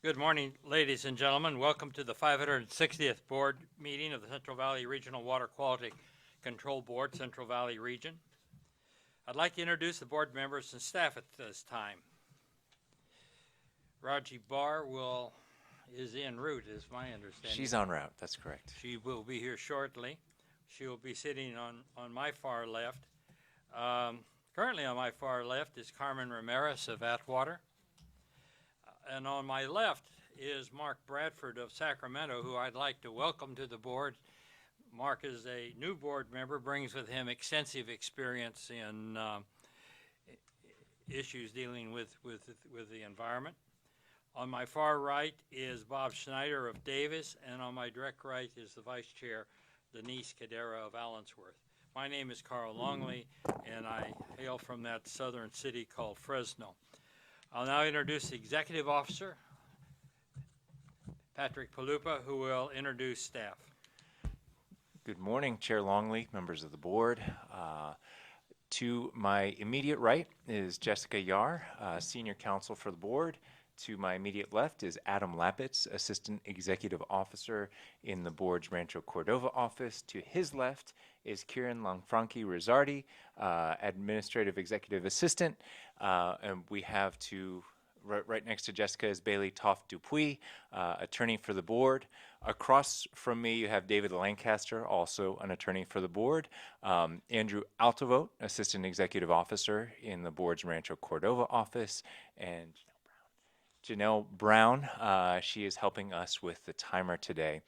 Good morning, ladies and gentlemen. Welcome to the 560th Board meeting of the Central Valley Regional Water Quality Control Board, Central Valley Region. I'd like to introduce the board members and staff at this time. Raji Barr is en route, is my understanding. She's en route, that's correct. She will be here shortly. She will be sitting on my far left. Currently on my far left is Carmen Ramirez of Atwater. And on my left is Mark Bradford of Sacramento, who I'd like to welcome to the board. Mark is a new board member, brings with him extensive experience in issues dealing with the environment. On my far right is Bob Schneider of Davis, and on my direct right is the Vice Chair, Denise Cadera of Allensworth. My name is Carl Longley, and I hail from that southern city called Fresno. I'll now introduce the Executive Officer, Patrick Palupa, who will introduce staff. Good morning, Chair Longley, members of the board. To my immediate right is Jessica Yar, Senior Counsel for the board. To my immediate left is Adam Lapitz, Assistant Executive Officer in the board's Rancho Cordova office. To his left is Kieran Lanfranchi Rizzardi, Administrative Executive Assistant. And we have right next to Jessica is Bailey Toft Dupuis, attorney for the board. Across from me, you have David Lancaster, also an attorney for the board. Andrew Altavote, Assistant Executive Officer in the board's Rancho Cordova office. And Janelle Brown, she is helping us with the timer today.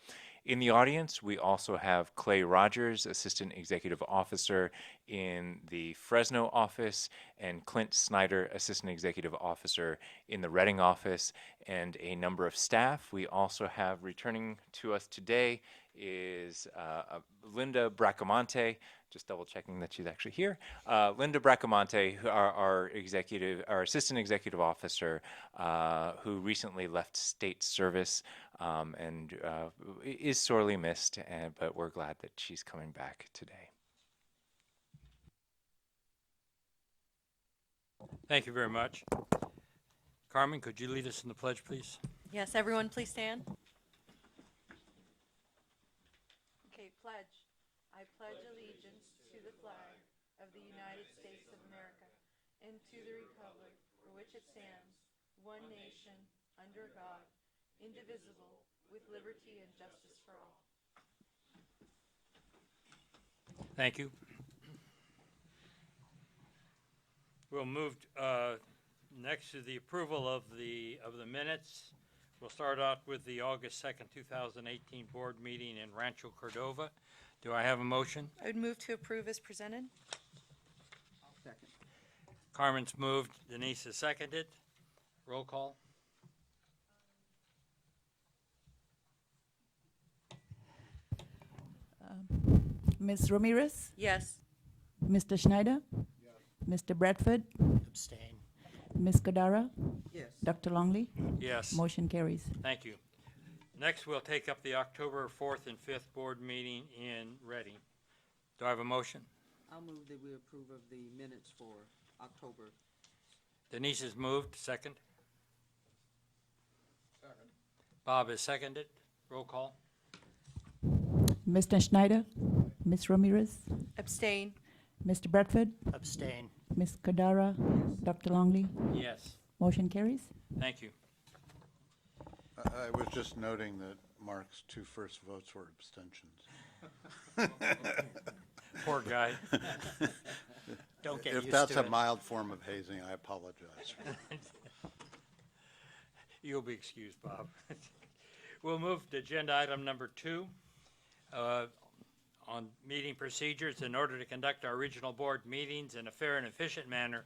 In the audience, we also have Clay Rogers, Assistant Executive Officer in the Fresno office, and Clint Snyder, Assistant Executive Officer in the Reading office, and a number of staff. We also have returning to us today is Linda Bracamonte, just double checking that she's actually here. Linda Bracamonte, our Assistant Executive Officer, who recently left state service and is sorely missed, but we're glad that she's coming back today. Thank you very much. Carmen, could you lead us in the pledge, please? Yes, everyone please stand. Okay, pledge. I pledge allegiance to the flag of the United States of America and to the republic for which it stands, one nation, under God, indivisible, with liberty and justice for all. Thank you. We'll move next to the approval of the minutes. We'll start out with the August 2nd, 2018 board meeting in Rancho Cordova. Do I have a motion? I would move to approve as presented. I'll second. Carmen's moved, Denise has seconded. Roll call. Ms. Ramirez, Yes. Mr. Schneider, Mr. Bradford, Abstain. Ms. Kadara, Yes. Dr. Longley. Yes. Motion carries. Thank you. Next, we'll take up the October 4th and 5th board meeting in Reading. Do I have a motion? I'll move that we approve of the minutes for October. Denise has moved, second. Second. Bob has seconded. Roll call. Mr. Schneider, Ms. Ramirez, Abstain. Mr. Bradford, Abstain. Ms. Kadara, Dr. Longley. Yes. Motion carries. Thank you. I was just noting that Mark's two first votes were abstentions. Poor guy. Don't get If used that's to a it. mild form of hazing, I apologize. You'll be excused, Bob. We'll move to agenda item number 2 on meeting procedures. In order to conduct our regional board meetings in a fair and efficient manner,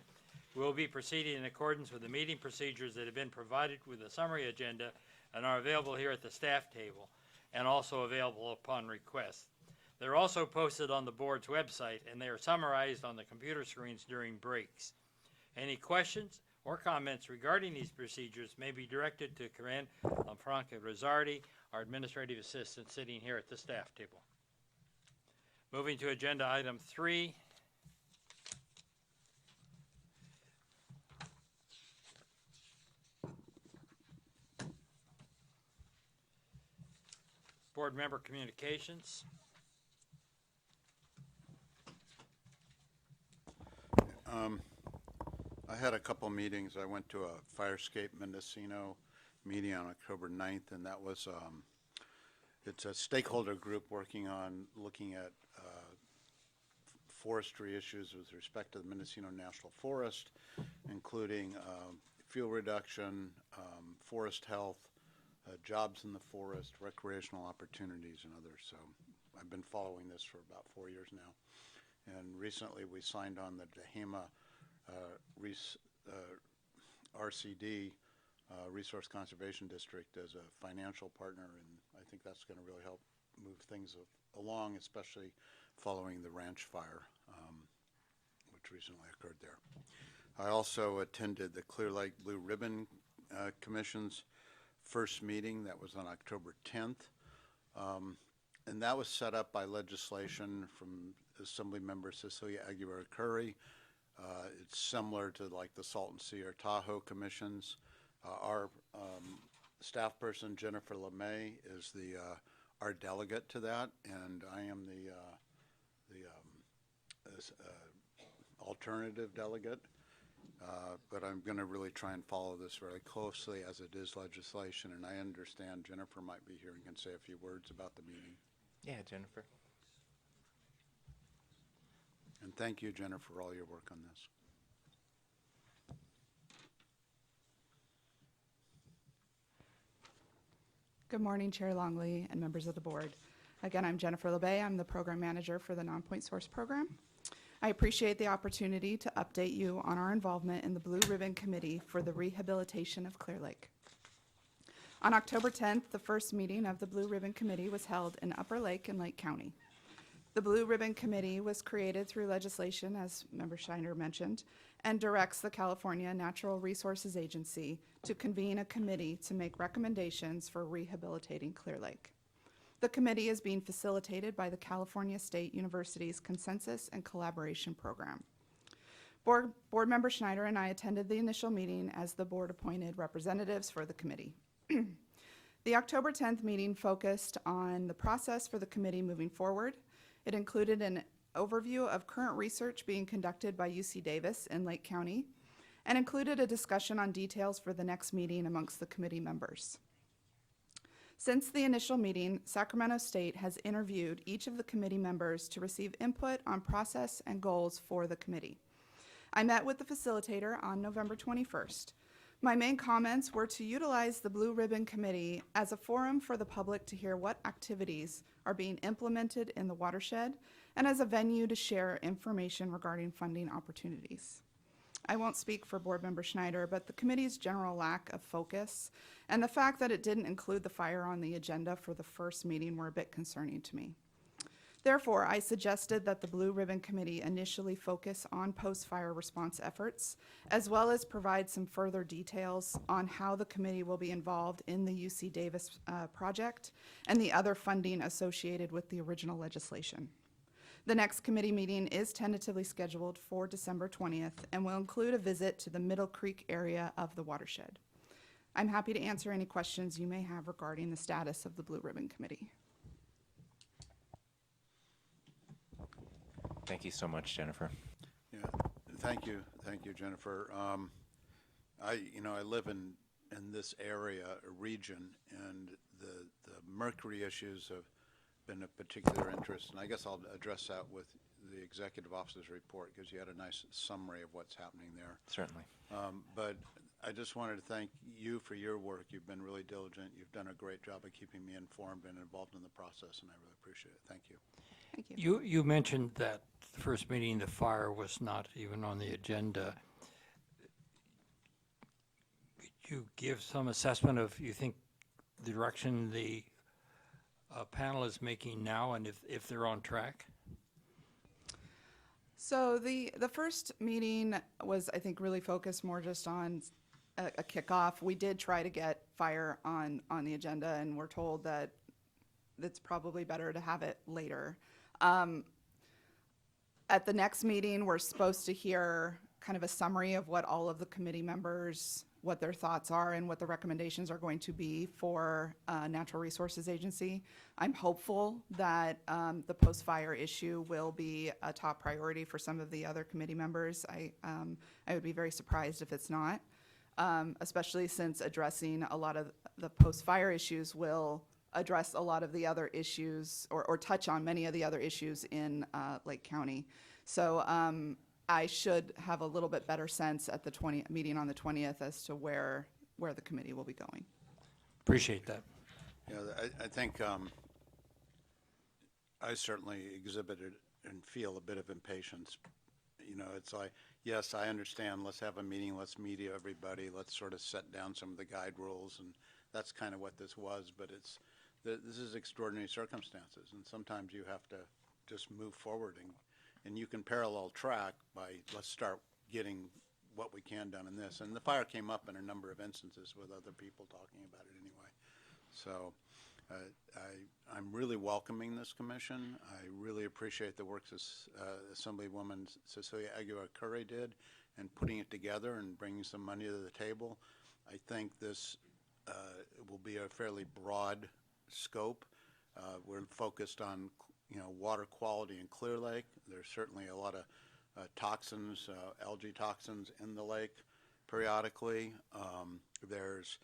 we'll be proceeding in accordance with the meeting procedures that have been provided with a summary agenda and are available here at the staff table and also available upon request. They're also posted on the board's website, and they are summarized on the computer screens during breaks. Any questions or comments regarding these procedures may be directed to Karen Lanfranchi Rizzardi, our administrative assistant sitting here at the staff table. Moving to agenda item 3, Board member communications. I had a couple meetings. I went to a Firescape Mendocino meeting on October 9th, and that was, it's a stakeholder group working on looking at forestry issues with respect to the Mendocino National Forest, including fuel reduction, forest health, jobs in the forest, recreational opportunities, and others. So I've been following this for about 4 years now. And recently we signed on the Tehama RCD, Resource Conservation District, as a financial partner, and I think that's going to really help move things along, especially following the ranch fire, which recently occurred there. I also attended the Clear Lake Blue Ribbon Commission's first meeting. That was on October 10th. And that was set up by legislation from Assembly Member Cecilia Aguirre Curry. It's similar to like the Salton Sea or Tahoe commissions. Our staff person, Jennifer LeMay, is our delegate to that, and I am the alternative delegate. But I'm going to really try and follow this very closely as it is legislation, and I understand Jennifer might be here and can say a few words about the meeting. Yeah, Jennifer. And thank you, Jennifer, for all your work on this. Good morning, Chair Longley and members of the board. Again, I'm Jennifer LeBay. I'm the program manager for the Non-Point Source program. I appreciate the opportunity to update you on our involvement in the Blue Ribbon Committee for the rehabilitation of Clear Lake. On October 10th, the first meeting of the Blue Ribbon Committee was held in Upper Lake and Lake County. The Blue Ribbon Committee was created through legislation, as Member Schneider mentioned, and directs the California Natural Resources Agency to convene a committee to make recommendations for rehabilitating Clear Lake. The committee is being facilitated by the California State University's Consensus and Collaboration Program. Board Member Schneider and I attended the initial meeting as the board-appointed representatives for the committee. The October 10th meeting focused on the process for the committee moving forward. It included an overview of current research being conducted by UC Davis in Lake County and included a discussion on details for the next meeting amongst the committee members. Since the initial meeting, Sacramento State has interviewed each of the committee members to receive input on process and goals for the committee. I met with the facilitator on November 21st. My main comments were to utilize the Blue Ribbon Committee as a forum for the public to hear what activities are being implemented in the watershed and as a venue to share information regarding funding opportunities. I won't speak for Board Member Schneider, but the committee's general lack of focus and the fact that it didn't include the fire on the agenda for the first meeting were a bit concerning to me. Therefore, I suggested that the Blue Ribbon Committee initially focus on post-fire response efforts, as well as provide some further details on how the committee will be involved in the UC Davis project and the other funding associated with the original legislation. The next committee meeting is tentatively scheduled for December 20th and will include a visit to the Middle Creek area of the watershed. I'm happy to answer any questions you may have regarding the status of the Blue Ribbon Committee. Thank you so much, Jennifer. Yeah, thank you, Jennifer. I live in this area, region, and the mercury issues have been of particular interest, and I guess I'll address that with the executive officer's report because you had a nice summary of what's happening there. Certainly. But I just wanted to thank you for your work. You've been really diligent. You've done a great job of keeping me informed and involved in the process, and I really appreciate it. Thank you. Thank you. You mentioned that the first meeting, the fire was not even on the agenda. Could you give some assessment of, you think, the direction the panel is making now and if they're on track? So the first meeting was, I think, really focused more just on a kickoff. We did try to get fire on the agenda, and we're told that it's probably better to have it later. At the next meeting, we're supposed to hear kind of a summary of what all of the committee members what their thoughts are and what the recommendations are going to be for Natural Resources Agency. I'm hopeful that the post-fire issue will be a top priority for some of the other committee members. I would be very surprised if it's not, especially since addressing a lot of the post-fire issues will address a lot of the other issues or touch on many of the other issues in Lake County. So I should have a little bit better sense at the meeting on the 20th as to where the committee will be going. Appreciate that. Yeah, I think I certainly exhibited and feel a bit of impatience. You know, it's like, yes, I understand, let's have a meeting, let's meet everybody, let's sort of set down some of the guide rules, and that's kind of what this was, but this is extraordinary circumstances, and sometimes you have to just move forward, and you can parallel track by, let's start getting what we can done in this. And the fire came up in a number of instances with other people talking about it anyway. So I'm really welcoming this commission. I really appreciate the work Assemblywoman Cecilia Aguirre-Curry did in putting it together and bringing some money to the table. I think this will be a fairly broad scope. We're focused on water quality in Clear Lake. There's certainly a lot of toxins, algae toxins in the lake periodically. There's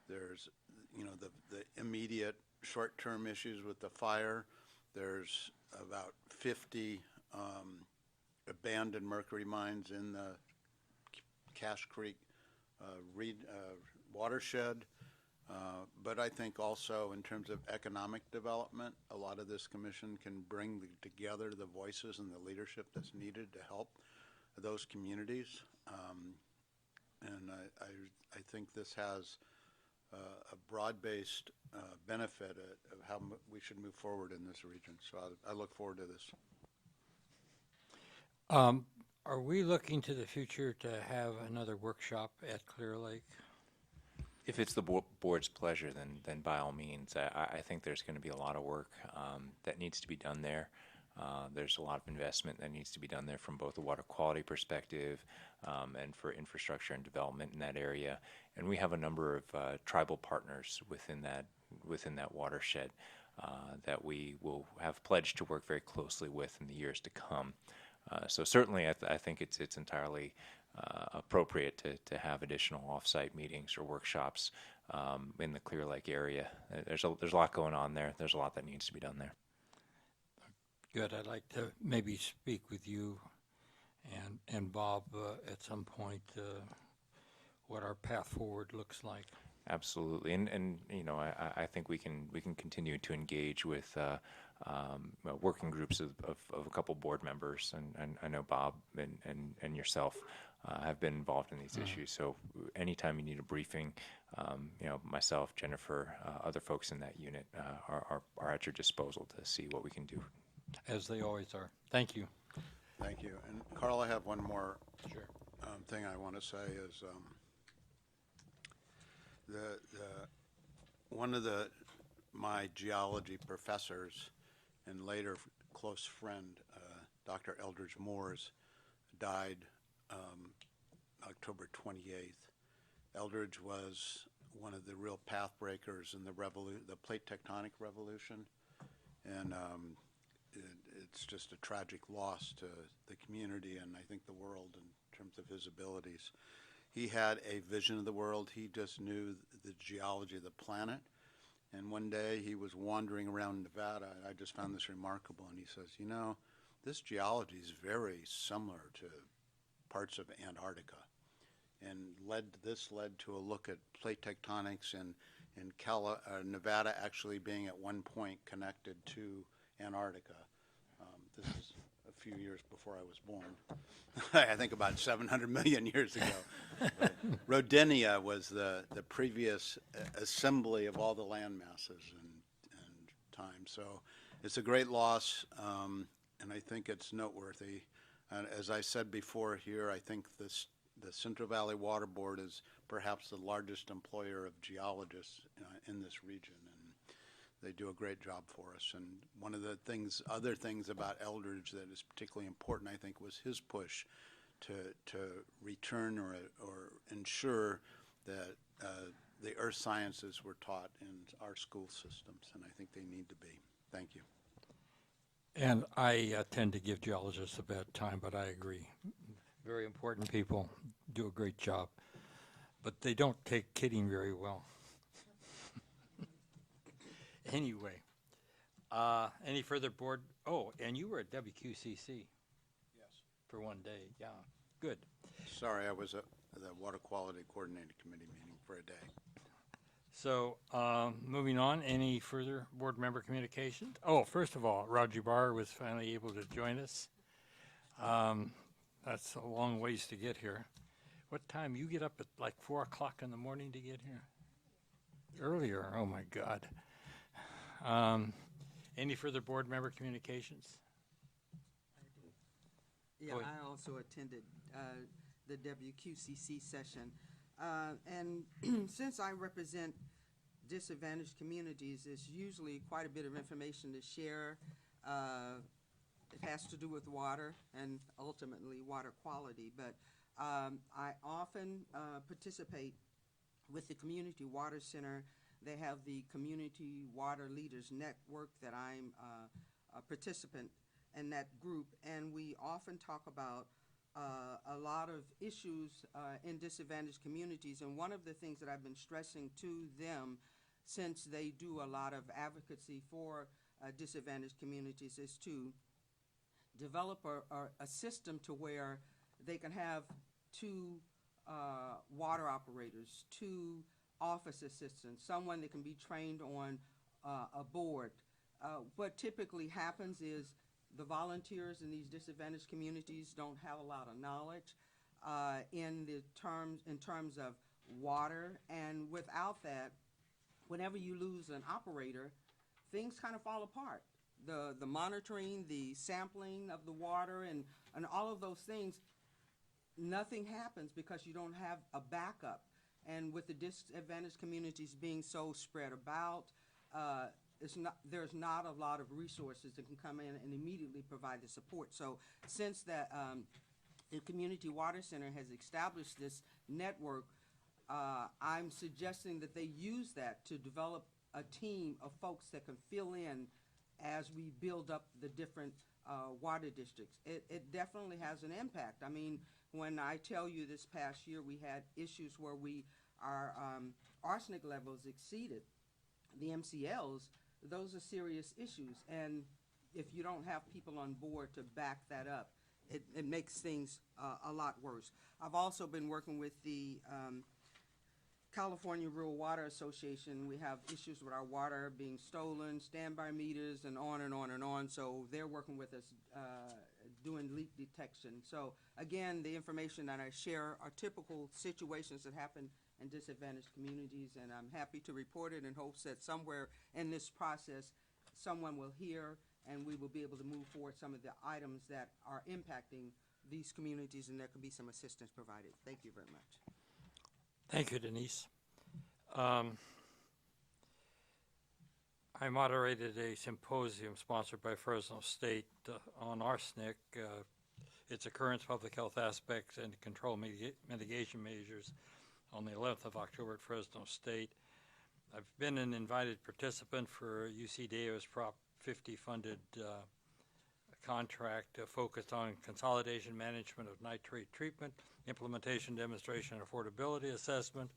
the immediate short-term issues with the fire. There's about 50 abandoned mercury mines in the Cache Creek watershed. But I think also in terms of economic development, a lot of this commission can bring together the voices and the leadership that's needed to help those communities. And I think this has a broad-based benefit of how we should move forward in this region. So I look forward to this. Are we looking to the future to have another workshop at Clear Lake? If it's the board's pleasure, then by all means. I think there's going to be a lot of work that needs to be done there. There's a lot of investment that needs to be done there from both a water quality perspective and for infrastructure and development in that area. And we have a number of tribal partners within that watershed that we will have pledged to work very closely with in the years to come. So certainly, I think it's entirely appropriate to have additional off-site meetings or workshops in the Clear Lake area. There's a lot going on there. There's a lot that needs to be done there. Good. I'd like to maybe speak with you and Bob at some point what our path forward looks like. Absolutely, and I think we can continue to engage with working groups of a couple board members, and I know Bob and yourself have been involved in these issues. So anytime you need a briefing, myself, Jennifer, other folks in that unit are at your disposal to see what we can do. As they always are. Thank you. Thank you. And Carl, I have one more Sure. thing I want to say is one of my geology professors and later close friend, Dr. Eldridge Moores, died October 28th. Eldridge was one of the real path breakers in the plate tectonic revolution, and it's just a tragic loss to the community and I think the world in terms of his abilities. He had a vision of the world. He just knew the geology of the planet. And one day he was wandering around Nevada, and I just found this remarkable. And he says, this geology is very similar to parts of Antarctica. And this led to a look at plate tectonics and Nevada actually being at one point connected to Antarctica. This is a few years before I was born. I think about 700 million years ago. Rodinia was the previous assembly of all the land masses and time. So it's a great loss, and I think it's noteworthy. And as I said before here, I think the Central Valley Water Board is perhaps the largest employer of geologists in this region, and they do a great job for us. And one of the other things about Eldridge that is particularly important, I think, was his push to return or ensure that the earth sciences were taught in our school systems, and I think they need to be. Thank you. And I tend to give geologists a bad time, but I agree. Very important people, do a great job, but they don't take kidding very well. Anyway, any further board? Oh, and you were at WQCC. Yes. For one day, yeah, good. Sorry, I was at the Water Quality Coordinating Committee meeting for a day. So, moving on, any further board member communications? Oh, first of all, Roger Barr was finally able to join us. That's a long ways to get here. What time? You get up at like 4 o'clock in the morning to get here? Earlier, oh my God. Any further board member communications? Yeah, Go ahead. I also attended the WQCC session. And since I represent disadvantaged communities, there's usually quite a bit of information to share. It has to do with water and ultimately water quality. But I often participate with the Community Water Center. They have the Community Water Leaders Network that I'm a participant in that group, and we often talk about a lot of issues in disadvantaged communities. And one of the things that I've been stressing to them, since they do a lot of advocacy for disadvantaged communities, is to develop a system to where they can have two water operators, two office assistants, someone that can be trained on a board. What typically happens is the volunteers in these disadvantaged communities don't have a lot of knowledge in terms of water, and without that, whenever you lose an operator, things kind of fall apart. The monitoring, the sampling of the water, and all of those things, nothing happens because you don't have a backup. And with the disadvantaged communities being so spread about, there's not a lot of resources that can come in and immediately provide the support. So since the Community Water Center has established this network, I'm suggesting that they use that to develop a team of folks that can fill in as we build up the different water districts. It definitely has an impact. I mean, when I tell you this past year we had issues where our arsenic levels exceeded the MCLs, those are serious issues. And if you don't have people on board to back that up, it makes things a lot worse. I've also been working with the California Rural Water Association. We have issues with our water being stolen, standby meters, and on and on and on. So they're working with us doing leak detection. So again, the information that I share are typical situations that happen in disadvantaged communities, and I'm happy to report it in hopes that somewhere in this process someone will hear and we will be able to move forward some of the items that are impacting these communities, and there can be some assistance provided. Thank you very much. Thank you, Denise. I moderated a symposium sponsored by Fresno State on arsenic, its occurrence, public health aspects, and control mitigation measures on the 11th of October at Fresno State. I've been an invited participant for UC Davis Prop 50 funded contract focused on consolidation management of nitrate treatment, implementation, demonstration, and affordability assessment.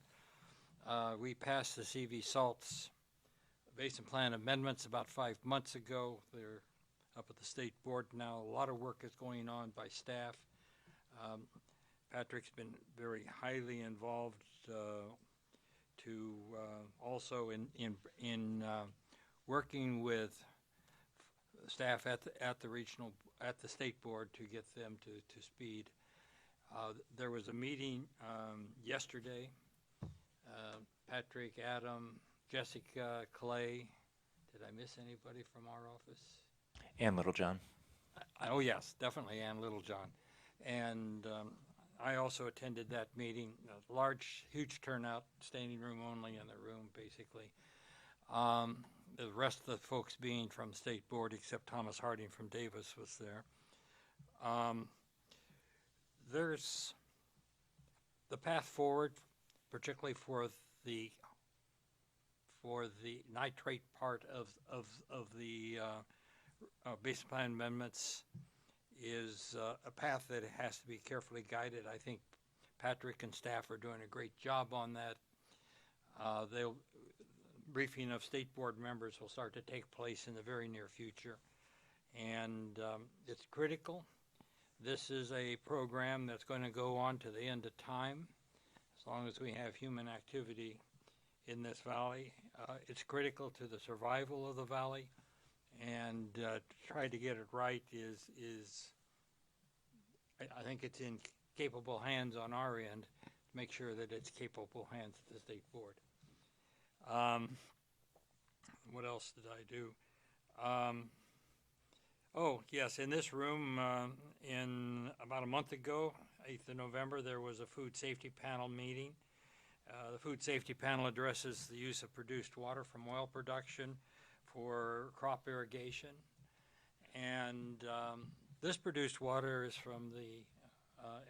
We passed the CV salts basin plan amendments about 5 months ago. They're up at the state board now. A lot of work is going on by staff. Patrick's been very highly involved to also in working with staff at the state board to get them to speed. There was a meeting yesterday. Patrick, Adam, Jessica, Clay. Did I miss anybody from our office? And Littlejohn. Oh, yes, definitely Ann Littlejohn. And I also attended that meeting, a large, huge turnout, standing room only in the room, basically. The rest of the folks being from the state board, except Thomas Harding from Davis was there. There's the path forward particularly for the nitrate part of the basic plan amendments is a path that has to be carefully guided. I think Patrick and staff are doing a great job on that. Briefing of state board members will start to take place in the very near future. And it's critical. This is a program that's going to go on to the end of time, as long as we have human activity in this valley. It's critical to the survival of the valley, and to try to get it right is I think it's in capable hands on our end to make sure that it's capable hands at the state board. What else did I do? Oh, yes, in this room, in about a month ago, 8th of November, there was a food safety panel meeting. The food safety panel addresses the use of produced water from oil production for crop irrigation. And this produced water is from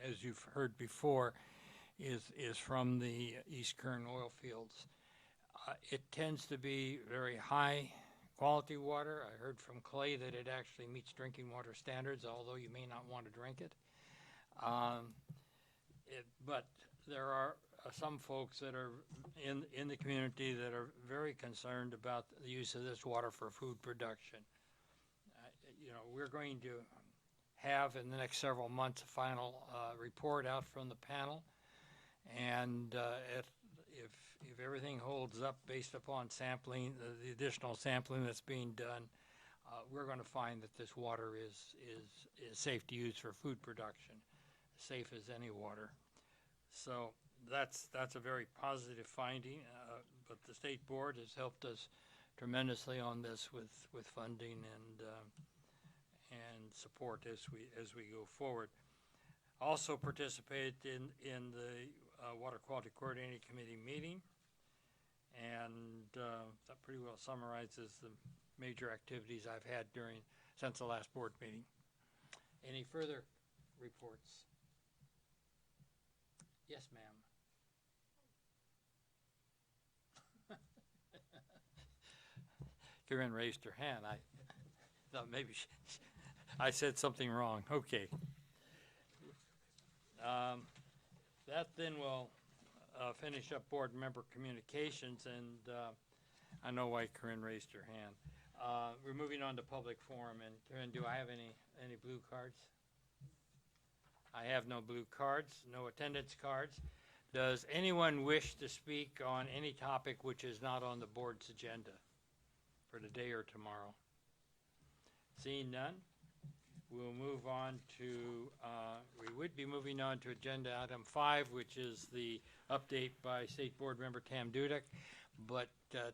as you've heard before, is from the East Kern oil fields. It tends to be very high quality water. I heard from Clay that it actually meets drinking water standards, although you may not want to drink it. But there are some folks that are in the community that are very concerned about the use of this water for food production. We're going to have in the next several months a final report out from the panel, and if everything holds up based upon sampling, the additional sampling that's being done, we're going to find that this water is safe to use for food production, safe as any water. So that's a very positive finding, but the state board has helped us tremendously on this with funding and support as we go forward. Also participated in the Water Quality Coordinating Committee meeting, and that pretty well summarizes the major activities I've had since the last board meeting. Any further reports? Yes, ma'am. Karen raised her hand. I thought maybe I said something wrong. Okay. That then will finish up board member communications, and I know why Corinne raised her hand. We're moving on to public forum, and Corinne, do I have any blue cards? I have no blue cards, no attendance cards. Does anyone wish to speak on any topic which is not on the board's agenda for today or tomorrow? Seeing none, we'll move on to, we would be moving on to agenda item 5, which is the update by State Board Member Tam Dudek, but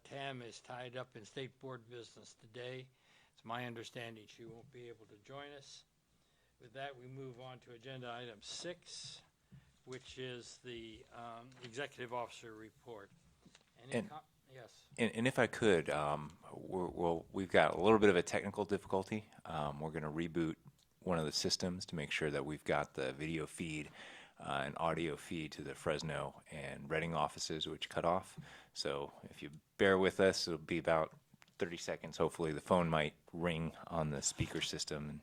Tam is tied up in State Board business today. It's my understanding she won't be able to join us. With that, we move on to agenda item 6, which is the Executive Officer Report. Yes. And if I could, we've got a little bit of a technical difficulty. We're going to reboot one of the systems to make sure that we've got the video feed and audio feed to the Fresno and Reading offices, which cut off. So if you bear with us, it'll be about 30 seconds. Hopefully the phone might ring on the speaker system, and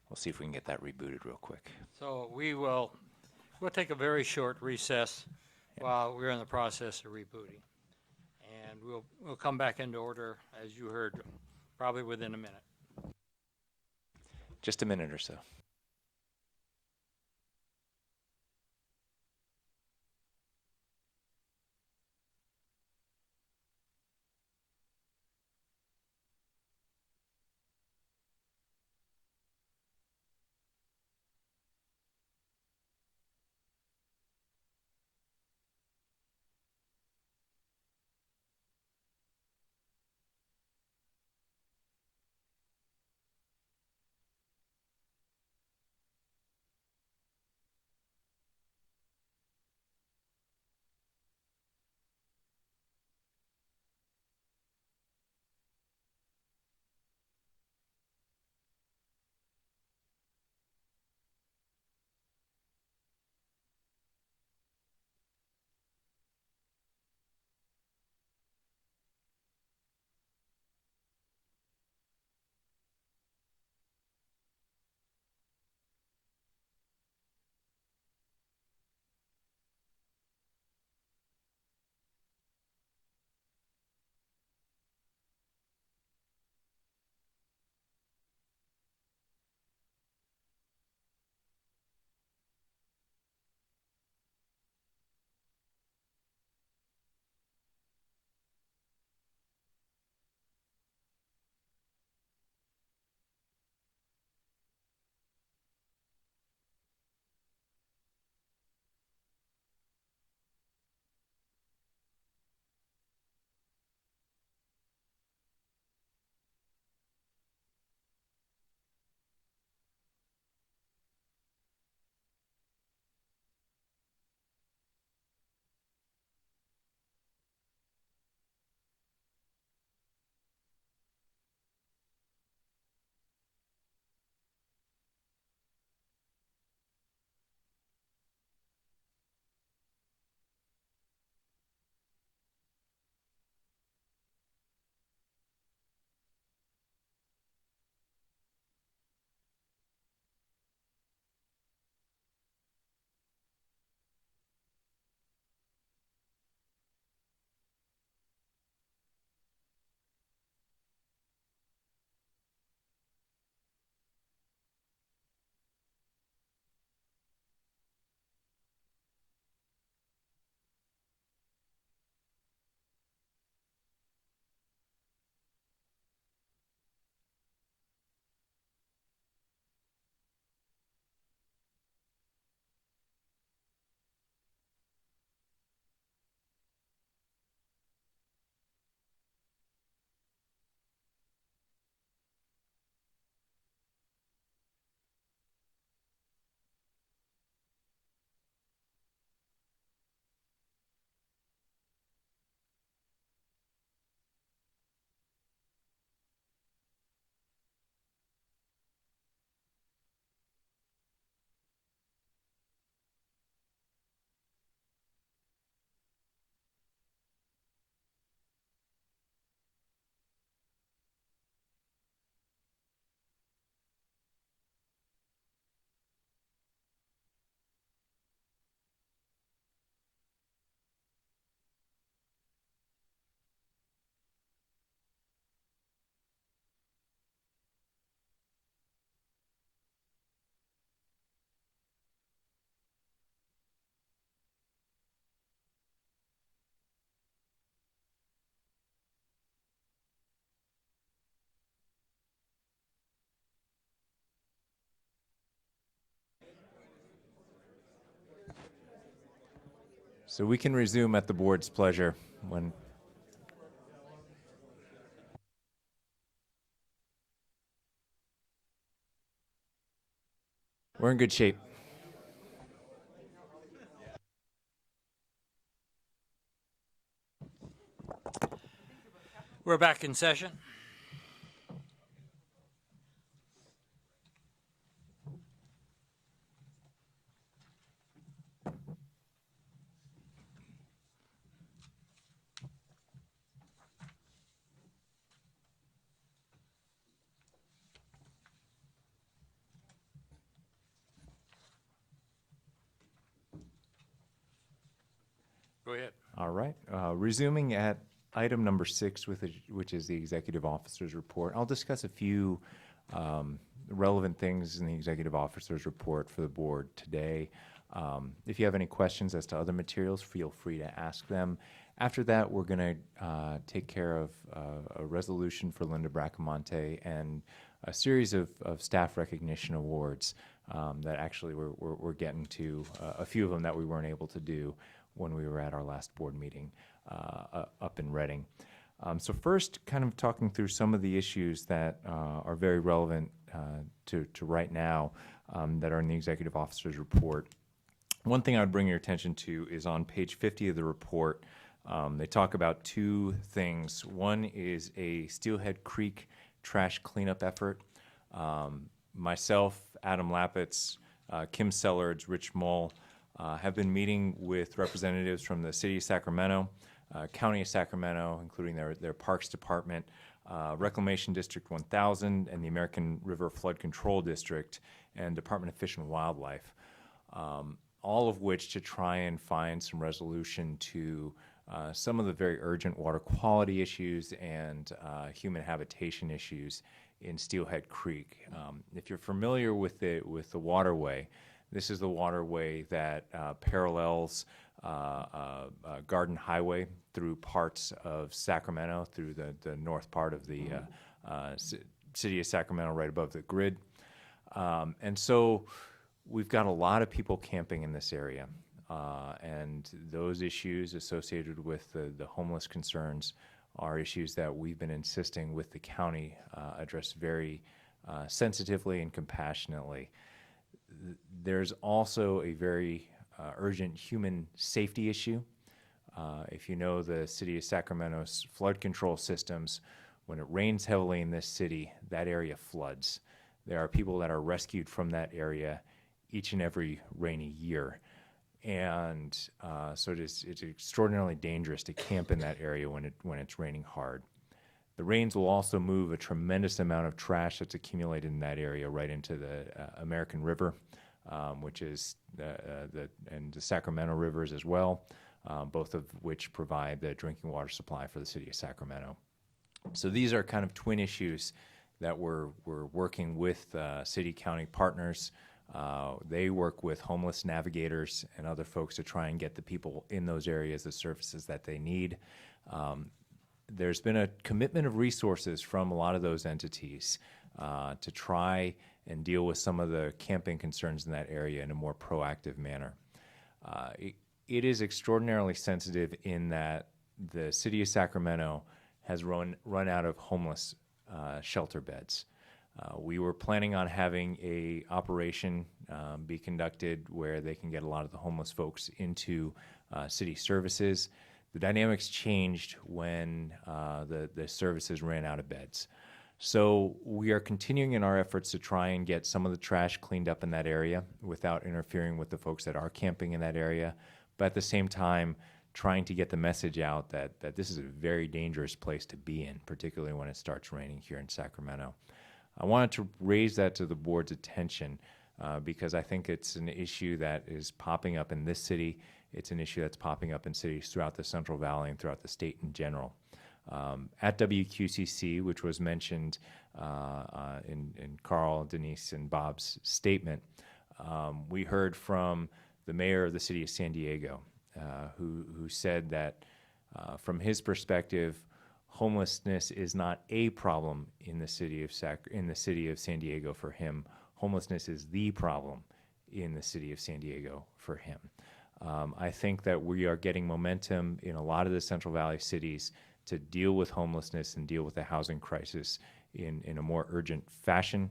we'll see if we can get that rebooted real quick. So we'll take a very short recess while we're in the process of rebooting. And we'll come back into order, as you heard, probably within a minute. Just a minute or so. So we can resume at the board's pleasure when. We're in good shape. We're back in session. Go ahead. All right. Resuming at item number 6, which is the executive officer's report. I'll discuss a few relevant things in the executive officer's report for the board today. If you have any questions as to other materials, feel free to ask them. After that, we're going to take care of a resolution for Linda Bracamonte and a series of staff recognition awards that actually we're getting to, a few of them that we weren't able to do when we were at our last board meeting up in Reading. So first, kind of talking through some of the issues that are very relevant to right now that are in the executive officer's report. One thing I would bring your attention to is on page 50 of the report. They talk about two things. One is a Steelhead Creek trash cleanup effort. Myself, Adam Lapitz, Kim Sellards, Rich Mull, have been meeting with representatives from the City of Sacramento, County of Sacramento, including their Parks Department, Reclamation District 1000, and the American River Flood Control District, and Department of Fish and Wildlife, all of which to try and find some resolution to some of the very urgent water quality issues and human habitation issues in Steelhead Creek. If you're familiar with the waterway, this is the waterway that parallels Garden Highway through parts of Sacramento, through the north part of the city of Sacramento, right above the grid. And so we've got a lot of people camping in this area. And those issues associated with the homeless concerns are issues that we've been insisting with the county address very sensitively and compassionately. There's also a very urgent human safety issue. If you know the city of Sacramento's flood control systems, when it rains heavily in this city, that area floods. There are people that are rescued from that area each and every rainy year. And so it's extraordinarily dangerous to camp in that area when it's raining hard. The rains will also move a tremendous amount of trash that's accumulated in that area right into the American River, which is and the Sacramento rivers as well, both of which provide the drinking water supply for the city of Sacramento. So these are kind of twin issues that we're working with city-county partners. They work with homeless navigators and other folks to try and get the people in those areas the services that they need. There's been a commitment of resources from a lot of those entities to try and deal with some of the camping concerns in that area in a more proactive manner. It is extraordinarily sensitive in that the city of Sacramento has run out of homeless shelter beds. We were planning on having a operation be conducted where they can get a lot of the homeless folks into city services. The dynamics changed when the services ran out of beds. So we are continuing in our efforts to try and get some of the trash cleaned up in that area without interfering with the folks that are camping in that area, but at the same time trying to get the message out that this is a very dangerous place to be in, particularly when it starts raining here in Sacramento. I wanted to raise that to the board's attention because I think it's an issue that is popping up in this city. It's an issue that's popping up in cities throughout the Central Valley and throughout the state in general. At WQCC, which was mentioned in Carl, Denise, and Bob's statement, we heard from the mayor of the city of San Diego, who said that from his perspective, homelessness is not a problem in the city of San Diego for him. Homelessness is the problem in the city of San Diego for him. I think that we are getting momentum in a lot of the Central Valley cities to deal with homelessness and deal with the housing crisis in a more urgent fashion.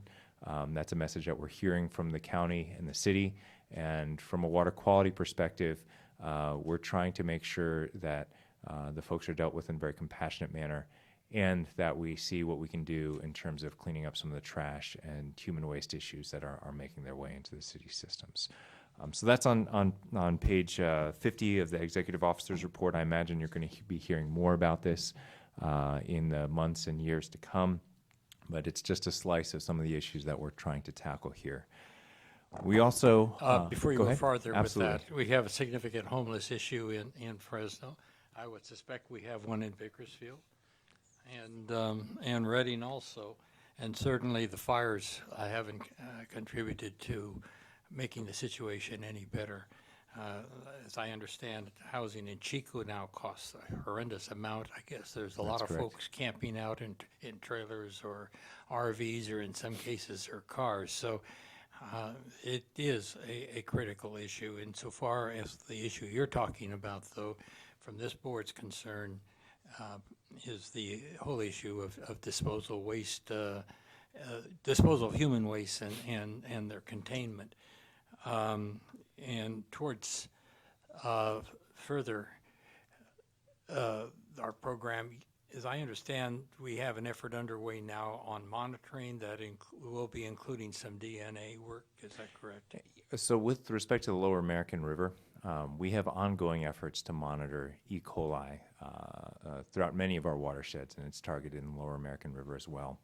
That's a message that we're hearing from the county and the city. And from a water quality perspective, we're trying to make sure that the folks are dealt with in a very compassionate manner, and that we see what we can do in terms of cleaning up some of the trash and human waste issues that are making their way into the city systems. So that's on page 50 of the Executive Officer's Report. I imagine you're going to be hearing more about this in the months and years to come, but it's just a slice of some of the issues that we're trying to tackle here. We also... Before you go go ahead. farther Absolutely. with that, we have a significant homeless issue in Fresno. I would suspect we have one in Bakersfield and Reading also. And certainly the fires haven't contributed to making the situation any better. As I understand, housing in Chico now costs a horrendous amount. I guess there's a lot of correct. folks camping out in trailers or RVs, or in some cases, or cars. So it is a critical issue. Insofar as the issue you're talking about, though, from this board's concern, is the whole issue of disposal waste, disposal of human waste and their containment. And towards further our program, as I understand, we have an effort underway now on monitoring that will be including some DNA work. Is that correct? So with respect to the Lower American River, we have ongoing efforts to monitor E. coli throughout many of our watersheds, and it's targeted in the Lower American River as well.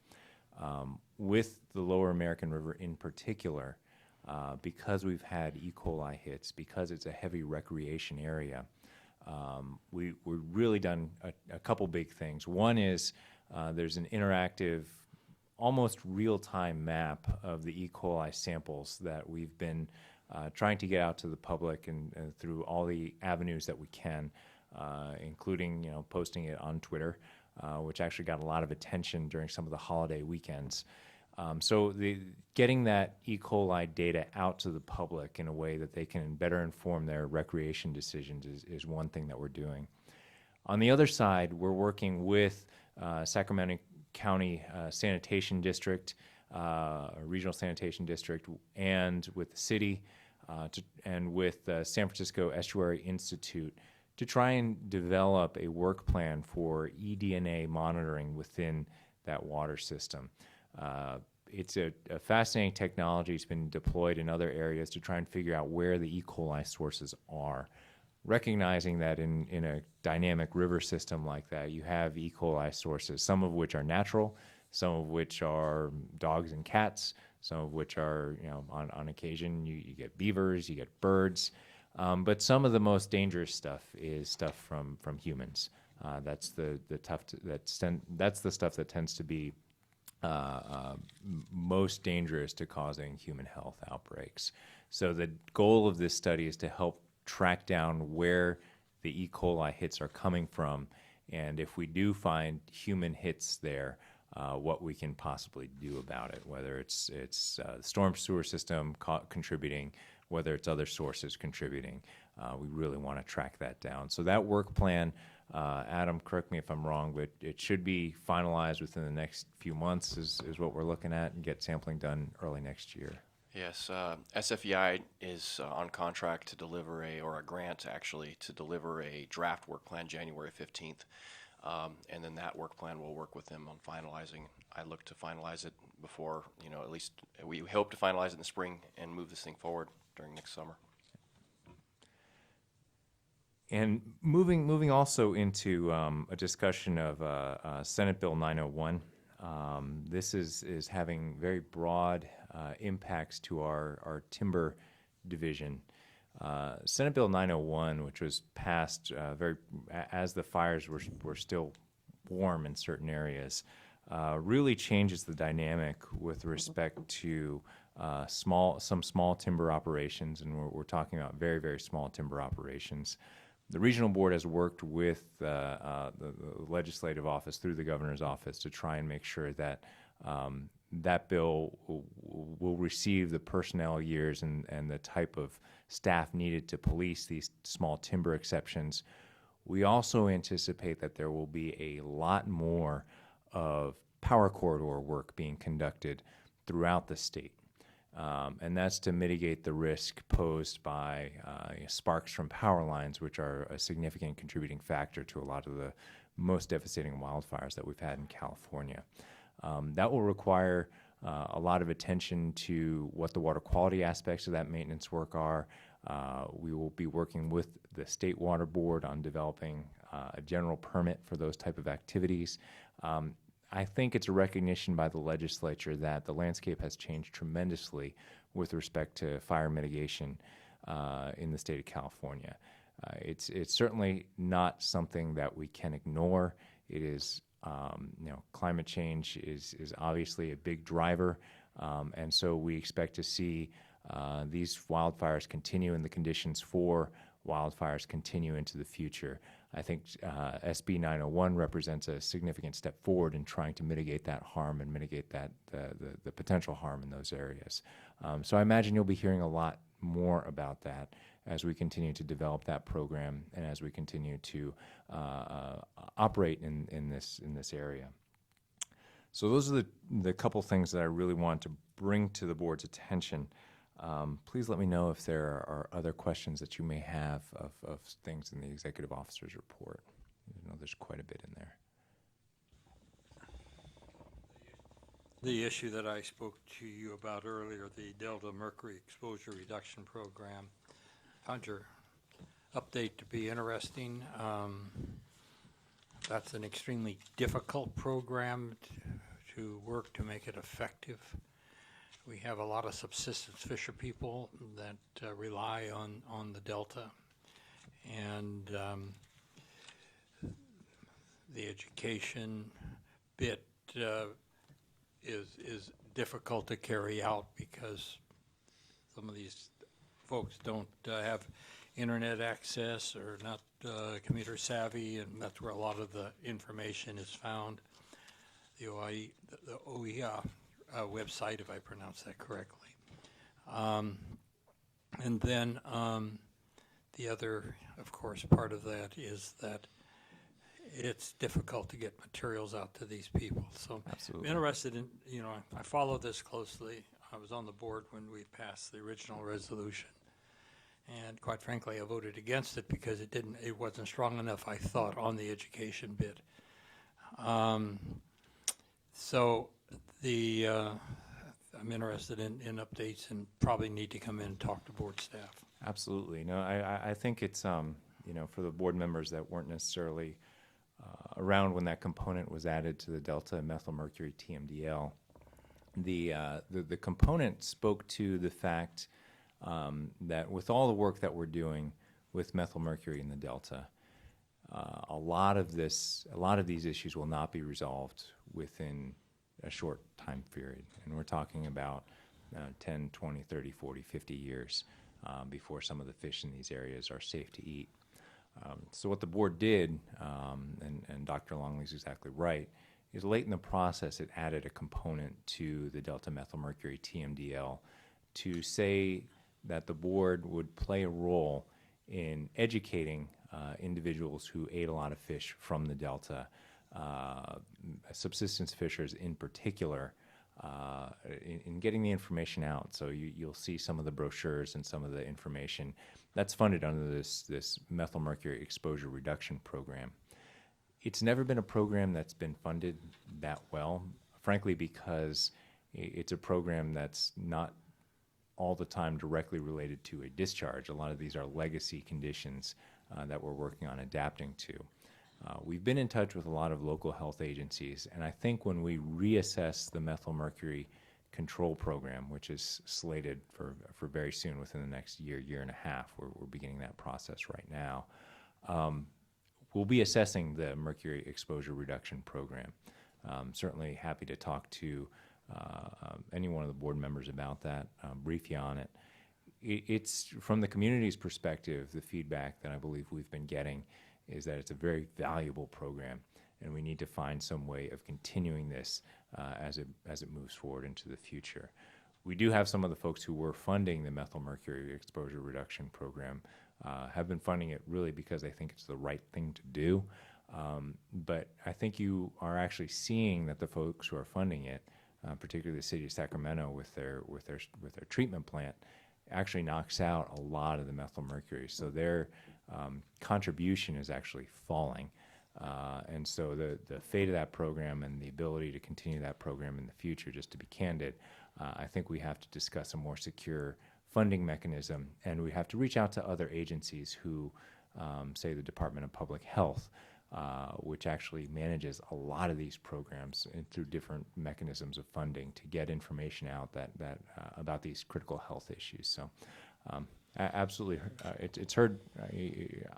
With the Lower American River in particular, because we've had E. coli hits, because it's a heavy recreation area, we've really done a couple big things. One is there's an interactive, almost real-time map of the E. coli samples that we've been trying to get out to the public and through all the avenues that we can, including posting it on Twitter, which actually got a lot of attention during some of the holiday weekends. So getting that E. coli data out to the public in a way that they can better inform their recreation decisions is one thing that we're doing. On the other side, we're working with Sacramento County Sanitation District, Regional Sanitation District, and with the city and with the San Francisco Estuary Institute to try and develop a work plan for eDNA monitoring within that water system. It's a fascinating technology. It's been deployed in other areas to try and figure out where the E. coli sources are, recognizing that in a dynamic river system like that, you have E. coli sources, some of which are natural, some of which are dogs and cats, some of which are, on occasion you get beavers, you get birds, but some of the most dangerous stuff is stuff from humans. That's the stuff that tends to be most dangerous to causing human health outbreaks. So the goal of this study is to help track down where the E. coli hits are coming from, and if we do find human hits there, what we can possibly do about it, whether it's the storm sewer system contributing, whether it's other sources contributing. We really want to track that down. So that work plan, Adam, correct me if I'm wrong, but it should be finalized within the next few months is what we're looking at, and get sampling done early next year. Yes, SFEI is on contract to deliver a grant actually to deliver a draft work plan January 15th. And then that work plan will work with them on finalizing. I look to finalize it before, at least we hope to finalize it in the spring and move this thing forward during next summer. And moving also into a discussion of Senate Bill 901. This is having very broad impacts to our timber division. Senate Bill 901, which was passed as the fires were still warm in certain areas, really changes the dynamic with respect to some small timber operations, and we're talking about very, very small timber operations. The regional board has worked with the legislative office through the governor's office to try and make sure that that bill will receive the personnel years and the type of staff needed to police these small timber exceptions. We also anticipate that there will be a lot more of power corridor work being conducted throughout the state. And that's to mitigate the risk posed by sparks from power lines, which are a significant contributing factor to a lot of the most devastating wildfires that we've had in California. That will require a lot of attention to what the water quality aspects of that maintenance work are. We will be working with the State Water Board on developing a general permit for those type of activities. I think it's a recognition by the legislature that the landscape has changed tremendously with respect to fire mitigation in the state of California. It's certainly not something that we can ignore. It is, climate change is obviously a big driver, and so we expect to see these wildfires continue and the conditions for wildfires continue into the future. I think SB 901 represents a significant step forward in trying to mitigate that harm and mitigate that the potential harm in those areas. So I imagine you'll be hearing a lot more about that as we continue to develop that program and as we continue to operate in this area. So those are the couple things that I really want to bring to the board's attention. Please let me know if there are other questions that you may have of things in the executive officer's report. There's quite a bit in there. The issue that I spoke to you about earlier, the Delta Mercury Exposure Reduction Program, found your update to be interesting. That's an extremely difficult program to work to make it effective. We have a lot of subsistence fisher people that rely on the Delta, and the education bit is difficult to carry out because some of these folks don't have internet access or not computer savvy, and that's where a lot of the information is found. The OEA website, if I pronounce that correctly. And then the other, of course, part of that is that it's difficult to get materials out to these people. So Absolutely. I'm interested in, I follow this closely. I was on the board when we passed the original resolution. And quite frankly, I voted against it because it wasn't strong enough, I thought, on the education bit. So I'm interested in updates and probably need to come in and talk to board staff. Absolutely. No, I think it's, for the board members that weren't necessarily around when that component was added to the Delta methylmercury TMDL, the component spoke to the fact that with all the work that we're doing with methylmercury in the Delta, a lot of these issues will not be resolved within a short time period. And we're talking about 10, 20, 30, 40, 50 years before some of the fish in these areas are safe to eat. So what the board did, and Dr. Longley's exactly right, is late in the process it added a component to the Delta methylmercury TMDL to say that the board would play a role in educating individuals who ate a lot of fish from the Delta, subsistence fishers in particular, in getting the information out. So you'll see some of the brochures and some of the information that's funded under this methylmercury exposure reduction program. It's never been a program that's been funded that well, frankly, because it's a program that's not all the time directly related to a discharge. A lot of these are legacy conditions that we're working on adapting to. We've been in touch with a lot of local health agencies, and I think when we reassess the methylmercury control program, which is slated for very soon, within the next year and a half, we're beginning that process right now, we'll be assessing the mercury exposure reduction program. Certainly happy to talk to any one of the board members about that, brief you on it. It's, from the community's perspective, the feedback that I believe we've been getting is that it's a very valuable program, and we need to find some way of continuing this as it moves forward into the future. We do have some of the folks who were funding the methyl mercury exposure reduction program have been funding it really because they think it's the right thing to do. But I think you are actually seeing that the folks who are funding it, particularly the city of Sacramento with their treatment plant, actually knocks out a lot of the methyl mercury. So their contribution is actually falling. And so the fate of that program and the ability to continue that program in the future, just to be candid, I think we have to discuss a more secure funding mechanism, and we have to reach out to other agencies who, say the Department of Public Health, which actually manages a lot of these programs through different mechanisms of funding to get information out that about these critical health issues. So absolutely, it's heard.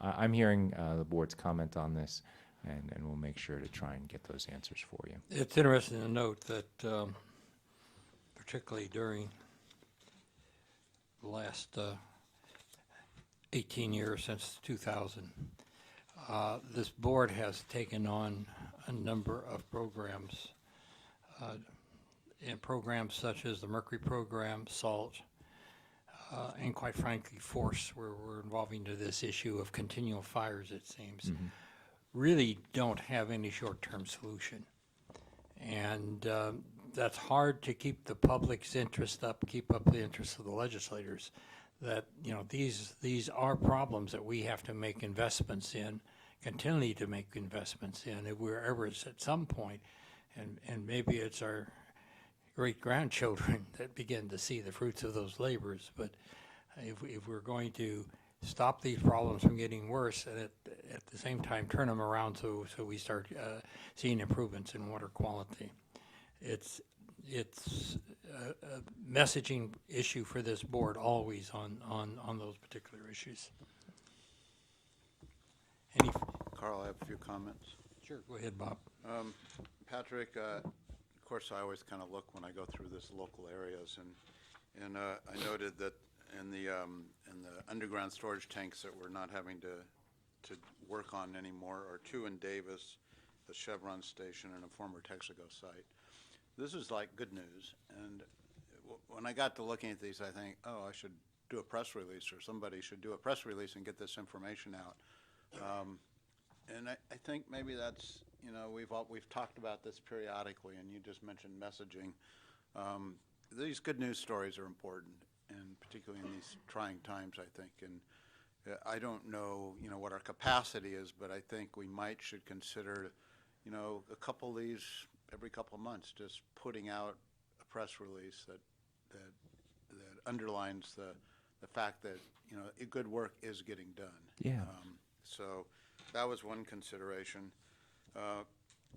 I'm hearing the board's comment on this, and we'll make sure to try and get those answers for you. It's interesting to note that particularly during the last 18 years since 2000, this board has taken on a number of programs, and programs such as the Mercury program, SALT, and quite frankly, FORCE, where we're involving to this issue of continual fires, it seems, really don't have any short-term solution. And that's hard to keep the public's interest up, keep up the interest of the legislators, that, you know, these are problems that we have to make investments in, continually to make investments in, if we're ever at some point, and maybe it's our great-grandchildren that begin to see the fruits of those labors, but if we're going to stop these problems from getting worse and at the same time turn them around so we start seeing improvements in water quality. It's a messaging issue for this board always on those particular issues. Carl, I have a few comments. Sure, go ahead, Bob. Patrick, of course, I always kind of look when I go through this local areas, and I noted that in the underground storage tanks that we're not having to work on anymore are two in Davis, the Chevron station, and a former Texaco site. This is like good news, and when I got to looking at these, I think, oh, I should do a press release, or somebody should do a press release and get this information out. And I think maybe that's, you know, we've talked about this periodically, and you just mentioned messaging. These good news stories are important, and particularly in these trying times, I think. And I don't know, you know, what our capacity is, but I think we should consider, you know, a couple of these every couple of months, just putting out a press release that underlines the fact that, you know, good work is getting done. Yeah. So that was one consideration.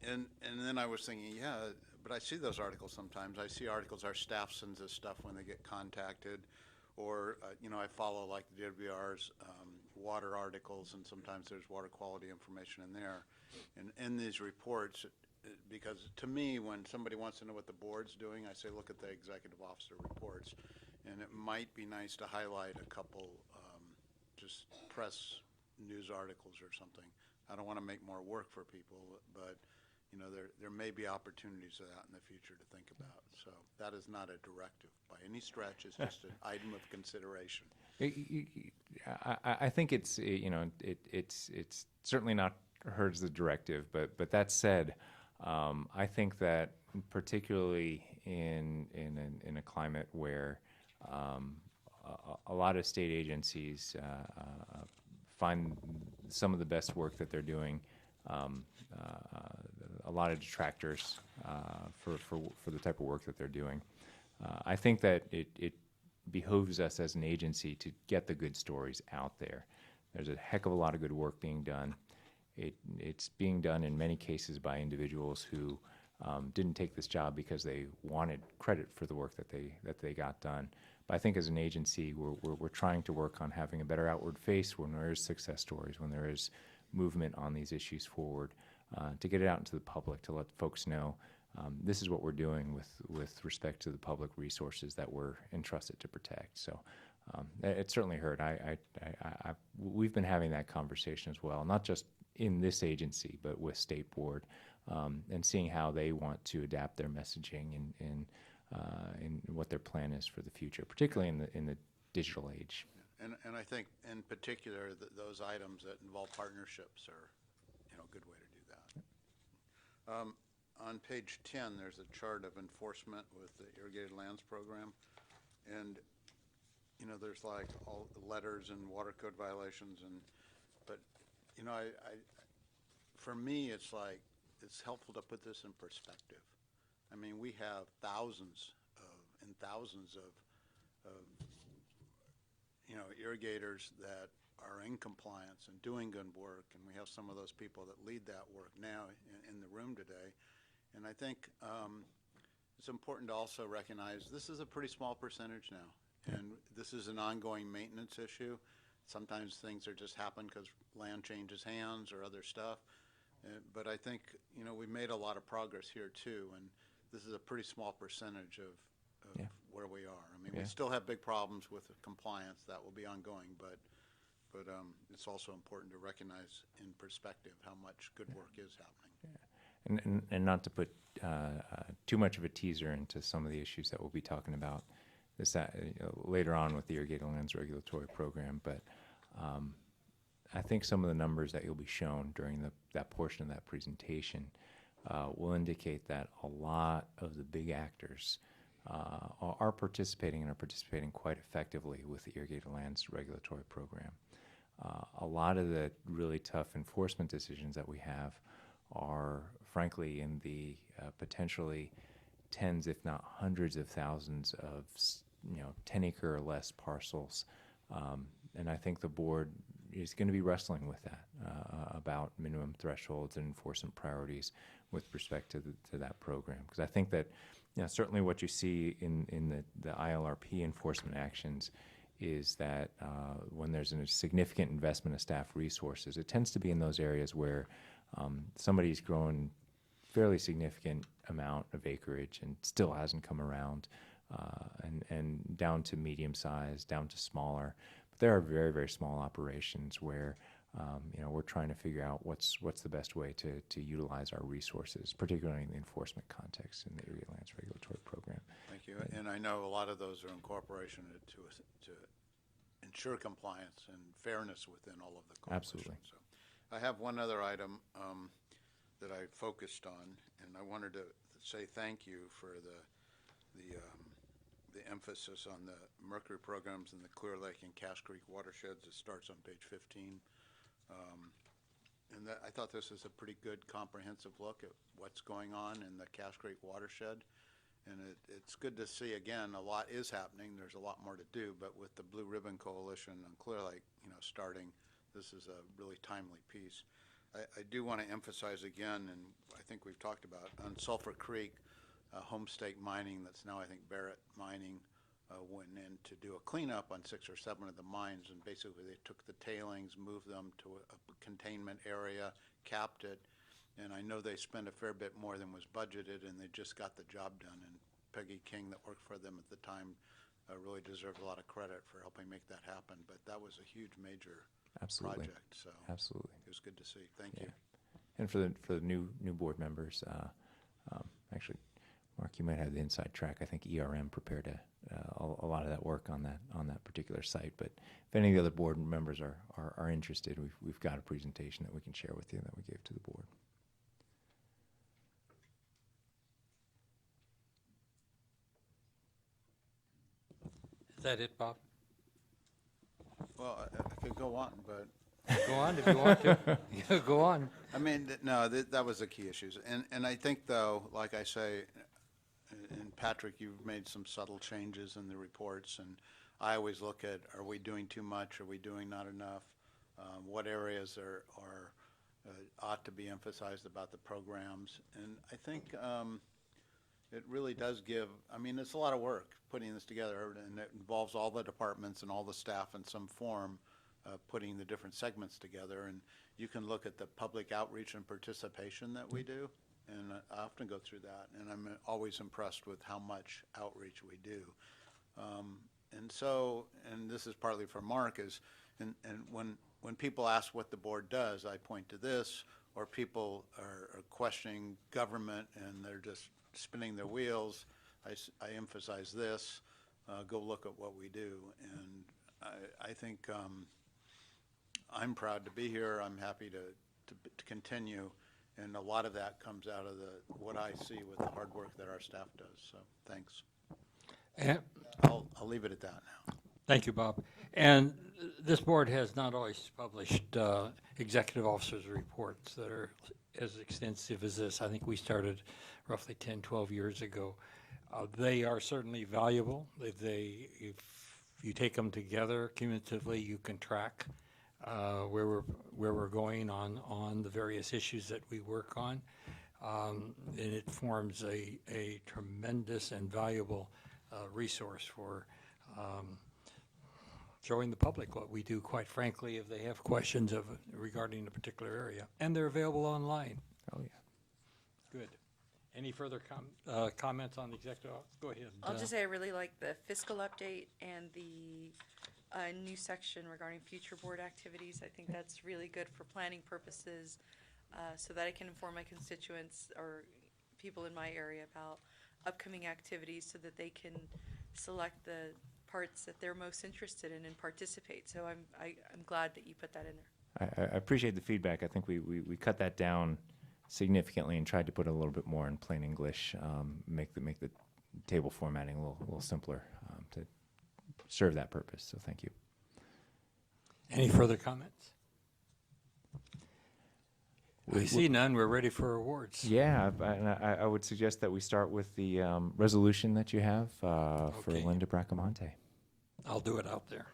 And then I was thinking, yeah, but I see those articles sometimes. I see articles our staff sends us stuff when they get contacted, or, you know, I follow like the DWR's water articles, and sometimes there's water quality information in there. And in these reports, because to me, when somebody wants to know what the board's doing, I say look at the executive officer reports, and it might be nice to highlight a couple just press news articles or something. I don't want to make more work for people, but you know, there may be opportunities of that in the future to think about. So that is not a directive by any stretch. It's just an item of consideration. I think it's, you know, it's certainly not heard as a directive, but that said, I think that particularly in a climate where a lot of state agencies find some of the best work that they're doing, a lot of detractors for the type of work that they're doing. I think that it behooves us as an agency to get the good stories out there. There's a heck of a lot of good work being done. It's being done in many cases by individuals who didn't take this job because they wanted credit for the work that they got done. But I think as an agency, we're trying to work on having a better outward face when there is success stories, when there is movement on these issues forward, to get it out into the public, to let folks know this is what we're doing with respect to the public resources that we're entrusted to protect. So it's certainly heard. We've been having that conversation as well, not just in this agency, but with State Board, and seeing how they want to adapt their messaging and what their plan is for the future, particularly in the digital age. And I think in particular, those items that involve partnerships are, a good way to do that. On page 10, there's a chart of enforcement with the irrigated lands program. And, there's like all the letters and water code violations but, for me, it's like, it's helpful to put this in perspective. I mean, we have thousands of irrigators that are in compliance and doing good work, and we have some of those people that lead that work now in the room today. And I think it's important to also recognize this is a pretty small percentage now, and this is an ongoing maintenance issue. Sometimes things are just happen because land changes hands or other stuff. But I think, we made a lot of progress here too, and this is a pretty small percentage of where we are. I mean, we still have big problems with compliance. That will be ongoing, but it's also important to recognize in perspective how much good work is happening. And not to put too much of a teaser into some of the issues that we'll be talking about this later on with the Irrigated Lands Regulatory Program, but I think some of the numbers that you'll be shown during that portion of that presentation will indicate that a lot of the big actors are participating and are participating quite effectively with the Irrigated Lands Regulatory Program. A lot of the really tough enforcement decisions that we have are, frankly, in the potentially tens, if not hundreds of thousands of 10-acre or less parcels. And I think the board is going to be wrestling with that about minimum thresholds and enforcement priorities with respect to that program. Because I think that certainly what you see in the ILRP enforcement actions is that when there's a significant investment of staff resources, it tends to be in those areas where somebody's grown fairly significant amount of acreage and still hasn't come around, and down to medium size, down to smaller. But there are very, very small operations where we're trying to figure out what's the best way to utilize our resources, particularly in the enforcement context in the Irrigated Lands Regulatory Program. Thank you. And I know a lot of those are in cooperation to ensure compliance and fairness within all of the coalition. Absolutely. So I have one other item that I focused on, and I wanted to say thank you for the emphasis on the Mercury programs in the Clear Lake and Cache Creek watersheds. It starts on page 15. And I thought this is a pretty good comprehensive look at what's going on in the Cache Creek watershed. And it's good to see, again, a lot is happening. There's a lot more to do, but with the Blue Ribbon Coalition on Clear Lake, starting, this is a really timely piece. I do want to emphasize again, and I think we've talked about, on Sulphur Creek, Homestake Mining, that's now I think Barrett Mining, went in to do a cleanup on 6 or 7 of the mines, and basically they took the tailings, moved them to a containment area, capped it, and I know they spent a fair bit more than was budgeted, and they just got the job done. And Peggy King, that worked for them at the time, really deserves a lot of credit for helping make that happen. But that was a huge, major Absolutely. project, so Absolutely. it was good to see. Thank you. And for the new board members, actually, Mark, you might have the inside track. I think ERM prepared a lot of that work on that particular site. But if any of the other board members are interested, we've got a presentation that we can share with you that we gave to the board. Is that it, Bob? Well, I could go on, but Go on if you want to. Yeah, go on. I mean, no, that was the key issues. And I think, though, like I say, and Patrick, you've made some subtle changes in the reports, and I always look at, are we doing too much? Are we doing not enough? What areas ought to be emphasized about the programs? And I think it really does give, I mean, it's a lot of work putting this together, and it involves all the departments and all the staff in some form, putting the different segments together. And you can look at the public outreach and participation that we do, and I often go through that, and I'm always impressed with how much outreach we do. And so, and this is partly for Mark, and when when people ask what the board does, I point to this, or people are questioning government and they're just spinning their wheels, I emphasize this, go look at what we do. And I think I'm proud to be here. I'm happy to continue. And a lot of that comes out of what I see with the hard work that our staff does. So thanks. And, I'll leave it at that now. thank you, Bob. And this board has not always published executive officers' reports that are as extensive as this. I think we started roughly 10, 12 years ago. They are certainly valuable. If you take them together cumulatively, you can track where we're going on the various issues that we work on. And it forms a tremendous and valuable resource for showing the public what we do, quite frankly, if they have questions regarding a particular area. And they're available online. Oh, yeah. Good. Any further comments on the executive? Go ahead. I'll just say I really like the fiscal update and the new section regarding future board activities. I think that's really good for planning purposes, so that I can inform my constituents or people in my area about upcoming activities so that they can select the parts that they're most interested in and participate. So I'm glad that you put that in there. I appreciate the feedback. I think we cut that down significantly and tried to put a little bit more in plain English, make the table formatting a little simpler to serve that purpose. So thank you. Any further comments? I see none. We're ready for awards. Yeah, I would suggest that we start with the resolution that you have for Okay. Linda Bracamonte. I'll do it out there.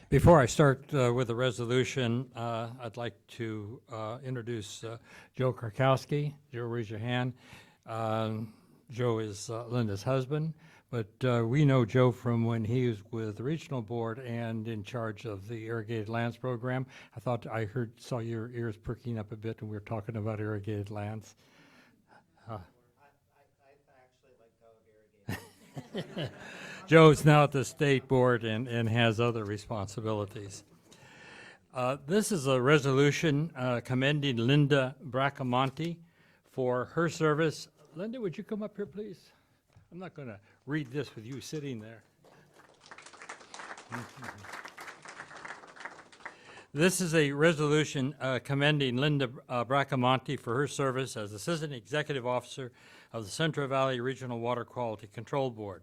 Before I start with the resolution, I'd like to introduce Joe Karkowski. Joe, raise your hand. Joe is Linda's husband, but we know Joe from when he was with the regional board and in charge of the irrigated lands program. I thought I saw your ears perking up a bit when we were talking about irrigated lands. Joe is now at the state board and has other responsibilities. This is a resolution commending Linda Bracamonte for her service. Linda, would you come up here, please? I'm not going to read this with you sitting there. This is a resolution commending Linda Bracamonte for her service as Assistant Executive Officer of the Central Valley Regional Water Quality Control Board.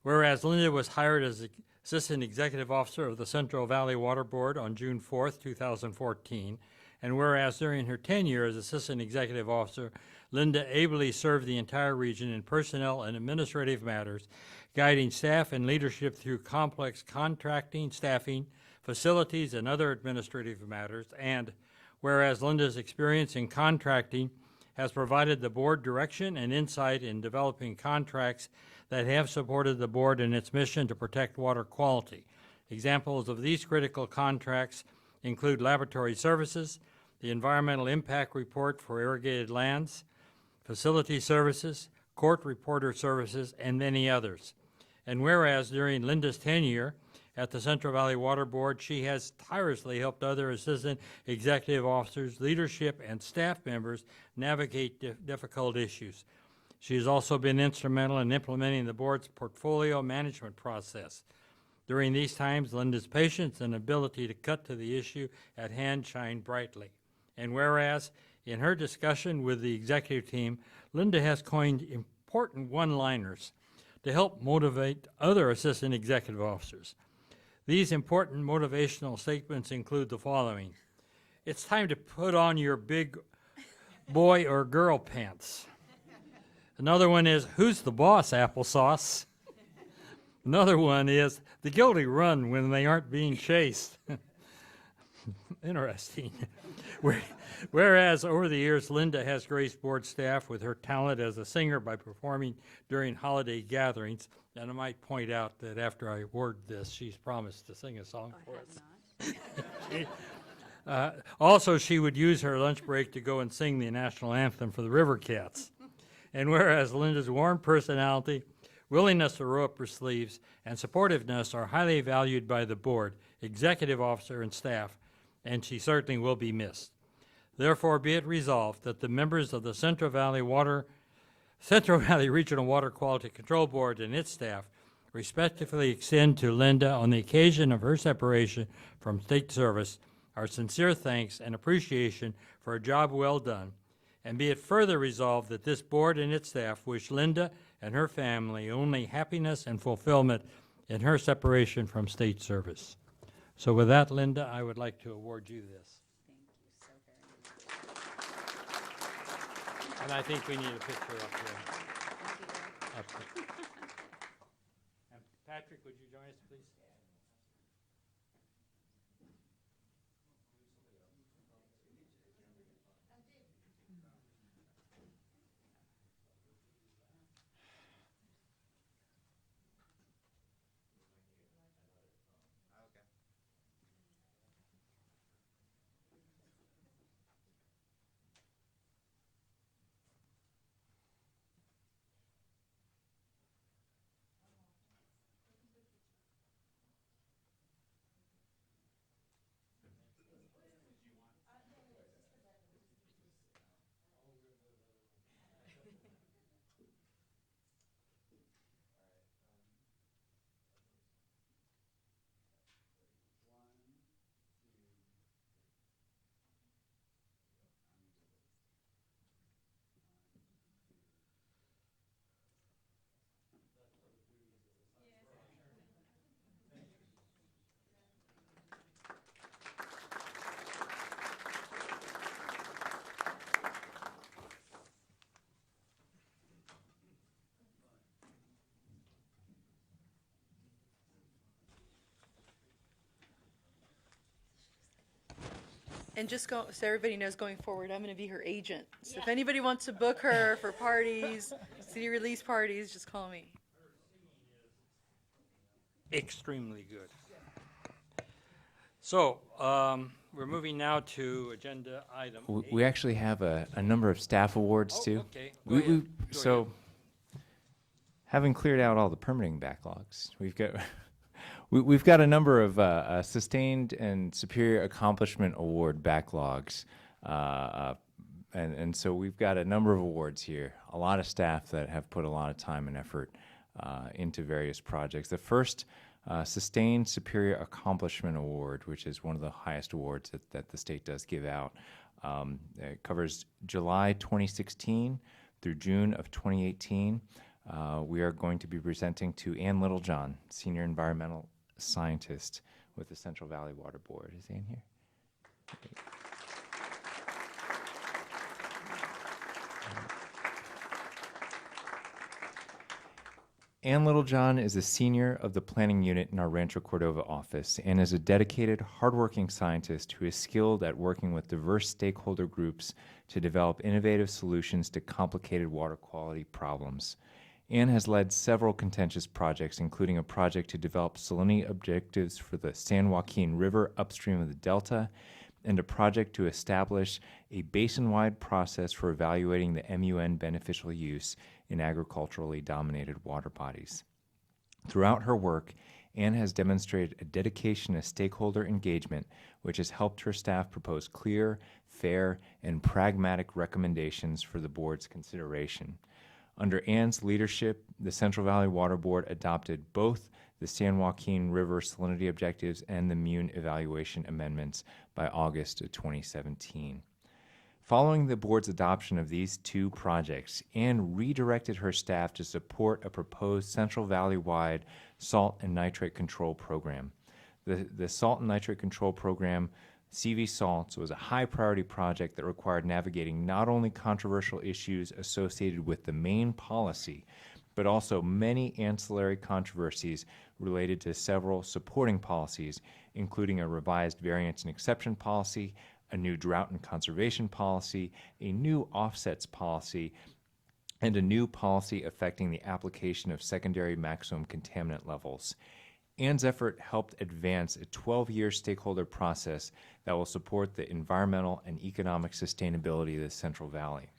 Whereas Linda was hired as Assistant Executive Officer of the Central Valley Water Board on June 4th, 2014, and whereas during her tenure as Assistant Executive Officer, Linda ably served the entire region in personnel and administrative matters, guiding staff and leadership through complex contracting, staffing, facilities, and other administrative matters, and whereas Linda's experience in contracting has provided the board direction and insight in developing contracts that have supported the board in its mission to protect water quality. Examples of these critical contracts include laboratory services, the environmental impact report for irrigated lands, facility services, court reporter services, and many others. And whereas during Linda's tenure at the Central Valley Water Board, she has tirelessly helped other assistant executive officers, leadership, and staff members navigate difficult issues. She has also been instrumental in implementing the board's portfolio management process. During these times, Linda's patience and ability to cut to the issue at hand shine brightly. And whereas, in her discussion with the executive team, Linda has coined important one-liners to help motivate other assistant executive officers. These important motivational statements include the following. It's time to put on your big boy or girl pants. Another one is, who's the boss, applesauce? Another one is, the guilty run when they aren't being chased. Interesting. Whereas over the years, Linda has graced board staff with her talent as a singer by performing during holiday gatherings. And I might point out that after I award this, she's promised to sing a song for us. Also, she would use her lunch break to go and sing the national anthem for the River Cats. And whereas Linda's warm personality, willingness to roll up her sleeves, and supportiveness are highly valued by the board, executive officer, and staff, and she certainly will be missed. Therefore, be it resolved that the members of the Central Valley Regional Water Quality Control Board and its staff respectively extend to Linda, on the occasion of her separation from state service, our sincere thanks and appreciation for a job well done. And be it further resolved that this board and its staff wish Linda and her family only happiness and fulfillment in her separation from state service. So with that, Linda, I would like to award you this. And I think we need a picture up here. Up there. And Patrick, would you join us, please? And just so everybody knows going forward, I'm going to be her agent. So if anybody wants to book her for parties, city release parties, just call me. Extremely good. So, we're moving now to agenda item We actually have a number of staff awards Oh, too. okay. Go ahead. Go So, having cleared out all the permitting backlogs, we've got a number of sustained and superior accomplishment award backlogs, and so we've got a number of awards here. A lot of staff that have put a lot of time and effort into various projects. The first Sustained Superior Accomplishment Award, which is one of the highest awards that the state does give out. It covers July 2016 through June of 2018. We are going to be presenting to Ann Littlejohn, Senior Environmental Scientist with the Central Valley Water Board. Is Ann here? Ann Littlejohn is a senior of the planning unit in our Rancho Cordova office and is a dedicated, hardworking scientist who is skilled at working with diverse stakeholder groups to develop innovative solutions to complicated water quality problems. Ann has led several contentious projects, including a project to develop salinity objectives for the San Joaquin River upstream of the Delta, and a project to establish a basin-wide process for evaluating the MUN beneficial use in agriculturally dominated water bodies. Throughout her work, Ann has demonstrated a dedication to stakeholder engagement, which has helped her staff propose clear, fair, and pragmatic recommendations for the board's consideration. Under Ann's leadership, the Central Valley Water Board adopted both the San Joaquin River salinity objectives and the MUN evaluation amendments by August of 2017. Following the board's adoption of these two projects, Ann redirected her staff to support a proposed Central Valley-wide salt and nitrate control program. The salt and nitrate control program, CV Salts, was a high-priority project that required navigating not only controversial issues associated with the main policy, but also many ancillary controversies related to several supporting policies, including a revised variance and exception policy, a new drought and conservation policy, a new offsets policy, and a new policy affecting the application of secondary maximum contaminant levels. Ann's effort helped advance a 12-year stakeholder process that will support the environmental and economic sustainability of the Central Valley.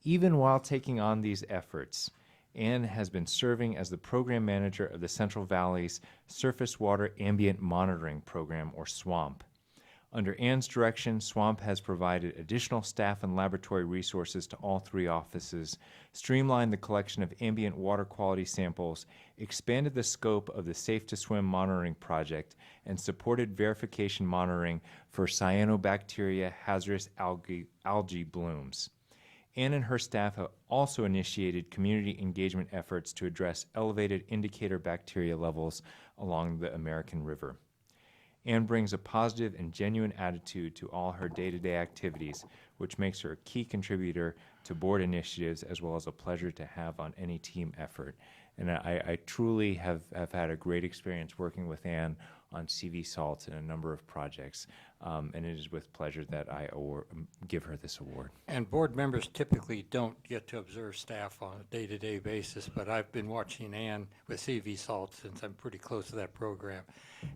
Even while taking on these efforts, Ann has been serving as the program manager of the Central Valley's Surface Water Ambient Monitoring Program, or SWAMP. Under Ann's direction, SWAMP has provided additional staff and laboratory resources to all three offices, streamlined the collection of ambient water quality samples, expanded the scope of the Safe to Swim monitoring project, and supported verification monitoring for cyanobacteria hazardous algae blooms. Ann and her staff have also initiated community engagement efforts to address elevated indicator bacteria levels along the American River. Ann brings a positive and genuine attitude to all her day-to-day activities, which makes her a key contributor to board initiatives as well as a pleasure to have on any team effort. And I truly have had a great experience working with Ann on CV Salts and a number of projects, and it is with pleasure that I give her this award. And board members typically don't get to observe staff on a day-to-day basis, but I've been watching Ann with CV Salt since I'm pretty close to that program.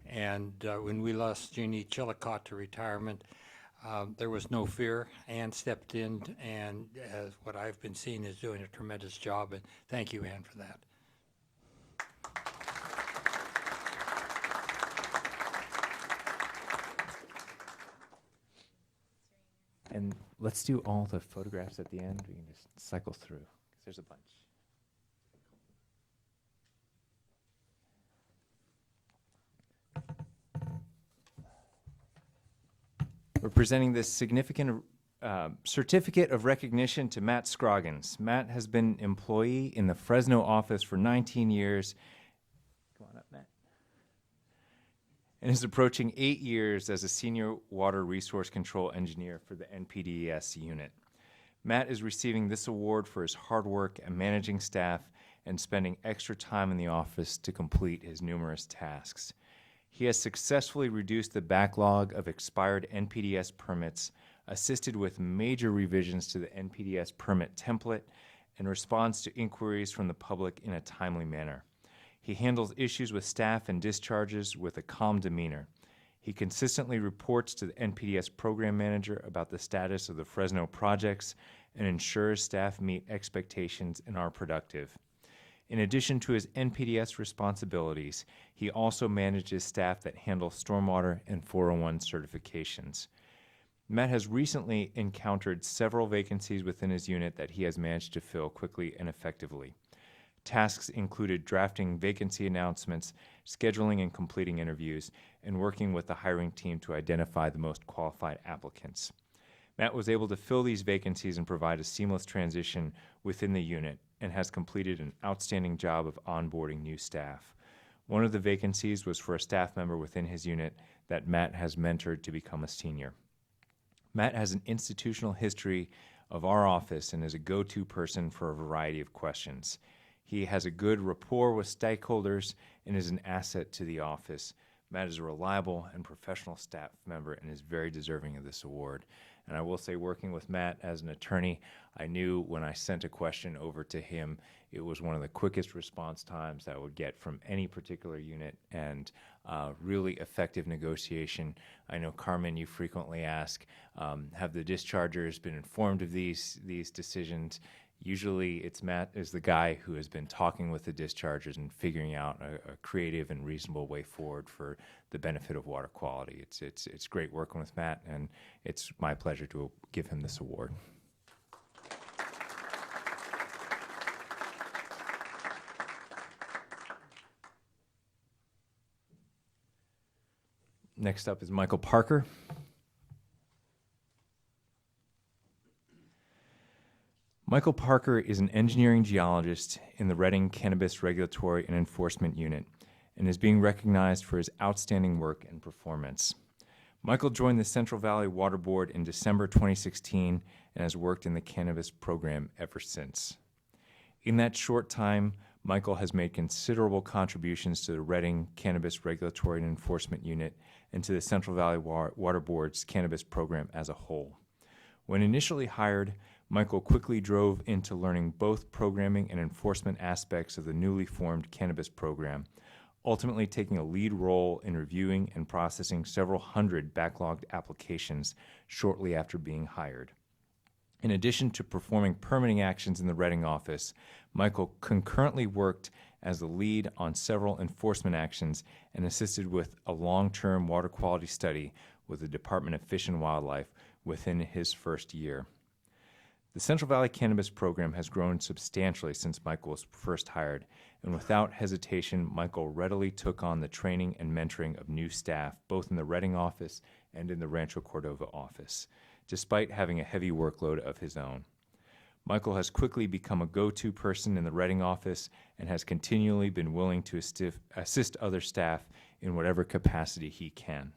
And when we lost Jeannie Chillicott to retirement, there was no fear. Ann stepped in, and as what I've been seeing is doing a tremendous job, and thank you, Ann, for that. And let's do all the photographs at the end. We can just cycle through, 'cause there's a bunch. We're presenting this significant certificate of recognition to Matt Scroggins. Matt has been an employee in the Fresno office for 19 years. Come on up, Matt. And is approaching 8 years as a senior water resource control engineer for the NPDES unit. Matt is receiving this award for his hard work at managing staff and spending extra time in the office to complete his numerous tasks. He has successfully reduced the backlog of expired NPDES permits, assisted with major revisions to the NPDES permit template, and responds to inquiries from the public in a timely manner. He handles issues with staff and discharges with a calm demeanor. He consistently reports to the NPDES program manager about the status of the Fresno projects and ensures staff meet expectations and are productive. In addition to his NPDES responsibilities, he also manages staff that handle stormwater and 401 certifications. Matt has recently encountered several vacancies within his unit that he has managed to fill quickly and effectively. Tasks included drafting vacancy announcements, scheduling and completing interviews, and working with the hiring team to identify the most qualified applicants. Matt was able to fill these vacancies and provide a seamless transition within the unit and has completed an outstanding job of onboarding new staff. One of the vacancies was for a staff member within his unit that Matt has mentored to become a senior. Matt has an institutional history of our office and is a go-to person for a variety of questions. He has a good rapport with stakeholders and is an asset to the office. Matt is a reliable and professional staff member and is very deserving of this award. And I will say, working with Matt as an attorney, I knew when I sent a question over to him, it was one of the quickest response times that I would get from any particular unit, and really effective negotiation. I know, Carmen, you frequently ask, have the dischargers been informed of these decisions? Usually it's Matt is the guy who has been talking with the dischargers and figuring out a creative and reasonable way forward for the benefit of water quality. It's great working with Matt, and it's my pleasure to give him this award. Next up is Michael Parker. Michael Parker is an engineering geologist in the Reading Cannabis Regulatory and Enforcement Unit and is being recognized for his outstanding work and performance. Michael joined the Central Valley Water Board in December 2016 and has worked in the cannabis program ever since. In that short time, Michael has made considerable contributions to the Reading Cannabis Regulatory and Enforcement Unit and to the Central Valley Water Board's cannabis program as a whole. When initially hired, Michael quickly drove into learning both programming and enforcement aspects of the newly formed cannabis program, ultimately taking a lead role in reviewing and processing several hundred backlogged applications shortly after being hired. In addition to performing permitting actions in the Reading office, Michael concurrently worked as the lead on several enforcement actions and assisted with a long-term water quality study with the Department of Fish and Wildlife within his first year. The Central Valley Cannabis Program has grown substantially since Michael was first hired, and without hesitation, Michael readily took on the training and mentoring of new staff, both in the Reading office and in the Rancho Cordova office, despite having a heavy workload of his own. Michael has quickly become a go-to person in the Reading office and has continually been willing to assist other staff in whatever capacity he can.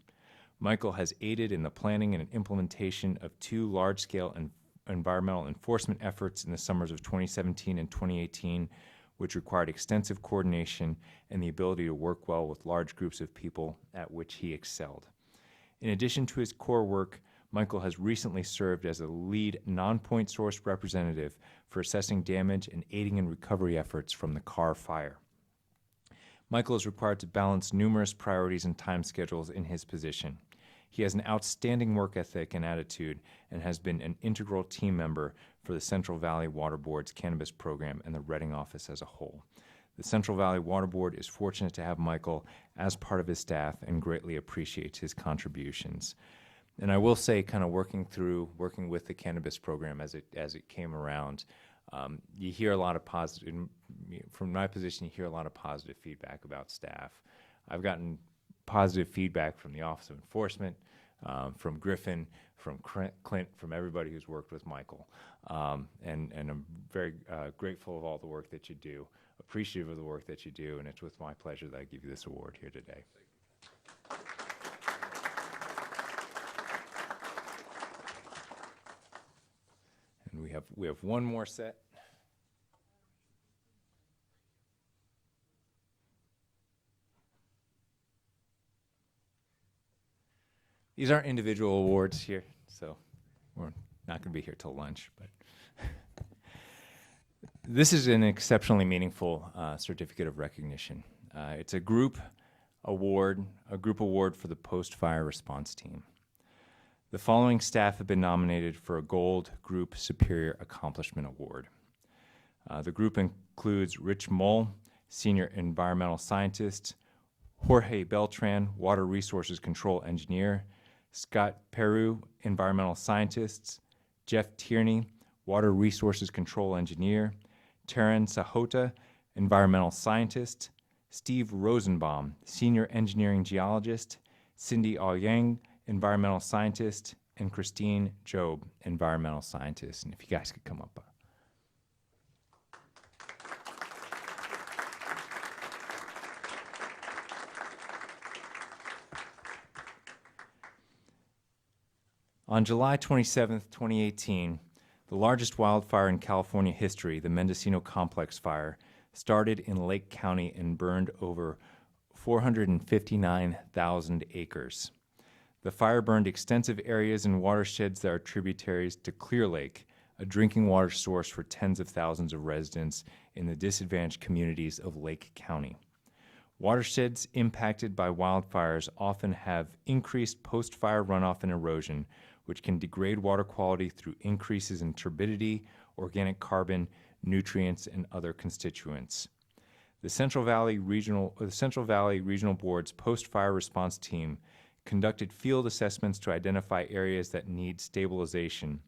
Michael has aided in the planning and implementation of 2 large-scale environmental enforcement efforts in the summers of 2017 and 2018, which required extensive coordination and the ability to work well with large groups of people, at which he excelled. In addition to his core work, Michael has recently served as a lead non-point source representative for assessing damage and aiding in recovery efforts from the Carr fire. Michael is required to balance numerous priorities and time schedules in his position. He has an outstanding work ethic and attitude and has been an integral team member for the Central Valley Water Board's cannabis program and the Reading office as a whole. The Central Valley Water Board is fortunate to have Michael as part of his staff and greatly appreciates his contributions. And I will say, kind of working with the cannabis program as it came around, you hear a lot of positive, from my position, you hear a lot of positive feedback about staff. I've gotten positive feedback from the Office of Enforcement, from Griffin, from Clint, from everybody who's worked with Michael. And I'm very grateful of all the work that you do, appreciative of the work that you do, and it's with my pleasure that I give you this award here today. And we have one more set. These aren't individual awards here, so we're not going to be here till lunch. But this is an exceptionally meaningful certificate of recognition. It's a group award for the post-fire response team. The following staff have been nominated for a Gold Group Superior Accomplishment Award. The group includes Rich Mull, Senior Environmental Scientist, Jorge Beltran, Water Resources Control Engineer, Scott Peru, Environmental Scientist, Jeff Tierney, Water Resources Control Engineer, Taryn Sahota, Environmental Scientist, Steve Rosenbaum, Senior Engineering Geologist, Cindy Aoyang, Environmental Scientist, and Christine Job, Environmental Scientist. And if you guys could come up. On July 27, 2018, the largest wildfire in California history, the Mendocino Complex Fire, started in Lake County and burned over 459,000 acres. The fire burned extensive areas and watersheds that are tributaries to Clear Lake, a drinking water source for tens of thousands of residents in the disadvantaged communities of Lake County. Watersheds impacted by wildfires often have increased post-fire runoff and erosion, which can degrade water quality through increases in turbidity, organic carbon, nutrients, and other constituents. The Central Valley Regional Board's post-fire response team conducted field assessments to identify areas that need stabilization,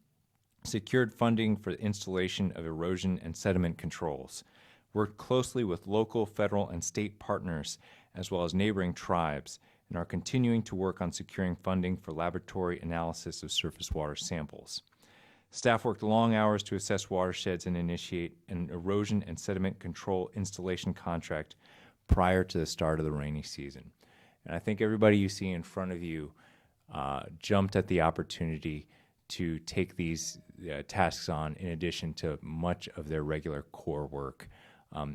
secured funding for the installation of erosion and sediment controls, worked closely with local, federal, and state partners, as well as neighboring tribes, and are continuing to work on securing funding for laboratory analysis of surface water samples. Staff worked long hours to assess watersheds and initiate an erosion and sediment control installation contract prior to the start of the rainy season. And I think everybody you see in front of you jumped at the opportunity to take these tasks on in addition to much of their regular core work.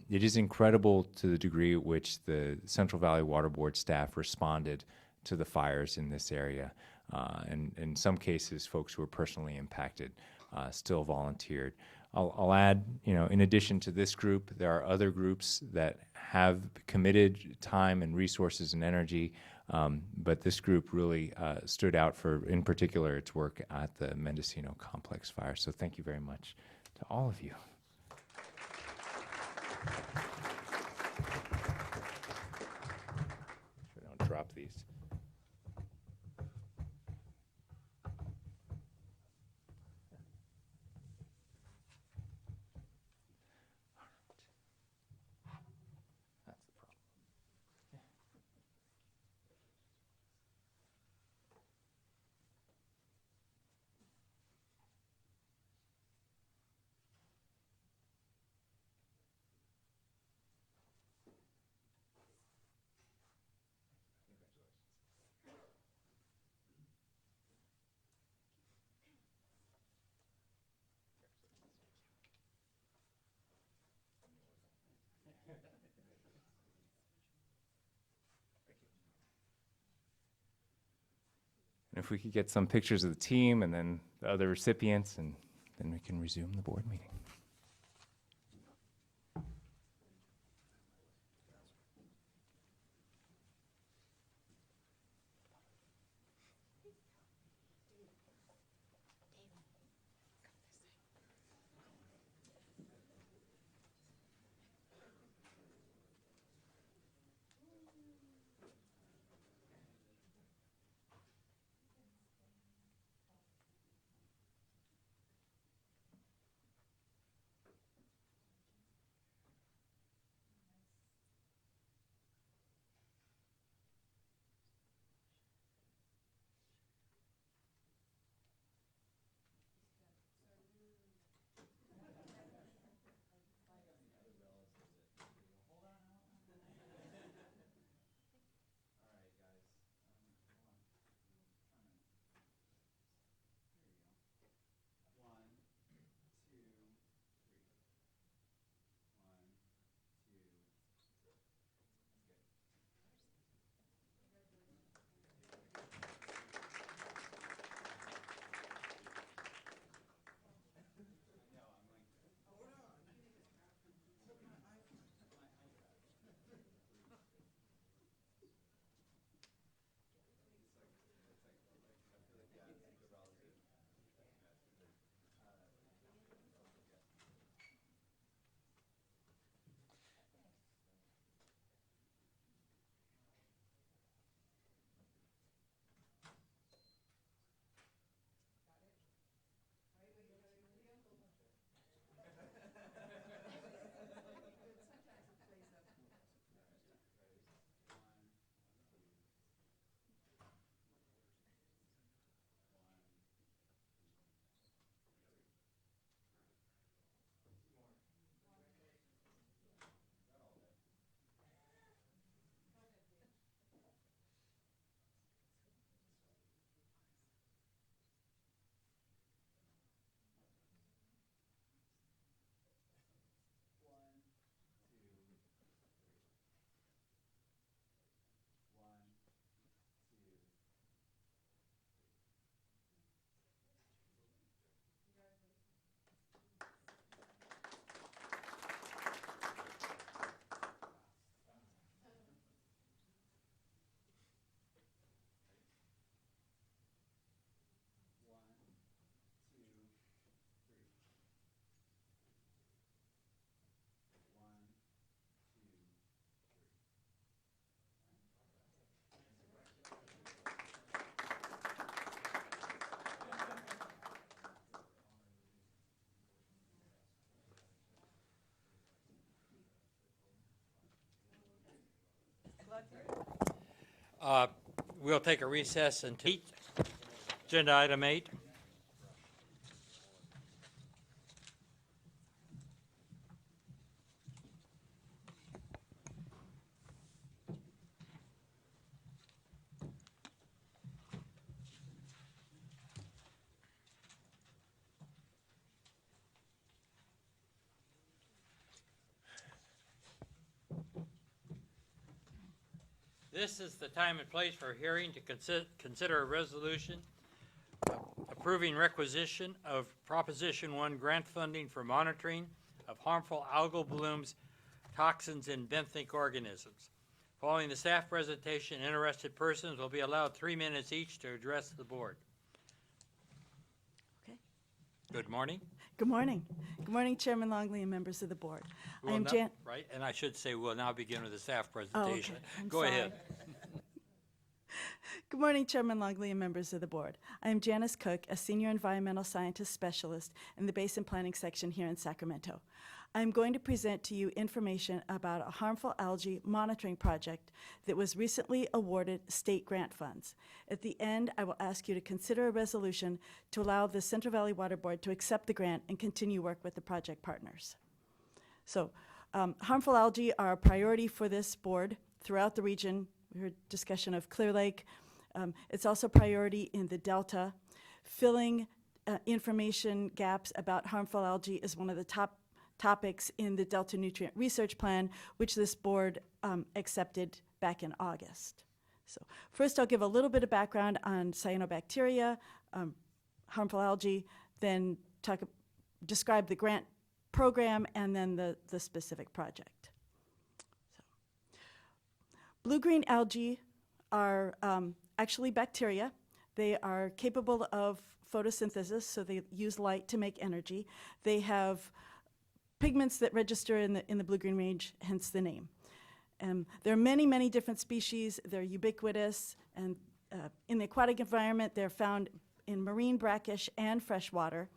It is incredible to the degree at which the Central Valley Water Board staff responded to the fires in this area. And in some cases, folks who were personally impacted still volunteered. I'll add, in addition to this group, there are other groups that have committed time and resources and energy, but this group really stood out for, in particular, its work at the Mendocino Complex fire. So thank you very much to all of you. Sure don't drop these. That's the problem. And if we could get some pictures of the team and then the other recipients, and then we can resume the board meeting. We'll take a recess until agenda item 8. This is the time and place for a hearing to consider a resolution approving requisition of Proposition 1 grant funding for monitoring of harmful algal blooms, toxins, and benthic organisms. Following the staff presentation, interested persons will be allowed 3 minutes each to address the board. Okay. Good morning. Good morning. Good morning, Chairman Longley and members of the board. I We'll am now- Jan. Right, and I should say we'll now begin with the staff Oh, okay. presentation. I'm Go ahead. sorry. Good morning, Chairman Longley and members of the board. I am Janice Cook, a senior environmental scientist specialist in the Basin Planning section here in Sacramento. I am going to present to you information about a harmful algae monitoring project that was recently awarded state grant funds. At the end, I will ask you to consider a resolution to allow the Central Valley Water Board to accept the grant and continue work with the project partners. So, harmful algae are a priority for this board throughout the region. We heard discussion of Clear Lake. It's also a priority in the Delta. Filling information gaps about harmful algae is one of the top topics in the Delta Nutrient Research Plan, which this board accepted back in August. So first I'll give a little bit of background on cyanobacteria, harmful algae, then describe the grant program, and then the specific project. So, blue-green algae are actually bacteria. They are capable of photosynthesis, so they use light to make energy. They have pigments that register in the blue-green range, hence the name. There are many, many different species. They're ubiquitous, and in the aquatic environment, they're found in marine, brackish, and freshwater.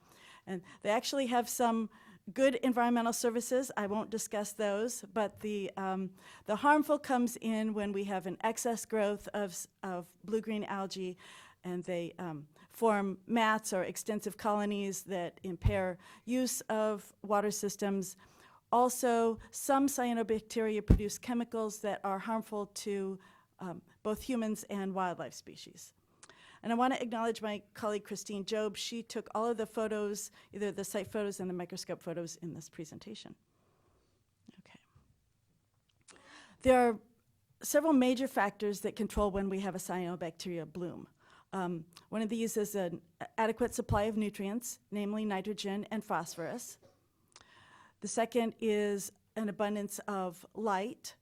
And they actually have some good environmental services. I won't discuss those, but the harmful comes in when we have an excess growth of blue-green algae, and they form mats or extensive colonies that impair use of water systems. Also, some cyanobacteria produce chemicals that are harmful to both humans and wildlife species. And I want to acknowledge my colleague Christine Job. She took all of the photos, either the site photos and the microscope photos in this presentation. Okay. There are several major factors that control when we have a cyanobacteria bloom. One of these is an adequate supply of nutrients, namely nitrogen and phosphorus. The second is an abundance of light,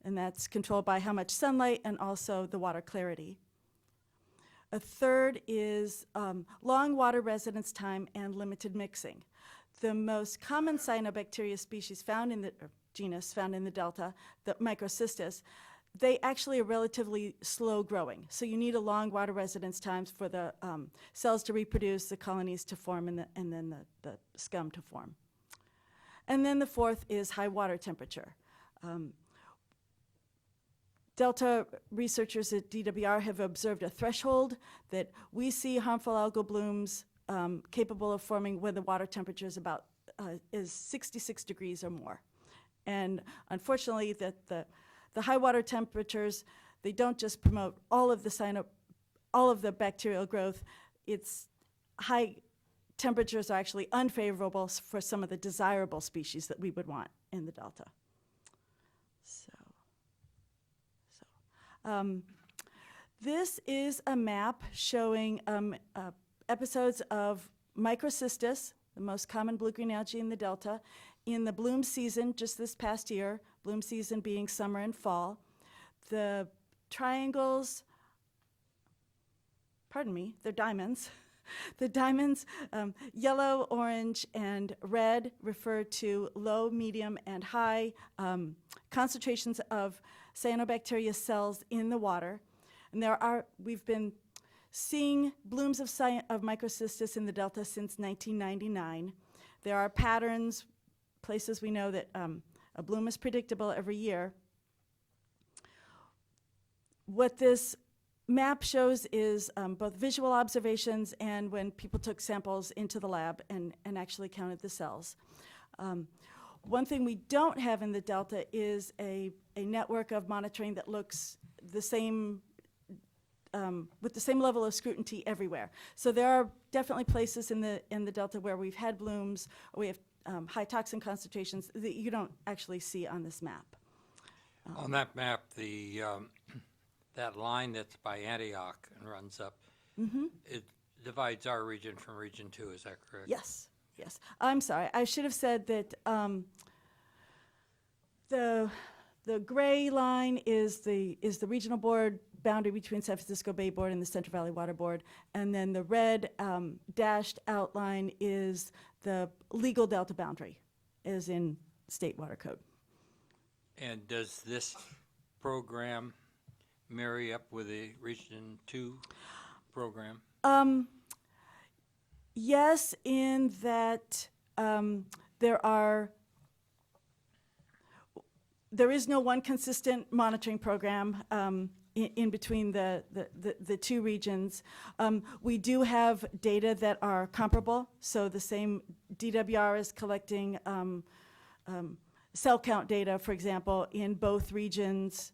and that's controlled by how much sunlight and also the water clarity. A third is long water residence time and limited mixing. The most common cyanobacteria species found in the genus found in the Delta, the Microcystis, they actually are relatively slow growing. So you need a long water residence times for the cells to reproduce, the colonies to form, and then the scum to form. And then the fourth is high water temperature. Delta researchers at DWR have observed a threshold that we see harmful algal blooms capable of forming when the water temperature is 66 degrees or more. And unfortunately, the high water temperatures, they don't just promote all of the bacterial growth. It's high temperatures are actually unfavorable for some of the desirable species that we would want in the Delta. This is a map showing episodes of Microcystis, the most common blue-green algae in the Delta, in the bloom season just this past year, bloom season being summer and fall. The triangles, pardon me, they're diamonds. The diamonds, yellow, orange, and red refer to low, medium, and high concentrations of cyanobacteria cells in the water. And we've been seeing blooms of Microcystis in the Delta since 1999. There are patterns, places we know that a bloom is predictable every year. What this map shows is both visual observations and when people took samples into the lab and actually counted the cells. One thing we don't have in the Delta is a network of monitoring that looks the same, with the same level of scrutiny everywhere. So there are definitely places in the Delta where we've had blooms, or we have high toxin concentrations that you don't actually see on this map. On that map, the that line that's by Antioch and runs up, it divides our region from Region 2, is that correct? Yes, yes. I'm sorry. I should have said that the gray line is the regional board boundary between San Francisco Bay Board and the Central Valley Water Board, and then the red dashed outline is the legal delta boundary, as in state water code. And does this program marry up with the Region 2 program? Yes, in that there is no one consistent monitoring program in between the two regions. We do have data that are comparable, so the same DWR is collecting cell count data, for example, in both regions.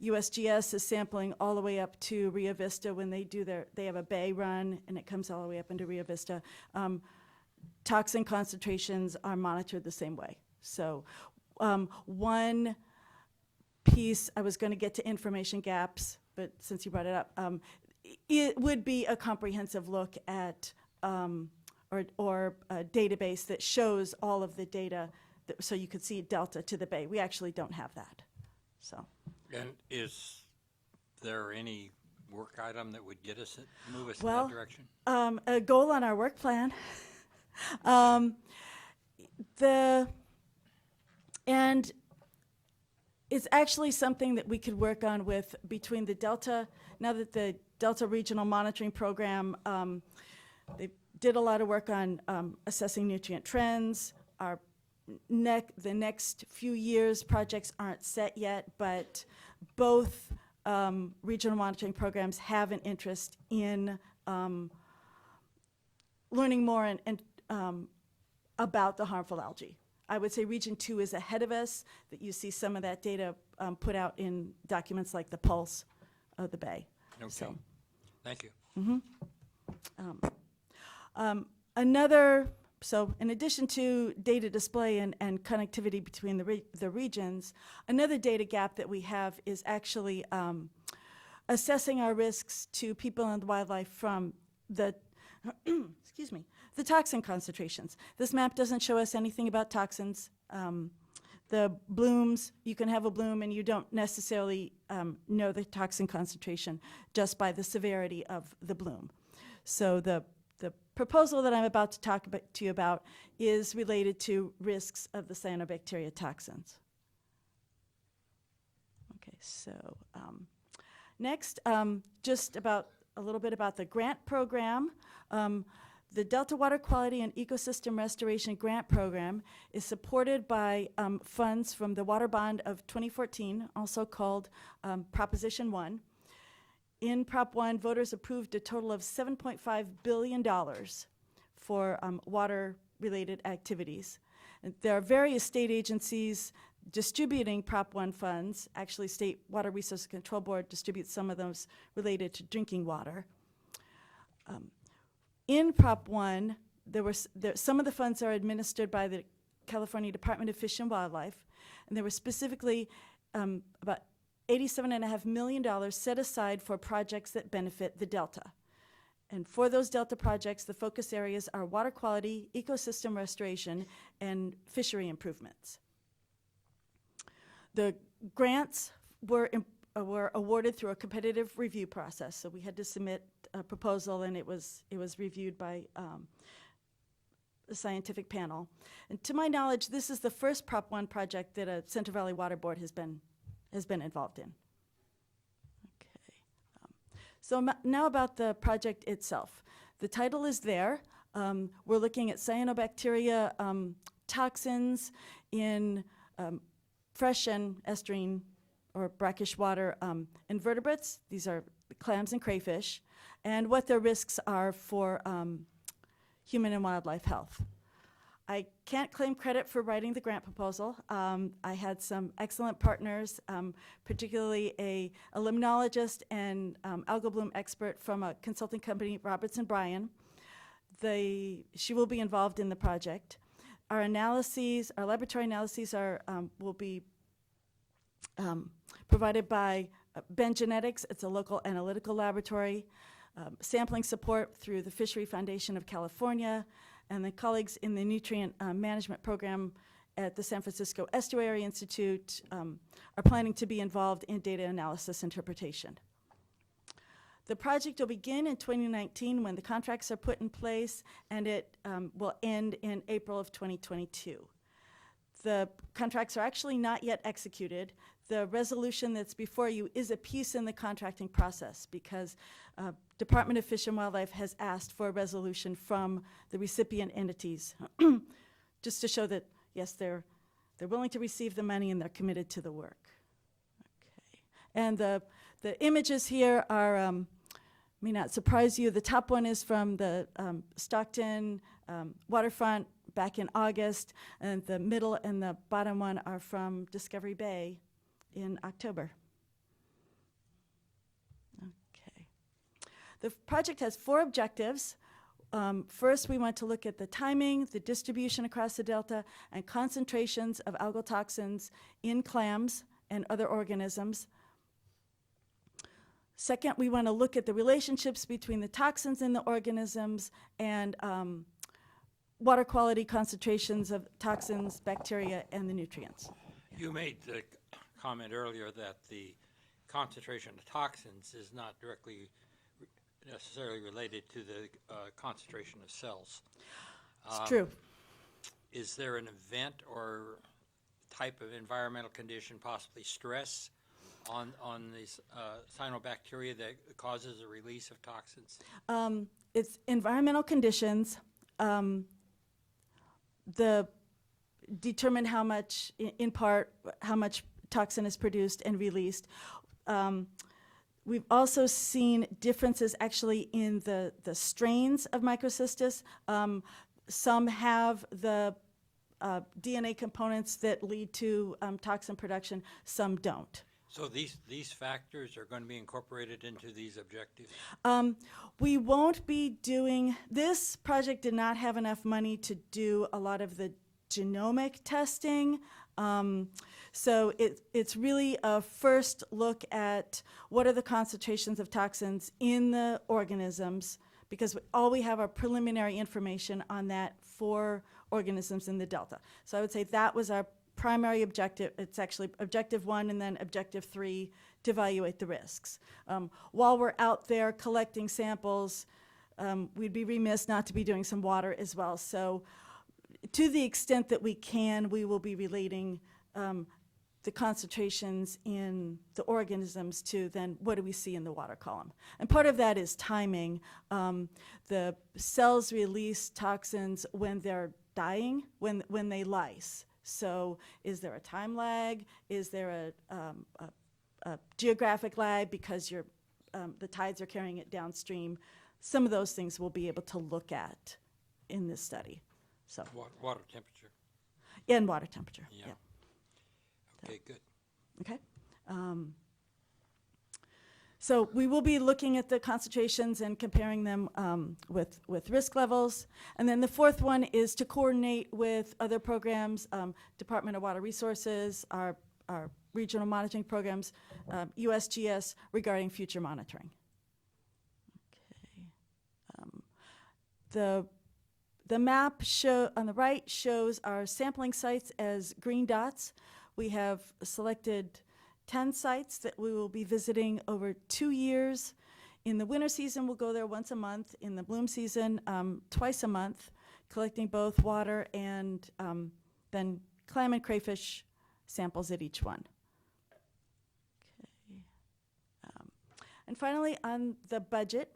USGS is sampling all the way up to Rio Vista when they have a bay run, and it comes all the way up into Rio Vista. Toxin concentrations are monitored the same way. So one piece, I was going to get to information gaps, but since you brought it up, it would be a comprehensive look at or a database that shows all of the data so you could see delta to the bay. We actually don't have that. So. And is there any work item that would get us, move us in Well, that direction? A goal on our work plan. And it's actually something that we could work on with between the Delta, now that the Delta Regional Monitoring Program, they did a lot of work on assessing nutrient trends. The next few years projects aren't set yet, but both regional monitoring programs have an interest in learning more and about the harmful algae. I would say Region 2 is ahead of us, that you see some of that data put out in documents like the Pulse of the Bay. Okay, So, thank you. So in addition to data display and connectivity between the regions, another data gap that we have is actually assessing our risks to people and wildlife from the excuse me, the toxin concentrations. This map doesn't show us anything about toxins. The blooms, you can have a bloom and you don't necessarily know the toxin concentration just by the severity of the bloom. So the proposal that I'm about to talk to you about is related to risks of the cyanobacteria toxins. Okay, so next, just about a little bit about the grant program. The Delta Water Quality and Ecosystem Restoration Grant Program is supported by funds from the Water Bond of 2014, also called Proposition 1. In Prop 1, voters approved a total of $7.5 billion for water-related activities. And there are various state agencies distributing Prop 1 funds. Actually, State Water Resources Control Board distributes some of those related to drinking water. In Prop 1, some of the funds are administered by the California Department of Fish and Wildlife, and there were specifically about $87.5 million set aside for projects that benefit the Delta. And for those Delta projects, the focus areas are water quality, ecosystem restoration, and fishery improvements. The grants were awarded through a competitive review process, so we had to submit a proposal, and it was reviewed by a scientific panel. And to my knowledge, this is the first Prop 1 project that a Central Valley Water Board has been involved in. Okay. So now about the project itself. The title is there. We're looking at cyanobacteria toxins in fresh and estuarine or brackish water invertebrates. These are clams and crayfish, and what their risks are for human and wildlife health. I can't claim credit for writing the grant proposal. I had some excellent partners, particularly a limnologist and algal bloom expert from a consulting company, Robertson Bryan. She will be involved in the project. Our analyses, our laboratory analyses will be provided by Ben Genetics, it's a local analytical laboratory, sampling support through the Fishery Foundation of California, and the colleagues in the Nutrient Management Program at the San Francisco Estuary Institute are planning to be involved in data analysis interpretation. The project will begin in 2019 when the contracts are put in place, and it will end in April of 2022. The contracts are actually not yet executed. The resolution that's before you is a piece in the contracting process because Department of Fish and Wildlife has asked for a resolution from the recipient entities, just to show that, yes, they're willing to receive the money and they're committed to the work. Okay. And the images here are, may not surprise you. The top one is from the Stockton waterfront back in August, and the middle and the bottom one are from Discovery Bay in October. Okay. The project has 4 objectives. First, we want to look at the timing, the distribution across the delta, and concentrations of algal toxins in clams and other organisms. Second, we want to look at the relationships between the toxins in the organisms and water quality concentrations of toxins, bacteria, and the nutrients. You made the comment earlier that the concentration of toxins is not directly necessarily related to the concentration of cells. It's true. Is there an event or type of environmental condition, possibly stress, on these cyanobacteria that causes a release of toxins? It's environmental conditions determine how much, in part, how much toxin is produced and released. We've also seen differences actually in the strains of Microcystis. Some have the DNA components that lead to toxin production, some don't. So these factors are going to be incorporated into these objectives? We won't be doing, this project did not have enough money to do a lot of the genomic testing. So it's really a first look at what are the concentrations of toxins in the organisms, because all we have are preliminary information on that for organisms in the delta. So I would say that was our primary objective. It's actually objective 1 and then objective 3 to evaluate the risks. While we're out there collecting samples, we'd be remiss not to be doing some water as well. So to the extent that we can, we will be relating the concentrations in the organisms to then what do we see in the water column. And part of that is timing. The cells release toxins when they're dying, when they lyse. So is there a time lag? Is there a geographic lag because the tides are carrying it downstream? Some of those things we'll be able to look at in this study. So Water temperature. and water temperature. Yeah. Okay, good. Okay. So we will be looking at the concentrations and comparing them with risk levels. And then the fourth one is to coordinate with other programs, Department of Water Resources, our regional monitoring programs, USGS, regarding future monitoring. Okay. The map on the right shows our sampling sites as green dots. We have selected 10 sites that we will be visiting over 2 years. In the winter season, we'll go there once a month. In the bloom season, twice a month, collecting both water and then clam and crayfish samples at each one. Okay. And finally, on the budget,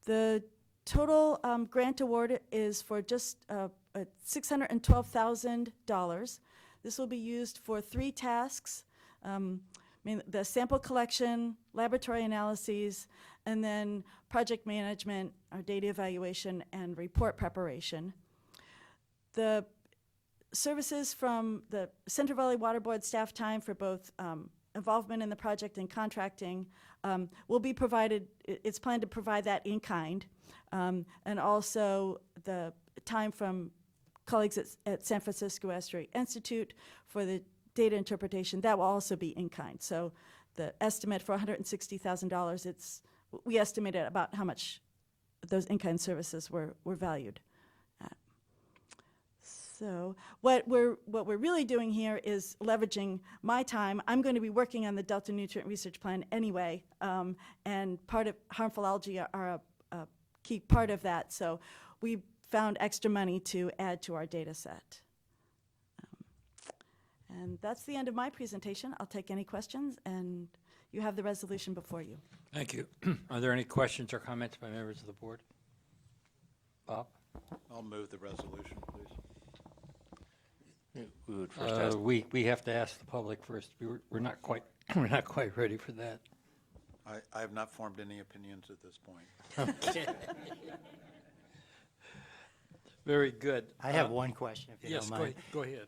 the total grant award is for just $612,000. This will be used for 3 tasks. The sample collection, laboratory analyses, and then project management, our data evaluation, and report preparation. The services from the Central Valley Water Board staff time for both involvement in the project and contracting will be provided. It's planned to provide that in kind, and also the time from colleagues at San Francisco Estuary Institute for the data interpretation, that will also be in kind. So the estimate for $160,000, we estimated about how much those in-kind services were valued at. So what we're really doing here is leveraging my time. I'm going to be working on the Delta Nutrient Research Plan anyway, and part of harmful algae are a key part of that. So we found extra money to add to our data set. And that's the end of my presentation. I'll take any questions, and you have the resolution before you. Thank you. Are there any questions or comments by members of the board? Bob? I'll move the resolution, please. We would first ask, We have to ask the public first. We're not quite, we're not quite ready for that. I have not formed any opinions at this point. Okay. Very good. I have one question, if you Yes, don't mind. go ahead.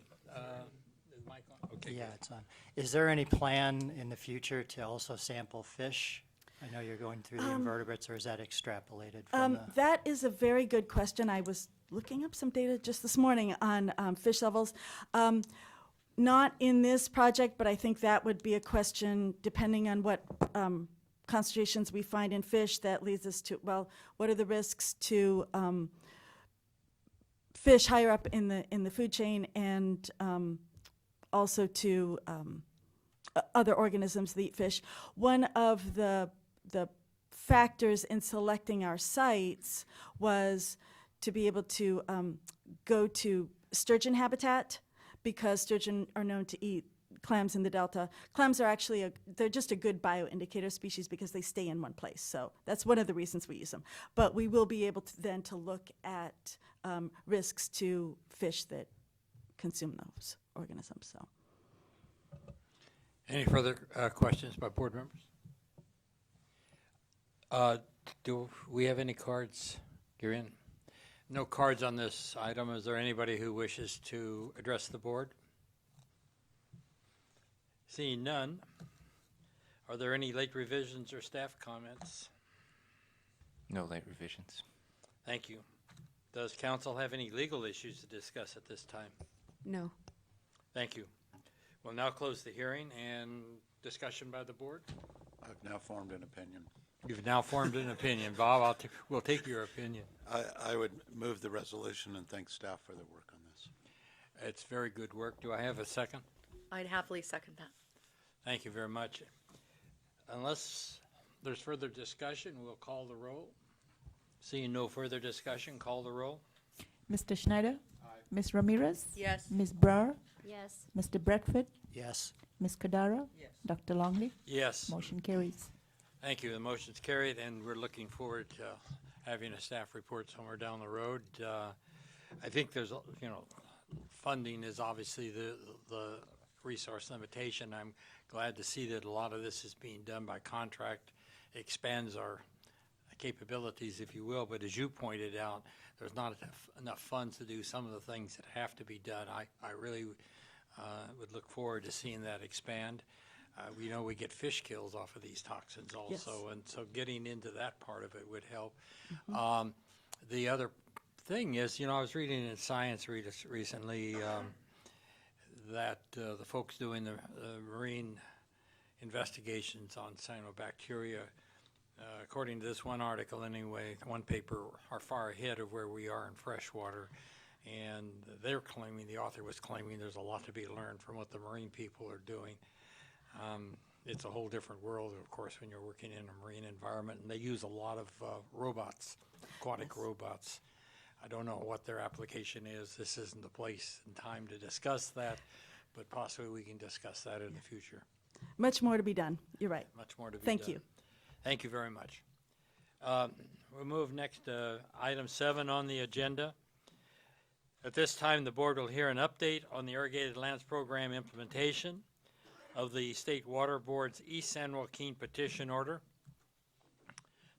Is mic on? Okay. Yeah, good. it's on. Is there any plan in the future to also sample fish? I know you're going through the invertebrates, or is that extrapolated from the? That is a very good question. I was looking up some data just this morning on fish levels. Not in this project, but I think that would be a question, depending on what concentrations we find in fish, that leads us to, well, what are the risks to fish higher up in the food chain, and also to other organisms that eat fish. One of the factors in selecting our sites was to be able to go to sturgeon habitat, because sturgeon are known to eat clams in the delta. Clams are actually they're just a good bioindicator species because they stay in one place. So that's one of the reasons we use them. But we will be able to then to look at risks to fish that consume those organisms. So. Any further questions by board members? Do we have any cards? You're in. No cards on this item. Is there anybody who wishes to address the board? Seeing none, are there any late revisions or staff comments? no late revisions. Thank you. Does council have any legal issues to discuss at this time? No. Thank you. We'll now close the hearing and discussion by the board. I've now formed an opinion. You've now formed an opinion. Bob, we'll take your opinion. I would move the resolution and thank staff for their work on this. It's very good work. Do I have a second? I'd happily second that. Thank you very much. Unless there's further discussion, we'll call the roll. Seeing no further discussion, call the roll. Mr. Schneider? Ms. Ramirez? Yes. Ms. Brower? Yes. Mr. Bradford? Yes. Ms. Kodara? Yes. Dr. Longley? Yes. Motion carries. Thank you. The motion's carried, and we're looking forward to having a staff report somewhere down the road. I think there's, funding is obviously the resource limitation. I'm glad to see that a lot of this is being done by contract. It expands our capabilities, if you will, but as you pointed out, there's not enough funds to do some of the things that have to be done. I really would look forward to seeing that expand. We know we get fish kills off of these toxins also, Yes. and so getting into that part of it would help. The other thing is, I was reading in Science recently that the folks doing the marine investigations on cyanobacteria, according to this one article anyway, one paper, are far ahead of where we are in freshwater. And the author was claiming there's a lot to be learned from what the marine people are doing. It's a whole different world, of course, when you're working in a marine environment, and they use a lot of robots, aquatic robots. I don't know what their application is. This isn't the place and time to discuss that, but possibly we can discuss that in the future. Much more to be done. You're right. Much more to be Thank done. you. Thank you very much. We'll move next to item 7 on the agenda. At this time, the board will hear an update on the Irrigated Lands Program implementation of the State Water Board's East San Joaquin petition order.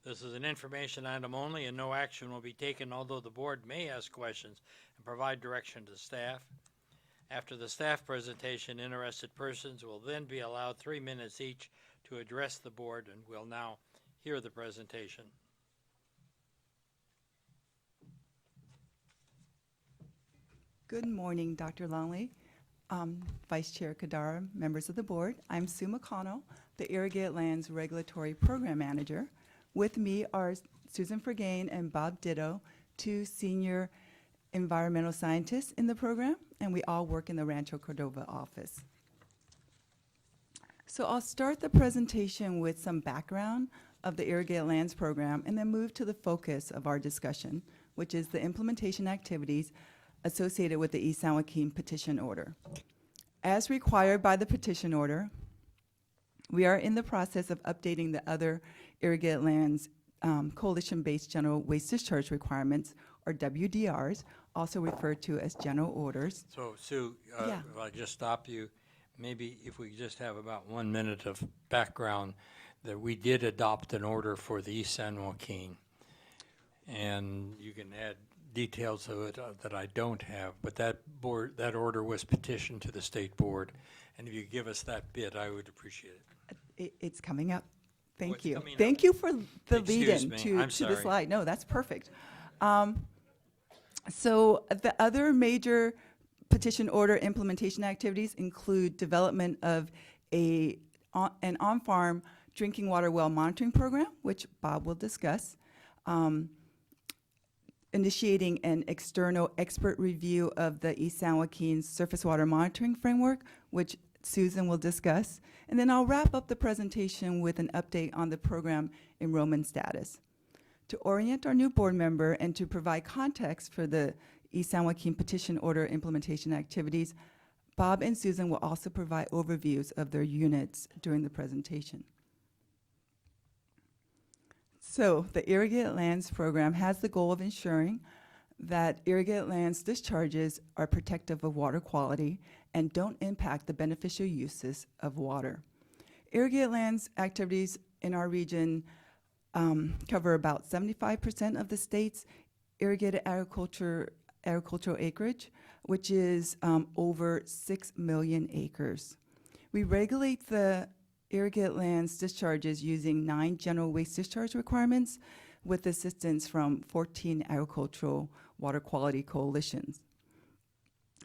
This is an information item only, and no action will be taken, although the board may ask questions and provide direction to staff. After the staff presentation, interested persons will then be allowed 3 minutes each to address the board, and we'll now hear the presentation. Good morning, Dr. Longley, Vice Chair Kodara, members of the board. I'm Sue McConnell, the Irrigated Lands Regulatory Program Manager. With me are Susan Fergain and Bob Ditto, two senior environmental scientists in the program, and we all work in the Rancho Cordova office. So I'll start the presentation with some background of the Irrigated Lands Program and then move to the focus of our discussion, which is the implementation activities associated with the East San Joaquin Petition Order. As required by the petition order, we are in the process of updating the other Irrigated Lands Coalition-Based General Waste Discharge Requirements, or WDRs, also referred to as general orders. So, Sue, Yeah. if I just stop you, maybe if we could just have about 1 minute of background, that we did adopt an order for the East San Joaquin. And you can add details of it that I don't have, but that order was petitioned to the state board. And if you give us that bit, I would appreciate it. It's coming up. Thank it's you. coming Thank up. you for the Excuse lead-in me. to I'm the sorry. slide. No, that's perfect. So the other major petition order implementation activities include development of an on-farm drinking water well monitoring program, which Bob will discuss, initiating an external expert review of the East San Joaquin surface water monitoring framework, which Susan will discuss, and then I'll wrap up the presentation with an update on the program enrollment status. To orient our new board member and to provide context for the East San Joaquin Petition Order implementation activities, Bob and Susan will also provide overviews of their units during the presentation. So the Irrigated Lands Program has the goal of ensuring that irrigated lands discharges are protective of water quality and don't impact the beneficial uses of water. Irrigated lands activities in our region cover about 75% of the state's irrigated agricultural acreage, which is over 6 million acres. We regulate the irrigated lands discharges using 9 general waste discharge requirements with assistance from 14 agricultural water quality coalitions.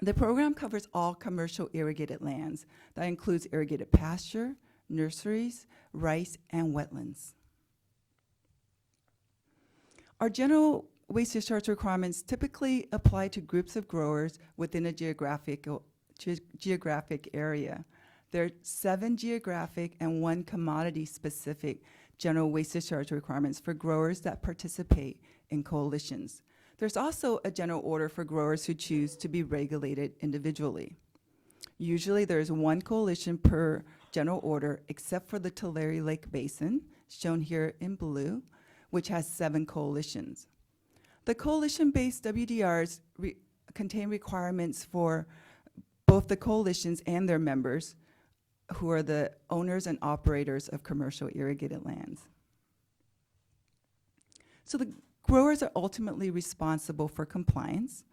The program covers all commercial irrigated lands. That includes irrigated pasture, nurseries, rice, and wetlands. Our general waste discharge requirements typically apply to groups of growers within a geographic area. There are 7 geographic and 1 commodity-specific general waste discharge requirements for growers that participate in coalitions. There's also a general order for growers who choose to be regulated individually. Usually there's 1 coalition per general order, except for the Tulare Lake Basin, shown here in blue, which has 7 coalitions. The coalition-based WDRs contain requirements for both the coalitions and their members, who are the owners and operators of commercial irrigated lands. So the growers are ultimately responsible for compliance,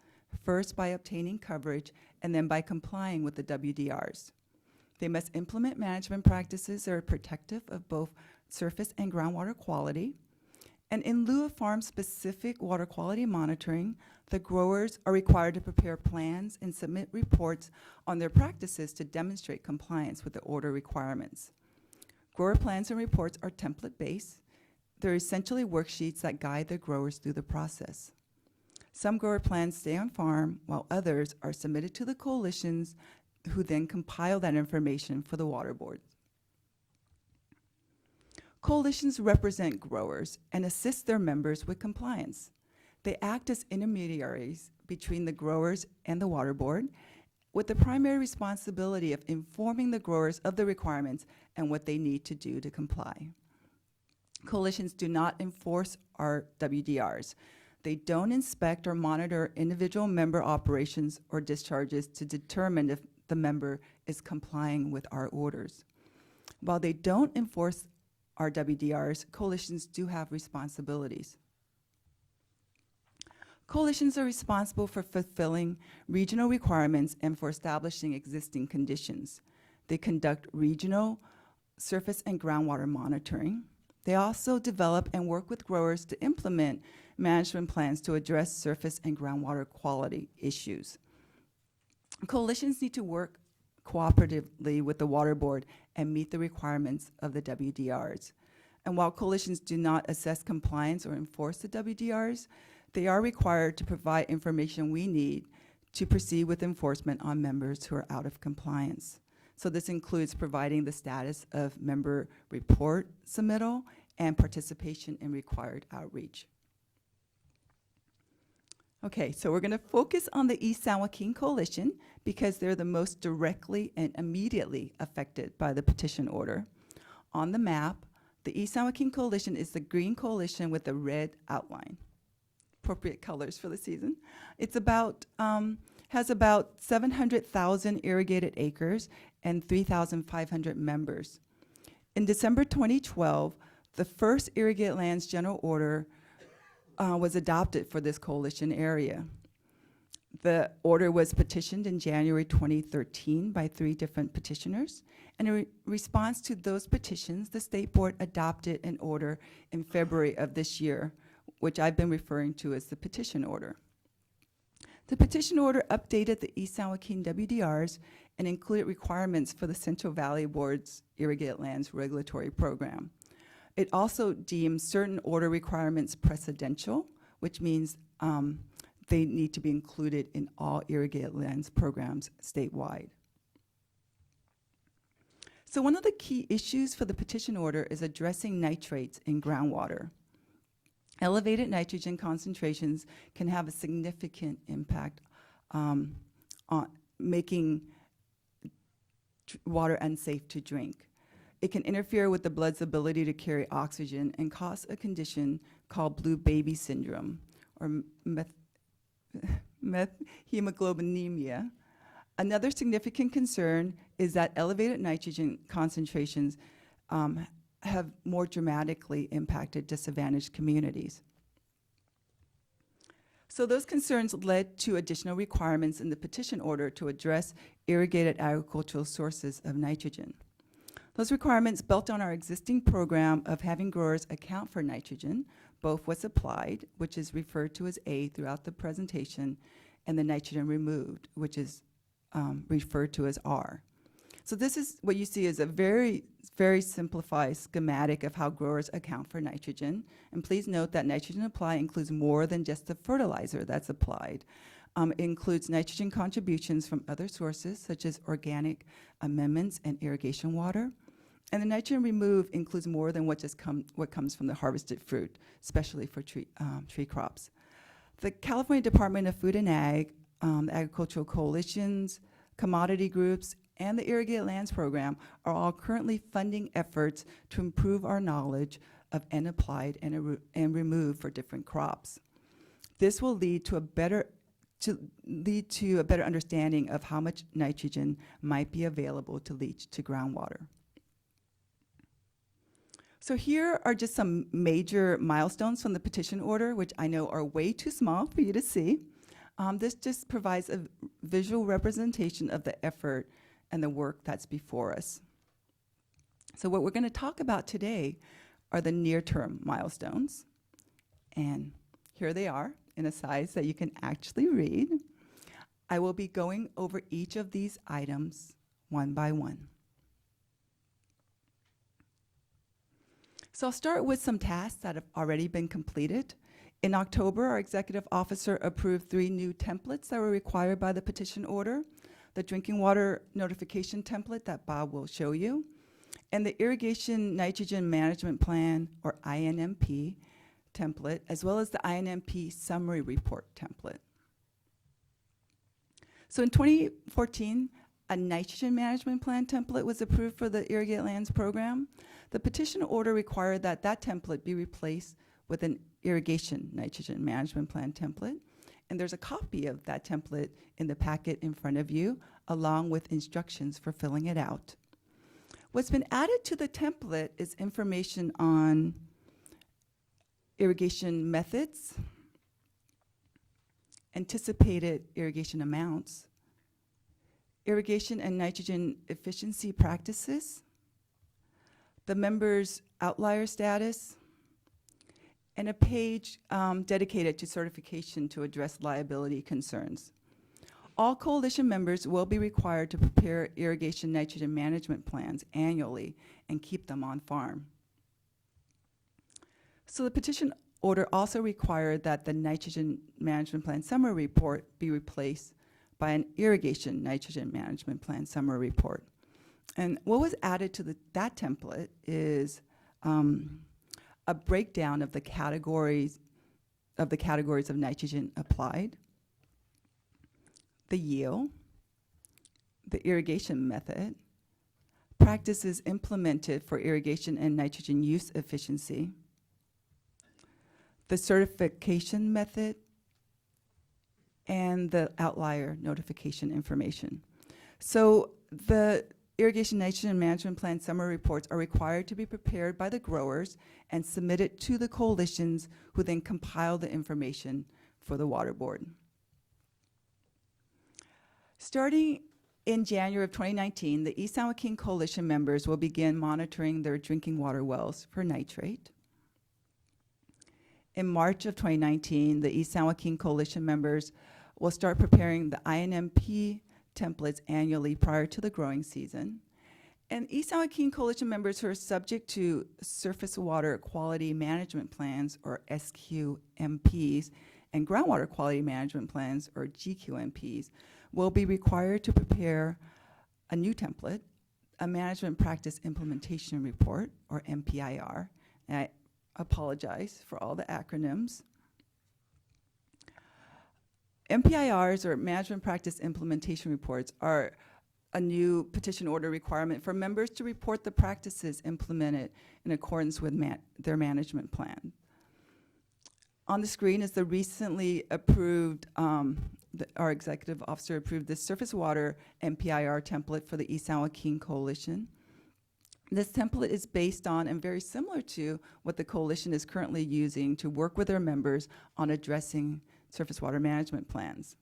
first by obtaining coverage and then by complying with the WDRs. They must implement management practices that are protective of both surface and groundwater quality. And in lieu of farm-specific water quality monitoring, the growers are required to prepare plans and submit reports on their practices to demonstrate compliance with the order requirements. Grower plans and reports are template-based. They're essentially worksheets that guide the growers through the process. Some grower plans stay on farm, while others are submitted to the coalitions, who then compile that information for the water boards. Coalitions represent growers and assist their members with compliance. They act as intermediaries between the growers and the water board, with the primary responsibility of informing the growers of the requirements and what they need to do to comply. Coalitions do not enforce our WDRs. They don't inspect or monitor individual member operations or discharges to determine if the member is complying with our orders. While they don't enforce our WDRs, coalitions do have responsibilities. Coalitions are responsible for fulfilling regional requirements and for establishing existing conditions. They conduct regional surface and groundwater monitoring. They also develop and work with growers to implement management plans to address surface and groundwater quality issues. Coalitions need to work cooperatively with the Water Board and meet the requirements of the WDRs. And while coalitions do not assess compliance or enforce the WDRs, they are required to provide information we need to proceed with enforcement on members who are out of compliance. So this includes providing the status of member report submittal and participation in required outreach. Okay, so we're going to focus on the East San Joaquin Coalition because they're the most directly and immediately affected by the petition order. On the map, the East San Joaquin Coalition is the green coalition with the red outline. Appropriate colors for the season. It's about, has about 700,000 irrigated acres and 3,500 members. In December 2012, the first Irrigated Lands General Order was adopted for this coalition area. The order was petitioned in January 2013 by 3 different petitioners. And in response to those petitions, the State Board adopted an order in February of this year, which I've been referring to as the petition order. The petition order updated the East San Joaquin WDRs and included requirements for the Central Valley Board's Irrigated Lands Regulatory Program. It also deemed certain order requirements precedential, which means they need to be included in all irrigated lands programs statewide. So one of the key issues for the petition order is addressing nitrates in groundwater. Elevated nitrogen concentrations can have a significant impact on making water unsafe to drink. It can interfere with the blood's ability to carry oxygen and cause a condition called blue baby syndrome, or methemoglobinemia. Another significant concern is that elevated nitrogen concentrations have more dramatically impacted disadvantaged communities. So those concerns led to additional requirements in the petition order to address irrigated agricultural sources of nitrogen. Those requirements built on our existing program of having growers account for nitrogen, both what's applied, which is referred to as A throughout the presentation, and the nitrogen removed, which is referred to as R. So this is what you see is a very, very simplified schematic of how growers account for nitrogen. And please note that nitrogen apply includes more than just the fertilizer that's applied. It includes nitrogen contributions from other sources, such as organic amendments and irrigation water. And the nitrogen removed includes more than what comes from the harvested fruit, especially for tree crops. The California Department of Food and Ag, agricultural coalitions, commodity groups, and the Irrigated Lands Program are all currently funding efforts to improve our knowledge of N applied and removed for different crops. This will lead to a better understanding of how much nitrogen might be available to leach to groundwater. So here are just some major milestones from the petition order, which I know are way too small for you to see. This just provides a visual representation of the effort and the work that's before us. So what we're going to talk about today are the near-term milestones. And here they are in a size that you can actually read. I will be going over each of these items one by one. So I'll start with some tasks that have already been completed. In October, our executive officer approved 3 new templates that were required by the petition order: the drinking water notification template that Bob will show you, and the irrigation nitrogen management plan, or INMP template, as well as the INMP summary report template. So in 2014, a nitrogen management plan template was approved for the Irrigated Lands Program. The petition order required that that template be replaced with an irrigation nitrogen management plan template. And there's a copy of that template in the packet in front of you, along with instructions for filling it out. What's been added to the template is information on irrigation methods, anticipated irrigation amounts, irrigation and nitrogen efficiency practices, the members' outlier status, and a page dedicated to certification to address liability concerns. All coalition members will be required to prepare irrigation nitrogen management plans annually and keep them on farm. So the petition order also required that the nitrogen management plan summary report be replaced by an irrigation nitrogen management plan summary report. And what was added to that template is a breakdown of the categories of nitrogen applied, the yield, the irrigation method, practices implemented for irrigation and nitrogen use efficiency, the certification method, and the outlier notification information. So the irrigation nitrogen management plan summary reports are required to be prepared by the growers and submitted to the coalitions, who then compile the information for the water board. Starting in January of 2019, the East San Joaquin Coalition members will begin monitoring their drinking water wells for nitrate. In March of 2019, the East San Joaquin Coalition members will start preparing the INMP templates annually prior to the growing season. And East San Joaquin Coalition members who are subject to surface water quality management plans, or SQMPs, and groundwater quality management plans, or GQMPs, will be required to prepare a new template, a management practice implementation report, or MPIR. And I apologize for all the acronyms. MPIRs, or management practice implementation reports, are a new petition order requirement for members to report the practices implemented in accordance with their management plan. On the screen is the recently approved, our executive officer approved the surface water MPIR template for the East San Joaquin Coalition. This template is based on and very similar to what the coalition is currently using to work with their members on addressing surface water management plans.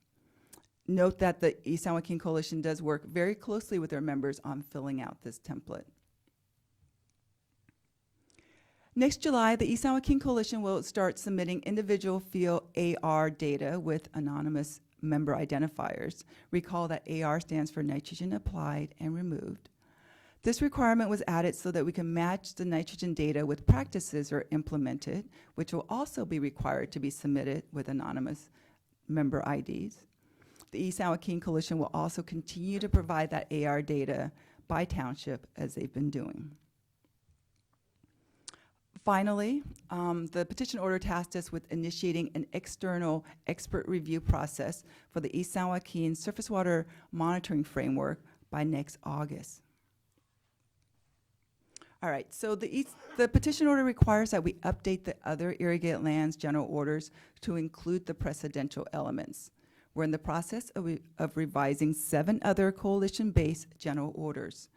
Note that the East San Joaquin Coalition does work very closely with their members on filling out this template. Next July, the East San Joaquin Coalition will start submitting individual field AR data with anonymous member identifiers. Recall that AR stands for nitrogen applied and removed. This requirement was added so that we can match the nitrogen data with practices are implemented, which will also be required to be submitted with anonymous member IDs. The East San Joaquin Coalition will also continue to provide that AR data by township as they've been doing. Finally, the petition order tasked us with initiating an external expert review process for the East San Joaquin Surface Water Monitoring Framework by next August. All right, so the petition order requires that we update the other irrigated lands general orders to include the precedential elements. We're in the process of revising 7 other coalition-based general orders.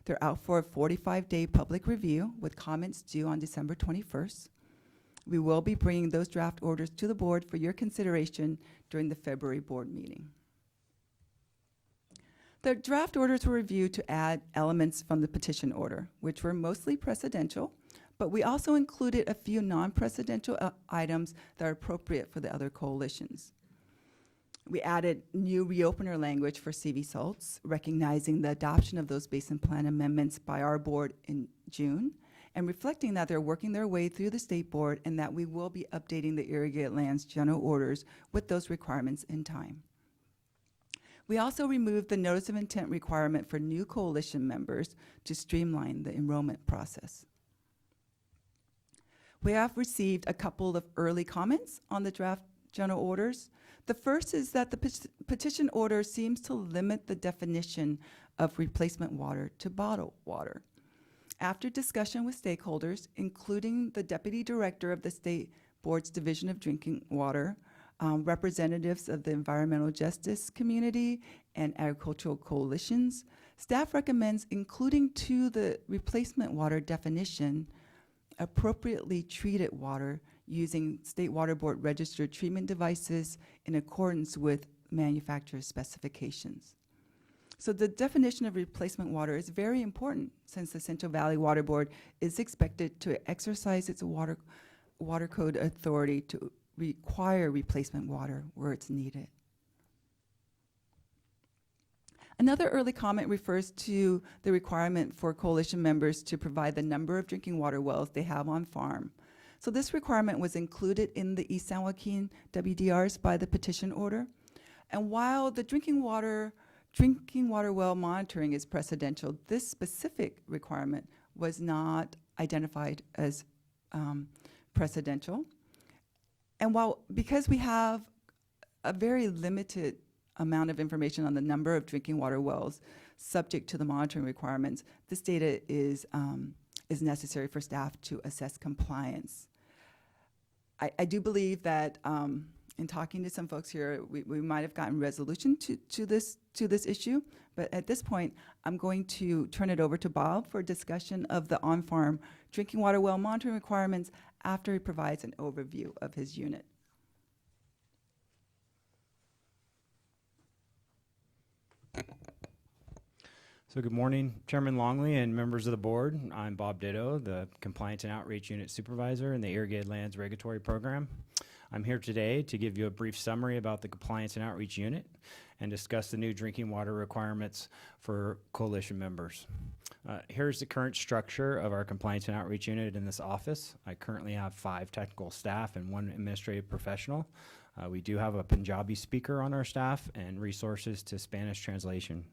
They're out for a 45-day public review with comments due on December 21st. We will be bringing those draft orders to the board for your consideration during the February board meeting. The draft orders were reviewed to add elements from the petition order, which were mostly precedential, but we also included a few non-precedential items that are appropriate for the other coalitions. We added new reopener language for CV salts, recognizing the adoption of those basin plan amendments by our board in June, and reflecting that they're working their way through the state board and that we will be updating the irrigated lands general orders with those requirements in time. We also removed the notice of intent requirement for new coalition members to streamline the enrollment process. We have received a couple of early comments on the draft general orders. The first is that the petition order seems to limit the definition of replacement water to bottled water. After discussion with stakeholders, including the Deputy Director of the State Board's Division of Drinking Water, representatives of the environmental justice community and agricultural coalitions, staff recommends including to the replacement water definition appropriately treated water using State Water Board registered treatment devices in accordance with manufacturer's specifications. So the definition of replacement water is very important since the Central Valley Water Board is expected to exercise its water code authority to require replacement water where it's needed. Another early comment refers to the requirement for coalition members to provide the number of drinking water wells they have on farm. So this requirement was included in the East San Joaquin WDRs by the petition order. And while the drinking water well monitoring is precedential, this specific requirement was not identified as precedential. And because we have a very limited amount of information on the number of drinking water wells subject to the monitoring requirements, this data is necessary for staff to assess compliance. I do believe that in talking to some folks here, we might have gotten resolution to this issue, but at this point, I'm going to turn it over to Bob for discussion of the on-farm drinking water well monitoring requirements after he provides an overview of his unit. So good morning, Chairman Longley and members of the board. I'm Bob Ditto, the Compliance and Outreach Unit Supervisor in the Irrigated Lands Regulatory Program. I'm here today to give you a brief summary about the Compliance and Outreach Unit and discuss the new drinking water requirements for coalition members. Here's the current structure of our Compliance and Outreach Unit in this office. I currently have 5 technical staff and 1 administrative professional. We do have a Punjabi speaker on our staff and resources to Spanish translation.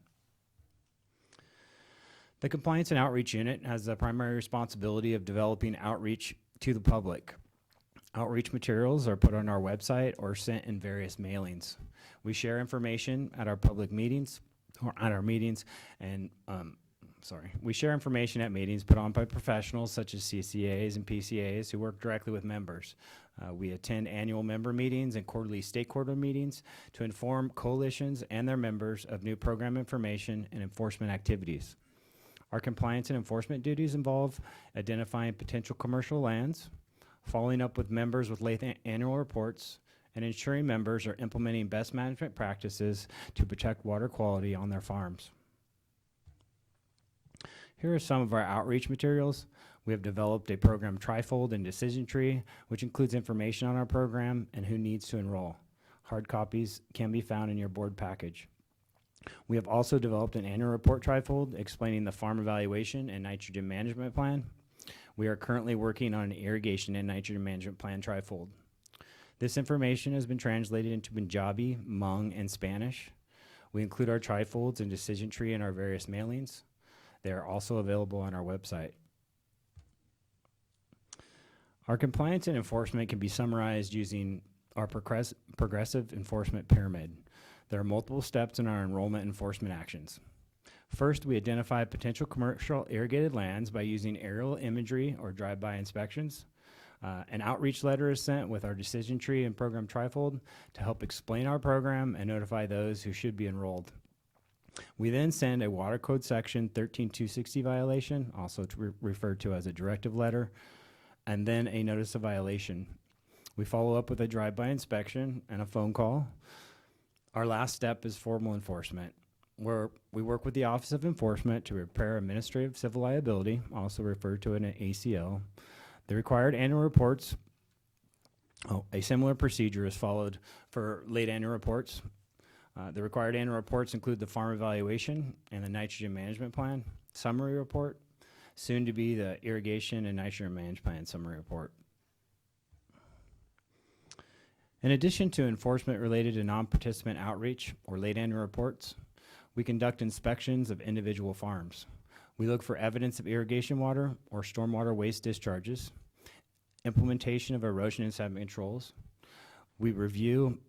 The Compliance and Outreach Unit has the primary responsibility of developing outreach to the public. Outreach materials are put on our website or sent in various mailings. We share information at our public meetings, or at our meetings, and we share information at meetings put on by professionals such as CCAs and PCAs who work directly with members. We attend annual member meetings and quarterly stakeholder meetings to inform coalitions and their members of new program information and enforcement activities. Our compliance and enforcement duties involve identifying potential commercial lands, following up with members with late annual reports, and ensuring members are implementing best management practices to protect water quality on their farms. Here are some of our outreach materials. We have developed a program trifold and decision tree, which includes information on our program and who needs to enroll. Hard copies can be found in your board package. We have also developed an annual report trifold explaining the farm evaluation and nitrogen management plan. We are currently working on an irrigation and nitrogen management plan trifold. This information has been translated into Punjabi, Hmong, and Spanish. We include our trifolds and decision tree in our various mailings. They are also available on our website. Our compliance and enforcement can be summarized using our progressive enforcement pyramid. There are multiple steps in our enrollment enforcement actions. First, we identify potential commercial irrigated lands by using aerial imagery or drive-by inspections. An outreach letter is sent with our decision tree and program trifold to help explain our program and notify those who should be enrolled. We then send a Water Code Section 13260 violation, also referred to as a directive letter, and then a notice of violation. We follow up with a drive-by inspection and a phone call. Our last step is formal enforcement, where we work with the Office of Enforcement to prepare administrative civil liability, also referred to in an ACL. The required annual reports, a similar procedure is followed for late annual reports. The required annual reports include the farm evaluation and the nitrogen management plan summary report, soon to be the irrigation and nitrogen management plan summary report. In addition to enforcement related to non-participant outreach or late annual reports, we conduct inspections of individual farms. We look for evidence of irrigation water or stormwater waste discharges, implementation of erosion and sediment controls. We review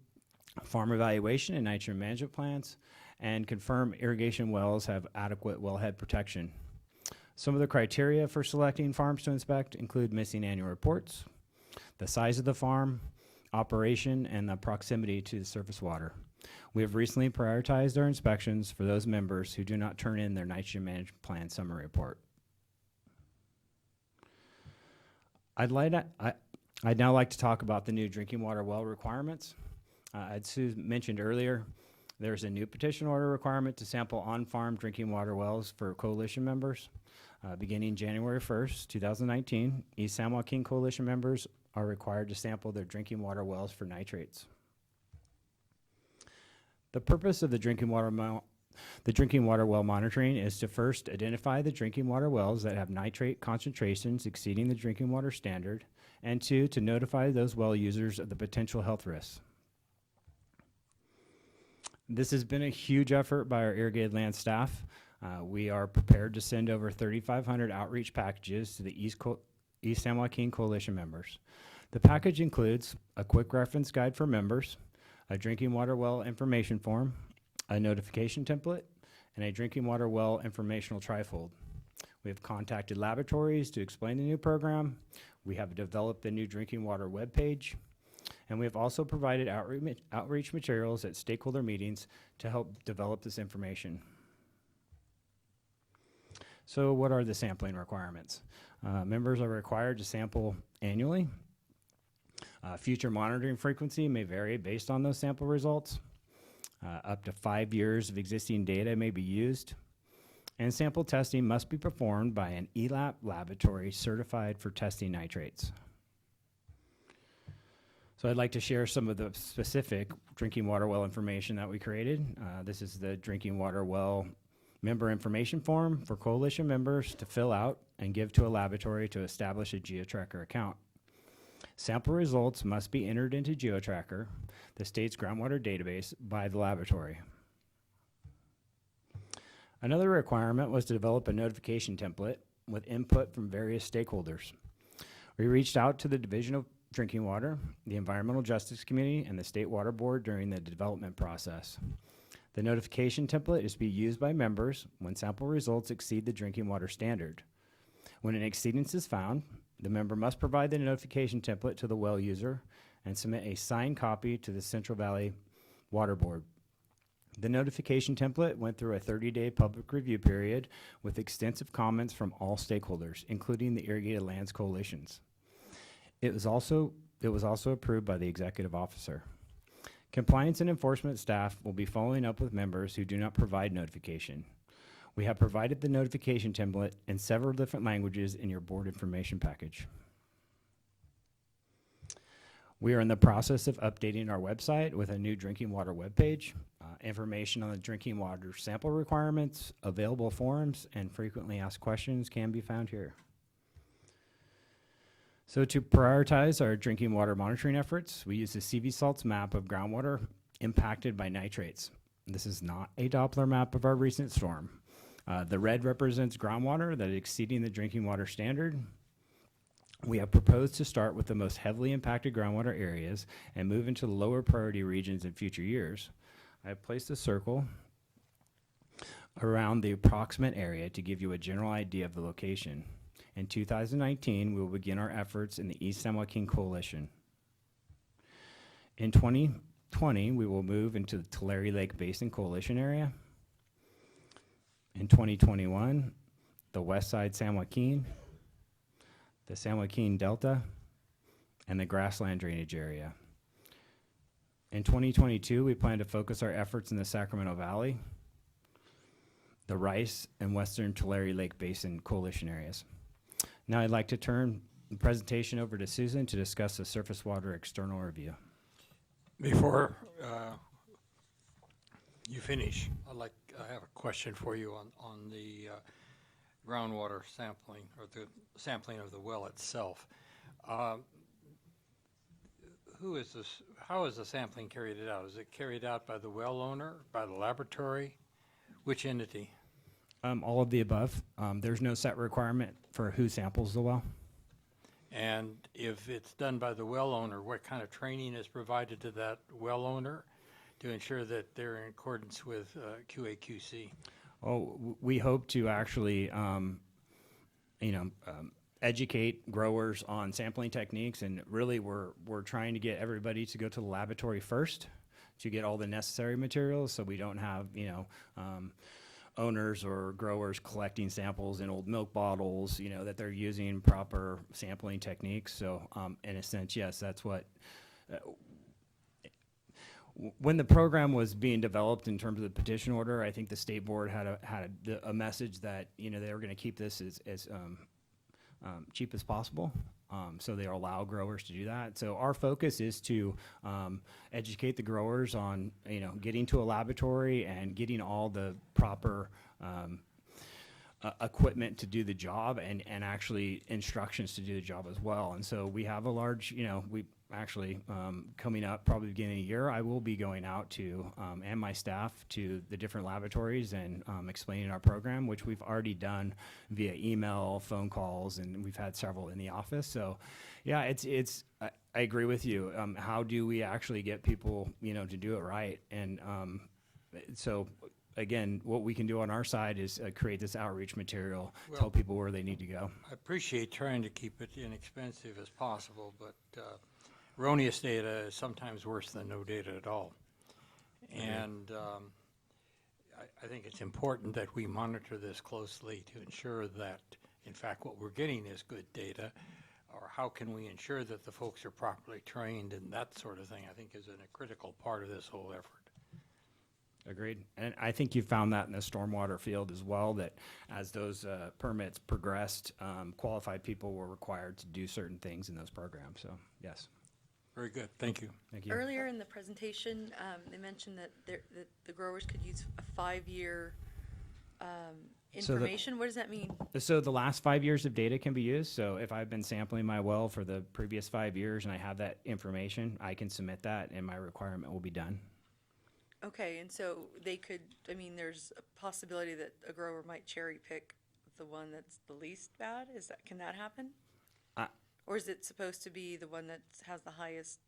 farm evaluation and nitrogen management plans and confirm irrigation wells have adequate wellhead protection. Some of the criteria for selecting farms to inspect include missing annual reports, the size of the farm, operation, and the proximity to the surface water. We have recently prioritized our inspections for those members who do not turn in their nitrogen management plan summary report. I'd now like to talk about the new drinking water well requirements. As Sue mentioned earlier, there's a new petition order requirement to sample on-farm drinking water wells for coalition members. Beginning January 1st, 2019, East San Joaquin Coalition members are required to sample their drinking water wells for nitrates. The purpose of the drinking water The drinking water well monitoring is to first identify the drinking water wells that have nitrate concentrations exceeding the drinking water standard, and two, to notify those well users of the potential health risks. This has been a huge effort by our irrigated land staff. We are prepared to send over 3,500 outreach packages to the East San Joaquin Coalition members. The package includes a quick reference guide for members, a drinking water well information form, a notification template, and a drinking water well informational trifold. We have contacted laboratories to explain the new program. We have developed the new drinking water webpage, and we have also provided outreach materials at stakeholder meetings to help develop this information. So what are the sampling requirements? Members are required to sample annually. Future monitoring frequency may vary based on those sample results. Up to 5 years of existing data may be used. And sample testing must be performed by an ELAP laboratory certified for testing nitrates. So I'd like to share some of the specific drinking water well information that we created. This is the drinking water well member information form for coalition members to fill out and give to a laboratory to establish a GeoTracker account. Sample results must be entered into GeoTracker, the state's groundwater database, by the laboratory. Another requirement was to develop a notification template with input from various stakeholders. We reached out to the Division of Drinking Water, the Environmental Justice Committee, and the State Water Board during the development process. The notification template is to be used by members when sample results exceed the drinking water standard. When an exceedance is found, the member must provide the notification template to the well user and submit a signed copy to the Central Valley Water Board. The notification template went through a 30-day public review period with extensive comments from all stakeholders, including the Irrigated Lands Coalitions. It was also approved by the executive officer. Compliance and enforcement staff will be following up with members who do not provide notification. We have provided the notification template in several different languages in your board information package. We are in the process of updating our website with a new drinking water webpage. Information on the drinking water sample requirements, available forms, and frequently asked questions can be found here. So to prioritize our drinking water monitoring efforts, we use the CV Salts map of groundwater impacted by nitrates. This is not a Doppler map of our recent storm. The red represents groundwater that is exceeding the drinking water standard. We have proposed to start with the most heavily impacted groundwater areas and move into the lower priority regions in future years. I have placed a circle around the approximate area to give you a general idea of the location. In 2019, we will begin our efforts in the East San Joaquin Coalition. In 2020, we will move into the Tulare Lake Basin Coalition area. In 2021, the West Side San Joaquin, the San Joaquin Delta, and the grassland drainage area. In 2022, we plan to focus our efforts in the Sacramento Valley, the Rice, and Western Tulare Lake Basin Coalition areas. Now I'd like to turn the presentation over to Susan to discuss the surface water external review. Before you finish, I have a question for you on the groundwater sampling, or the sampling of the well itself. How is the sampling carried out? Is it carried out by the well owner, by the laboratory? Which entity? All of the above. There's no set requirement for who samples the well. And if it's done by the well owner, what kind of training is provided to that well owner to ensure that they're in accordance with QA/QC? Oh, we hope to actually, educate growers on sampling techniques, and really we're trying to get everybody to go to the laboratory first to get all the necessary materials, so we don't have owners or growers collecting samples in old milk bottles, that they're using proper sampling techniques. So in a sense, yes, that's what, when the program was being developed in terms of the petition order, I think the state board had a message that, they were going to keep this as cheap as possible. So they allow growers to do that. So our focus is to educate the growers on, getting to a laboratory and getting all the proper equipment to do the job and actually instructions to do the job as well. And so we have a large, we actually, coming up probably beginning of the year, I will be going out to, and my staff to the different laboratories and explaining our program, which we've already done via email, phone calls, and we've had several in the office. So yeah, I agree with you. How do we actually get people, to do it right? And so again, what we can do on our side is create this outreach material, tell people where they need to go. I appreciate trying to keep it inexpensive as possible, but erroneous data is sometimes worse than no data at all. And I think it's important that we monitor this closely to ensure that, in fact, what we're getting is good data, or how can we ensure that the folks are properly trained, and that sort of thing, I think, is a critical part of this whole effort. Agreed. And I think you found that in the stormwater field as well, that as those permits progressed, qualified people were required to do certain things in those programs. So, yes. Very good. Thank you. Thank you. Earlier in the presentation, they mentioned that the growers could use a 5-year information. What does that mean? So the last 5 years of data can be used. So if I've been sampling my well for the previous 5 years and I have that information, I can submit that and my requirement will be done. Okay, and so they could, there's a possibility that a grower might cherry pick the one that's the least bad? Can that happen? Or is it supposed to be the one that has the highest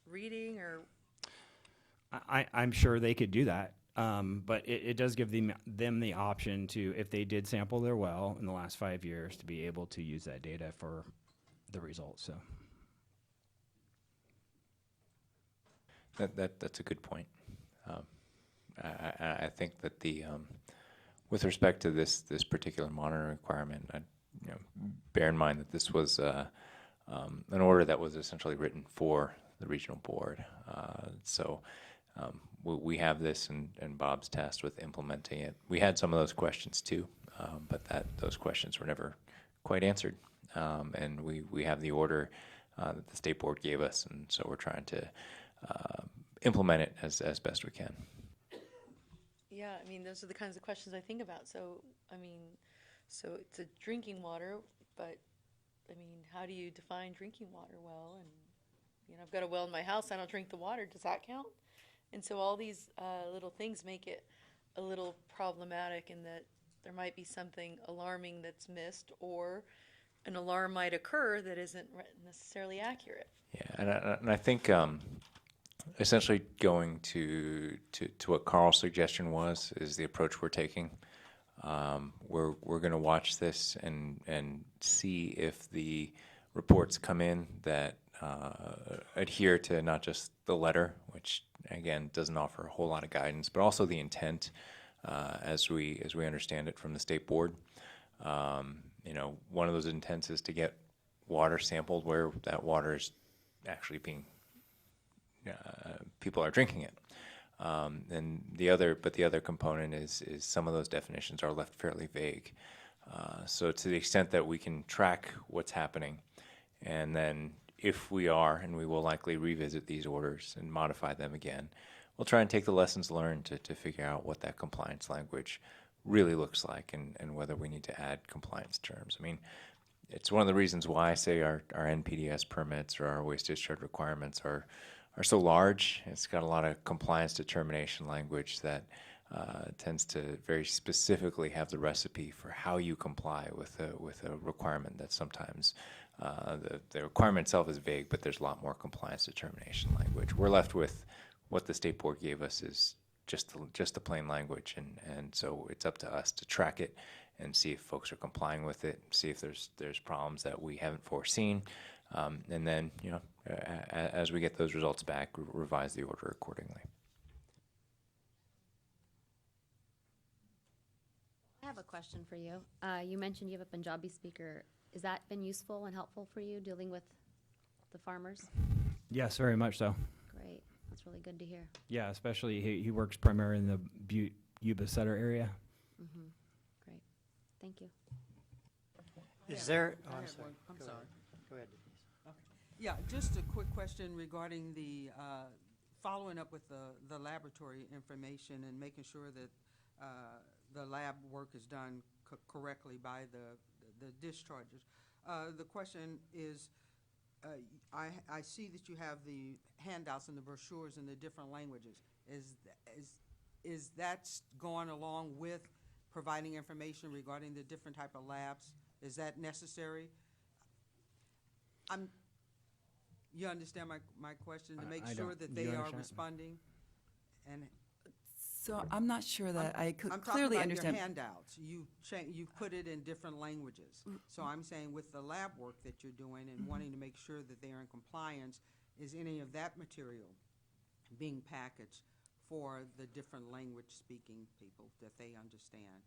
reading, or? I'm sure they could do that, but it does give them the option to, if they did sample their well in the last 5 years, to be able to use that data for the results. So That's a good point. I think that with respect to this particular monitoring requirement, bear in mind that this was an order that was essentially written for the regional board. So we have this and Bob's tasked with implementing it. We had some of those questions too, but those questions were never quite answered. And we have the order that the state board gave us, and so we're trying to implement it as best we can. Yeah, those are the kinds of questions I think about. So, so it's a drinking water, but, how do you define drinking water well? And, I've got a well in my house, I don't drink the water, does that count? And so all these little things make it a little problematic in that there might be something alarming that's missed, or an alarm might occur that isn't necessarily accurate. Yeah, and I think essentially going to what Carl's suggestion is the approach we're taking. We're going to watch this and see if the reports come in that adhere to not just the letter, which again doesn't offer a whole lot of guidance, but also the intent as we understand it from the state board. One of those intents is to get water sampled where that water is actually being people are drinking it. And the other component is some of those definitions are left fairly vague. So to the extent that we can track what's happening, and then if we are, and we will likely revisit these orders and modify them again, we'll try and take the lessons learned to figure out what that compliance language really looks like, and whether we need to add compliance terms. It's one of the reasons why I say our NPDES permits or our waste discharge requirements are so large. It's got a lot of compliance determination language that tends to very specifically have the recipe for how you comply with a requirement that sometimes the requirement itself is vague, but there's a lot more compliance determination language. We're left with what the state board gave us is just the plain language, and so it's up to us to track it and see if folks are complying with it, see if there's problems that we haven't foreseen, and then as we get those results back, revise the order accordingly. I have a question for you. You mentioned you have a Punjabi speaker. Has that been useful and helpful for you dealing with the farmers? Yes, very much so. Great. That's really good to hear. Yeah, especially he works primarily in the Butte, Yuba Sutter area. Great. Thank you. Is there? Oh, I'm sorry. Go ahead, Denise. Yeah, just a quick question regarding the, following up with the laboratory information and making sure that the lab work is done correctly by the discharges. The question is, I see that you have the handouts and the brochures in the different languages. Is that going along with providing information regarding the different type of labs? Is that necessary? You understand my question, to make I sure don't. that Do you they are understand? responding? And So I'm not sure that I could I'm talking clearly about understand. your handouts. You've put it in different languages. So I'm saying with the lab work that you're doing and wanting to make sure that they are in compliance, is any of that material being packaged for the different language-speaking people that they understand?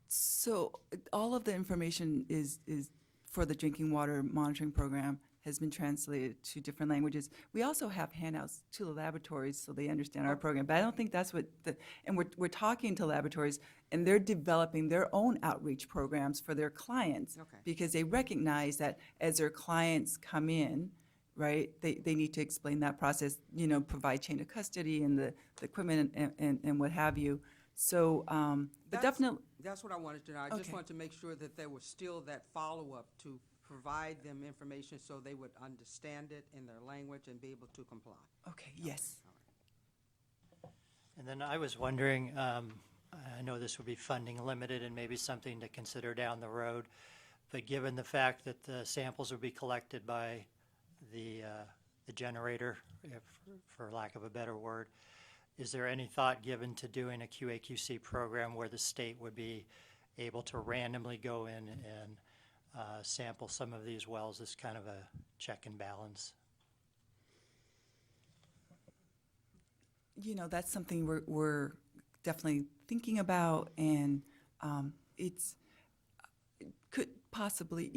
So all of the information is for the drinking water monitoring program has been translated to different languages. We also have handouts to the laboratories so they understand our program, but I don't think that's what and we're talking to laboratories and they're developing their own outreach programs for their clients. Okay. Because they recognize that as their clients come in, right, they need to explain that process, provide chain of custody and the equipment and what have you. So, but definitely. That's what I wanted to know. I just Okay. wanted to make sure that there was still that follow-up to provide them information so they would understand it in their language and be able to comply. Okay, yes. And then I was wondering, I know this would be funding limited and maybe something to consider down the road, but given the fact that the samples would be collected by the generator, for lack of a better word, is there any thought given to doing a QA/QC program where the state would be able to randomly go in and sample some of these wells as kind of a check and balance? That's something we're definitely thinking about, and it could possibly,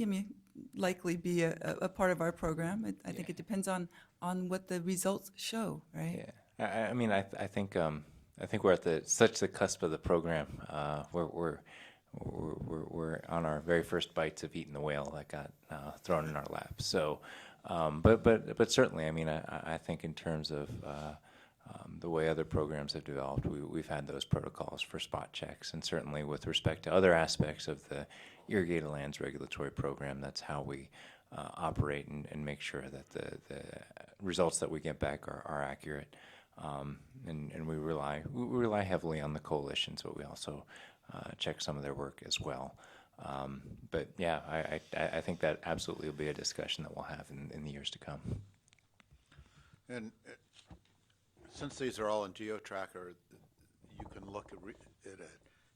likely be a part of our program. I think it depends on what the results show, right? Yeah. I mean, I think we're at such the cusp of the program. We're on our very first bites of eating the whale that got thrown in our lap. So, but certainly, I mean, I think in terms of the way other programs have developed, we've had those protocols for spot checks, and certainly with respect to other aspects of the irrigated lands regulatory program, that's how we operate and make sure that the results that we get back are accurate. And we rely heavily on the coalitions, but we also check some of their work as well. But yeah, I think that absolutely will be a discussion that we'll have in the years to come. And since these are all in GeoTracker, you can look at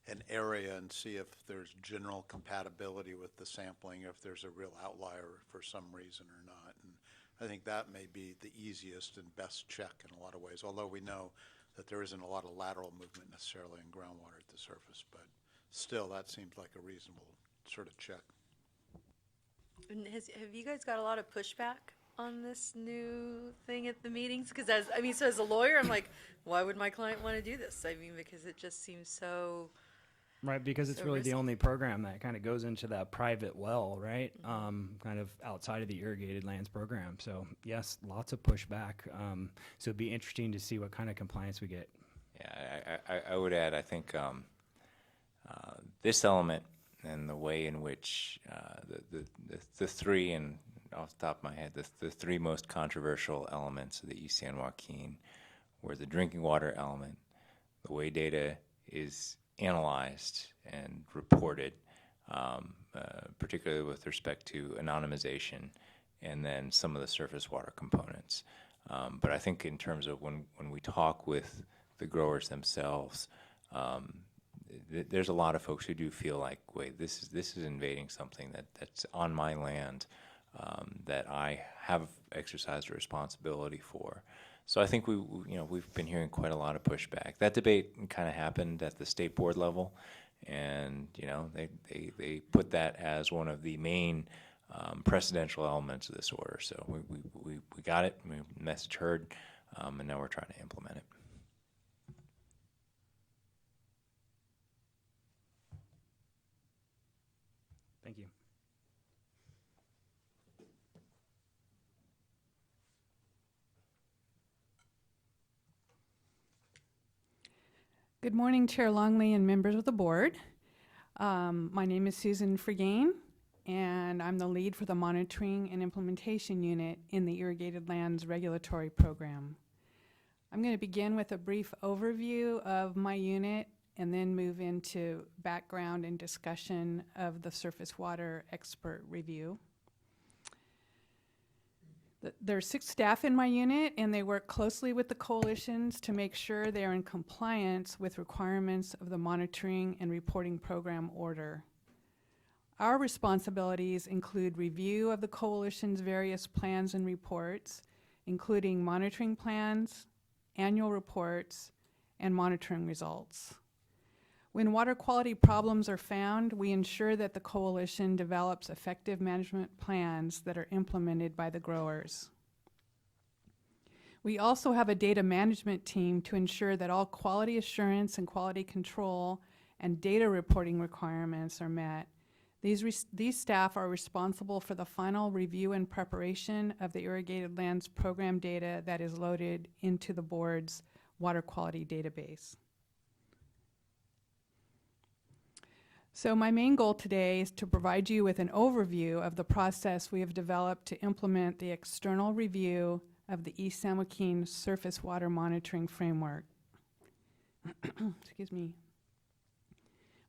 an area and see if there's general compatibility with the sampling, if there's a real outlier for some reason or not. And I think that may be the easiest and best check in a lot of ways, although we know that there isn't a lot of lateral movement necessarily in groundwater at the surface, but still that seems like a reasonable sort of check. And have you guys got a lot of pushback on this new thing at the meetings? Because as a lawyer, I'm like, why would my client want to do this? I mean, because it just seems so. Right, because it's So really risky. the only program that kind of goes into that private well, right? Kind of outside of the irrigated lands program. So yes, lots of pushback. So it'd be interesting to see what kind of compliance we get. Yeah, I would add, I think this element and the way in which the three, and off the top of my head, the three most controversial elements of the East San Joaquin were the drinking water element, the way data is analyzed and reported, particularly with respect to anonymization, and then some of the surface water components. But I think in terms of when we talk with the growers themselves, there's a lot of folks who do feel like, wait, this is invading something that's on my land, that I have exercised a responsibility for. So I think we've been hearing quite a lot of pushback. That debate kind of happened at the state board level, and they put that as one of the main precedential elements of this order. So we got it, message heard, and now we're trying to implement it. Thank you. Good morning, Chair Longley and members of the board. My name is Susan Frigain, and I'm the lead for the Monitoring and Implementation Unit in the Irrigated Lands Regulatory Program. I'm going to begin with a brief overview of my unit and then move into background and discussion of the surface water expert review. There are 6 staff in my unit, and they work closely with the coalitions to make sure they are in compliance with requirements of the Monitoring and Reporting Program order. Our responsibilities include review of the coalition's various plans and reports, including monitoring plans, annual reports, and monitoring results. When water quality problems are found, we ensure that the coalition develops effective management plans that are implemented by the growers. We also have a data management team to ensure that all quality assurance and quality control and data reporting requirements are met. These staff are responsible for the final review and preparation of the Irrigated Lands Program data that is loaded into the board's water quality database. So my main goal today is to provide you with an overview of the process we have developed to implement the external review of the East San Joaquin Surface Water Monitoring Framework. Excuse me.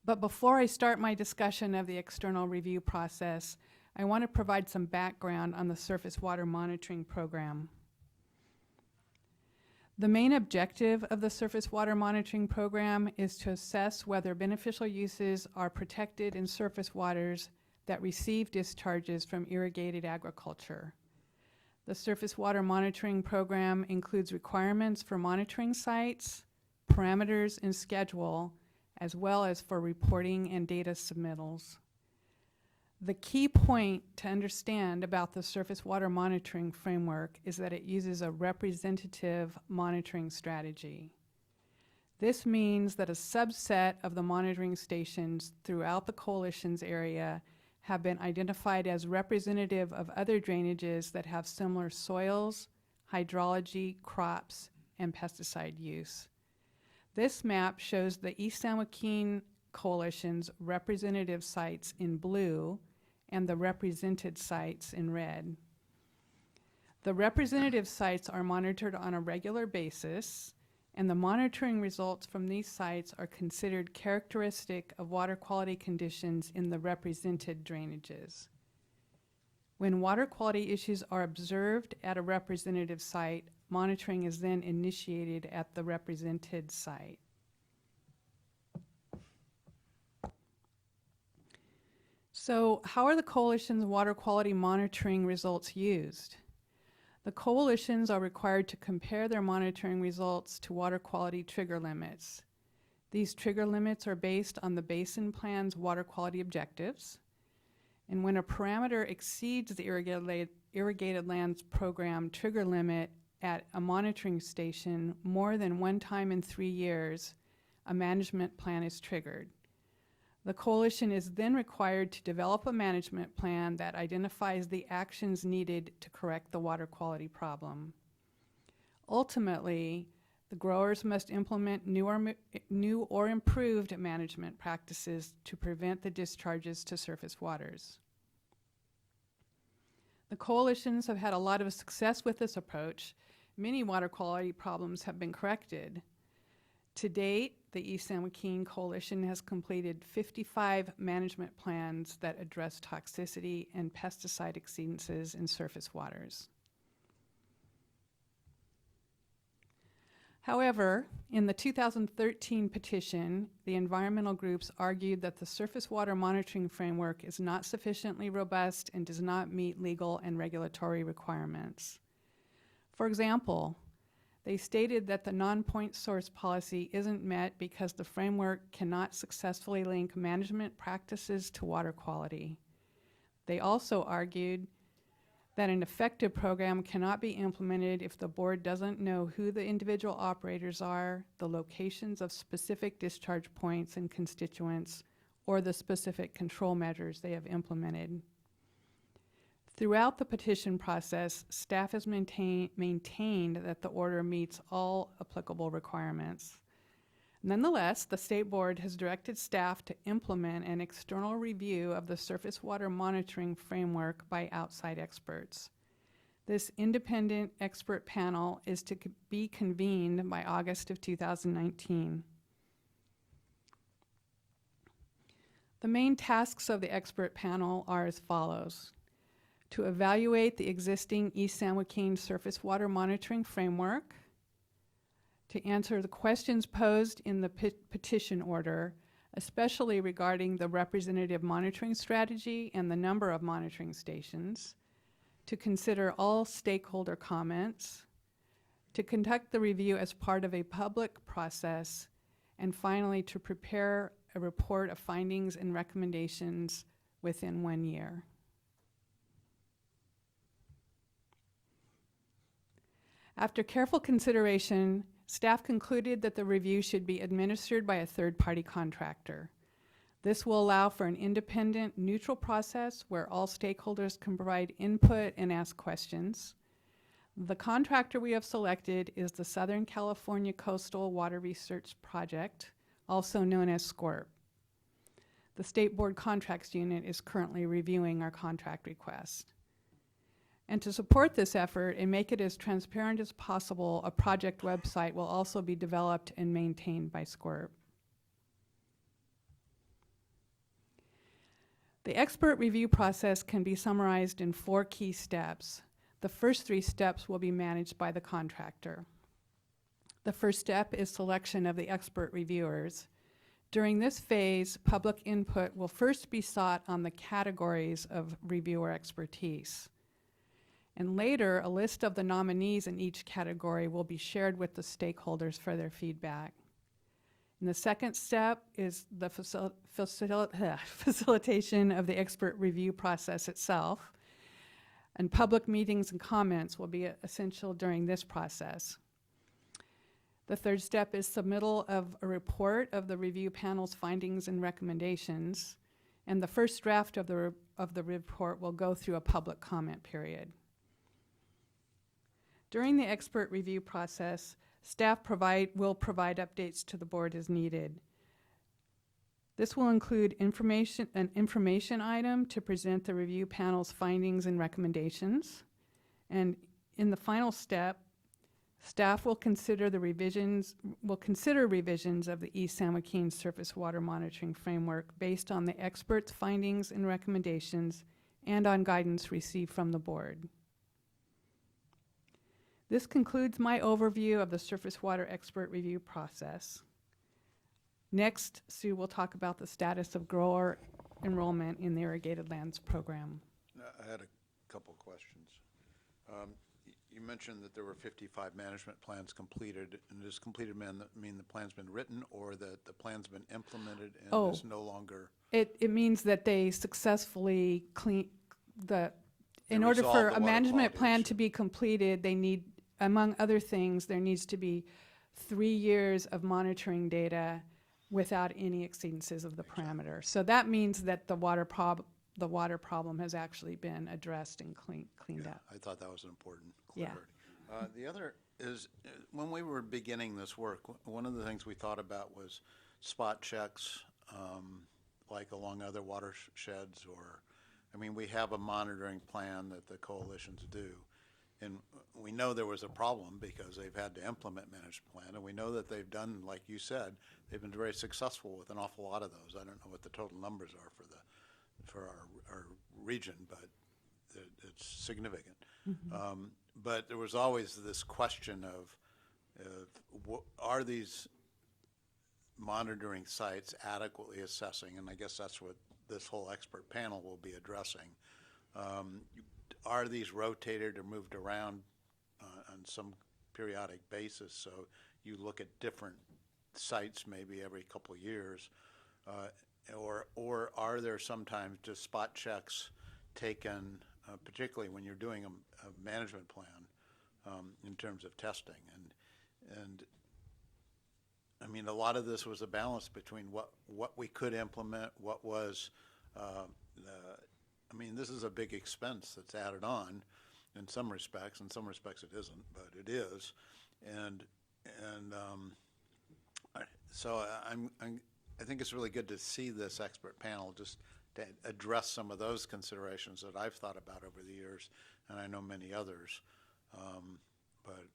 But before I start my discussion of the external review process, I want to provide some background on the Surface Water Monitoring Program. The main objective of the Surface Water Monitoring Program is to assess whether beneficial uses are protected in surface waters that receive discharges from irrigated agriculture. The Surface Water Monitoring Program includes requirements for monitoring sites, parameters, and schedule, as well as for reporting and data submittals. The key point to understand about the Surface Water Monitoring Framework is that it uses a representative monitoring strategy. This means that a subset of the monitoring stations throughout the coalition's area have been identified as representative of other drainages that have similar soils, hydrology, crops, and pesticide use. This map shows the East San Joaquin Coalition's representative sites in blue and the represented sites in red. The representative sites are monitored on a regular basis, and the monitoring results from these sites are considered characteristic of water quality conditions in the represented drainages. When water quality issues are observed at a representative site, monitoring is then initiated at the represented site. So how are the coalition's water quality monitoring results used? The coalitions are required to compare their monitoring results to water quality trigger limits. These trigger limits are based on the basin plan's water quality objectives. And when a parameter exceeds the Irrigated Lands Program trigger limit at a monitoring station more than one time in 3 years, a management plan is triggered. The coalition is then required to develop a management plan that identifies the actions needed to correct the water quality problem. Ultimately, the growers must implement new or improved management practices to prevent the discharges to surface waters. The coalitions have had a lot of success with this approach. Many water quality problems have been corrected. To date, the East San Joaquin Coalition has completed 55 management plans that address toxicity and pesticide exceedances in surface waters. However, in the 2013 petition, the environmental groups argued that the Surface Water Monitoring Framework is not sufficiently robust and does not meet legal and regulatory requirements. For example, they stated that the non-point source policy isn't met because the framework cannot successfully link management practices to water quality. They also argued that an effective program cannot be implemented if the board doesn't know who the individual operators are, the locations of specific discharge points and constituents, or the specific control measures they have implemented. Throughout the petition process, staff has maintained that the order meets all applicable requirements. Nonetheless, the State Board has directed staff to implement an external review of the surface water monitoring framework by outside experts. This independent expert panel is to be convened by August of 2019. The main tasks of the expert panel are as follows: to evaluate the existing East San Joaquin surface water monitoring framework, to answer the questions posed in the petition order, especially regarding the representative monitoring strategy and the number of monitoring stations, to consider all stakeholder comments, to conduct the review as part of a public process, and finally to prepare a report of findings and recommendations within 1 year. After careful consideration, staff concluded that the review should be administered by a third-party contractor. This will allow for an independent, neutral process where all stakeholders can provide input and ask questions. The contractor we have selected is the Southern California Coastal Water Research Project, also known as SCORP. The State Board Contracts Unit is currently reviewing our contract request. And to support this effort and make it as transparent as possible, a project website will also be developed and maintained by SCORP. The expert review process can be summarized in 4 key steps. The first 3 steps will be managed by the contractor. The first step is selection of the expert reviewers. During this phase, public input will first be sought on the categories of reviewer expertise. And later, a list of the nominees in each category will be shared with the stakeholders for their feedback. And the second step is the facilitation of the expert review process itself. And public meetings and comments will be essential during this process. The third step is submittal of a report of the review panel's findings and recommendations. And the first draft of the report will go through a public comment period. During the expert review process, staff will provide updates to the board as needed. This will include an information item to present the review panel's findings and recommendations. And in the final step, staff will consider revisions of the East San Joaquin Surface Water Monitoring Framework based on the experts' findings and recommendations and on guidance received from the board. This concludes my overview of the surface water expert review process. Next, Sue will talk about the status of grower enrollment in the Irrigated Lands Program. I had a couple questions. You mentioned that there were 55 management plans completed, and does completed mean the plan's been written, or that the plan's been implemented and is no longer? It means that they successfully in order for a management plan to be completed, they need, among other things, there needs to be 3 years of monitoring data without any exceedances of the parameter. So that means that the water problem has actually been addressed and cleaned up. I thought that was an important clarity. The other is, when we were beginning this work, one of the things we thought about was spot checks, like along other watersheds, or, I mean, we have a monitoring plan that the coalitions do. And we know there was a problem because they've had to implement managed plan, and we know that they've done, like you said, they've been very successful with an awful lot of those. I don't know what the total numbers are for our region, but it's significant. Mm-hmm. But there was always this question of are these monitoring sites adequately assessing, and I guess that's what this whole expert panel will be addressing. Are these rotated or moved around on some periodic basis? So you look at different sites maybe every couple of years, or are there sometimes just spot checks taken, particularly when you're doing a management plan in terms of testing? And I mean, a lot of this was a balance between what we could implement, what was I mean, this is a big expense that's added on in some respects. In some respects it isn't, but it is. And So I think it's really good to see this expert panel just to address some of those considerations that I've thought about over the years, and I know many others. But,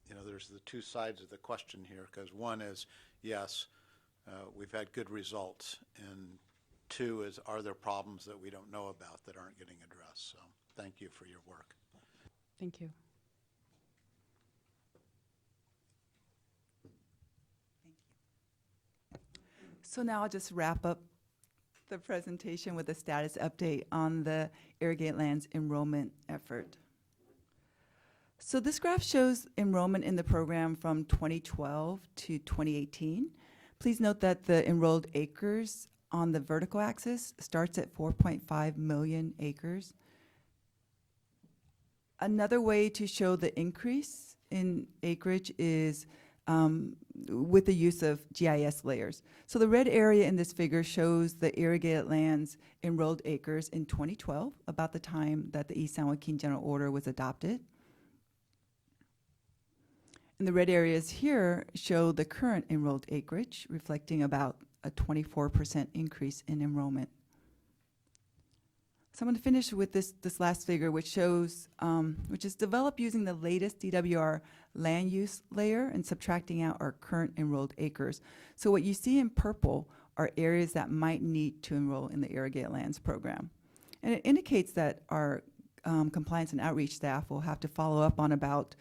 you know, there's the two sides of the question here, because one is, yes, we've had good results, and two is, are there problems that we don't know about that aren't getting addressed? So thank you for your work. Thank you. So now I'll just wrap up the presentation with a status update on the Irrigate Lands enrollment effort. So this graph shows enrollment in the program from 2012 to 2018. Please note that the enrolled acres on the vertical axis starts at 4.5 million acres. Another way to show the increase in acreage is with the use of GIS layers. So the red area in this figure shows the irrigated lands enrolled acres in 2012, about the time that the East San Joaquin General Order was adopted. And the red areas here show the current enrolled acreage, reflecting about a 24% increase in enrollment. So I'm going to finish with this last figure, which shows, which is developed using the latest DWR land use layer and subtracting out our current enrolled acres. So what you see in purple are areas that might need to enroll in the Irrigate Lands program. And it indicates that our compliance and outreach staff will have to follow up on about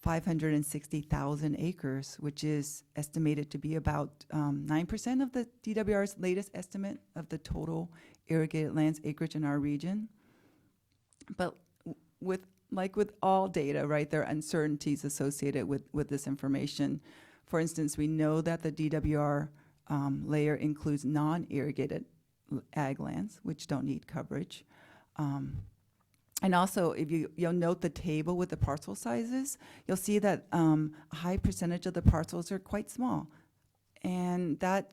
560,000 acres, which is estimated to be about 9% of the DWR's latest estimate of the total irrigated lands acreage in our region. But with all data, right, there are uncertainties associated with this information. For instance, we know that the DWR layer includes non-irrigated ag lands, which don't need coverage. And also, if you'll note the table with the parcel sizes, you'll see that a high percentage of the parcels are quite small. And that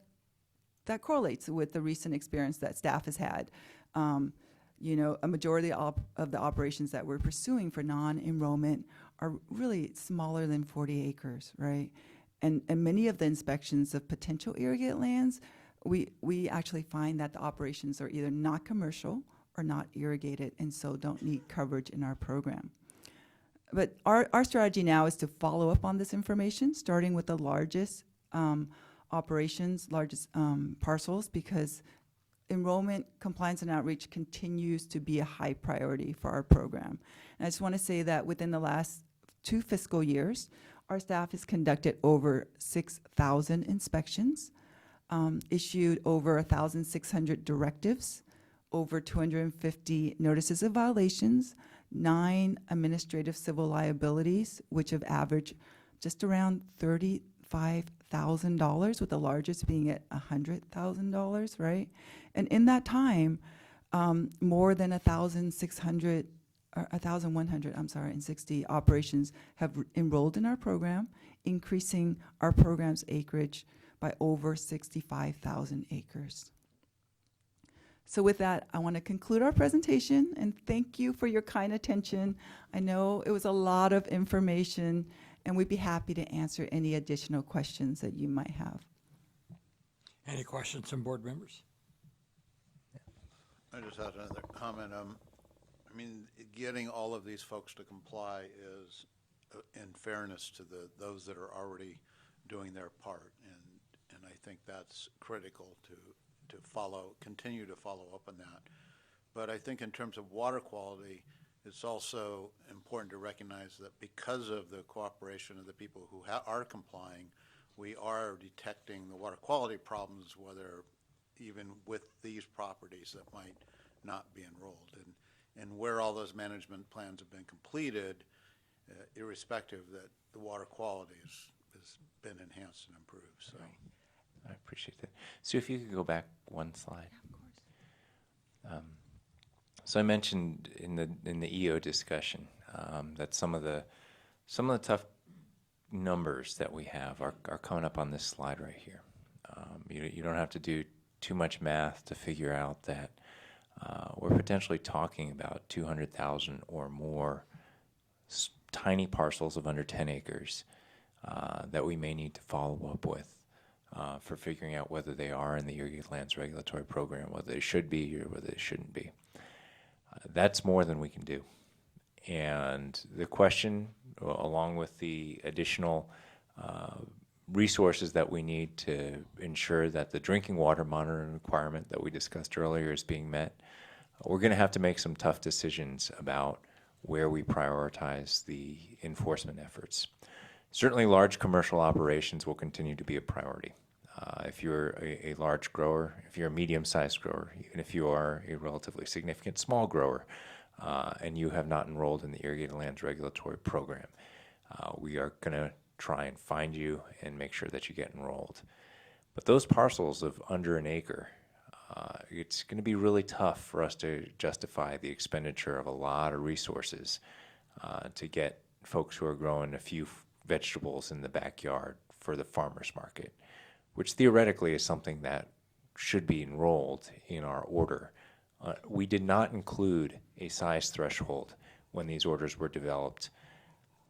correlates with the recent experience that staff has had. You know, a majority of the operations that we're pursuing for non-enrollment are really smaller than 40 acres, right? And many of the inspections of potential irrigated lands, we actually find that the operations are either not commercial or not irrigated, and so don't need coverage in our program. But our strategy now is to follow up on this information, starting with the largest largest parcels, because enrollment, compliance, and outreach continues to be a high priority for our program. And I just want to say that within the last 2 fiscal years, our staff has conducted over 6,000 inspections, issued over 1,600 directives, over 250 notices of violations, 9 administrative civil liabilities, which have averaged just around $35,000, with the largest being at $100,000, right? And in that time, more than 1,160 operations have enrolled in our program, increasing our program's acreage by over 65,000 acres. So with that, I want to conclude our presentation and thank you for your kind attention. I know it was a lot of information, and we'd be happy to answer any additional questions that you might have. Any questions from board members? I just had another comment. I mean, getting all of these folks to comply is, in fairness to those that are already doing their part, and I think that's critical to continue to follow up on that. But I think in terms of water quality, it's also important to recognize that because of the cooperation of the people who are complying, we are detecting the water quality problems, whether even with these properties that might not be enrolled. And where all those management plans have been completed, irrespective, that the water quality has been enhanced and improved. So. Right. I appreciate that. Sue, if you could go back one slide. Yeah, of course. So I mentioned in the EO discussion that some of the tough numbers that we have are coming up on this slide right here. You don't have to do too much math to figure out that we're potentially talking about 200,000 or more tiny parcels of under 10 acres that we may need to follow up with for figuring out whether they are in the Irrigated Lands Regulatory Program, whether they should be or whether they shouldn't be. That's more than we can do. And the question, along with the additional resources that we need to ensure that the drinking water monitoring requirement that we discussed earlier is being met, we're going to have to make some tough decisions about where we prioritize the enforcement efforts. Certainly large commercial operations will continue to be a priority. If you're a large grower, if you're a medium-sized grower, even if you are a relatively significant small grower, and you have not enrolled in the Irrigated Lands Regulatory Program, we are going to try and find you and make sure that you get enrolled. But those parcels of under an acre, it's going to be really tough for us to justify the expenditure of a lot of resources to get folks who are growing a few vegetables in the backyard for the farmer's market, which theoretically is something that should be enrolled in our order. We did not include a size threshold when these orders were developed,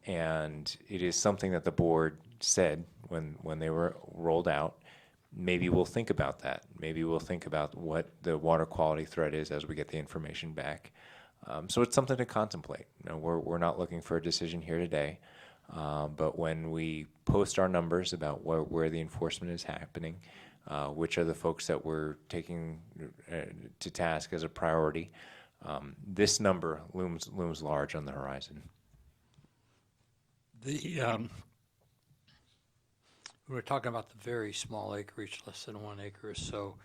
and it is something that the board said when they were rolled out. Maybe we'll think about that. Maybe we'll think about what the water quality threat is as we get the information back. So it's something to contemplate. You know, we're not looking for a decision here today, but when we post our numbers about where the enforcement is happening, which are the folks that we're taking to task as a priority, this number looms large on the horizon. We're talking about the very small acreage, less than 1 acre or so.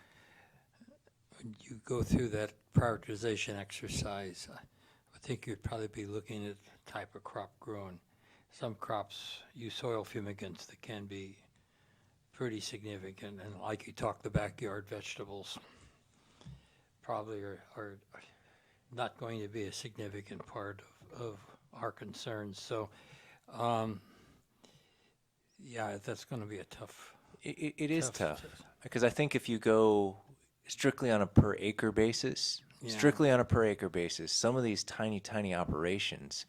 When you go through that prioritization exercise, I think you'd probably be looking at the type of crop grown. Some crops use soil fumigants that can be pretty significant, and like you talked, the backyard vegetables probably are not going to be a significant part of our concerns. So, yeah, that's going to be a tough. It is tough because I think if you go strictly on a per acre basis, some of these tiny operations,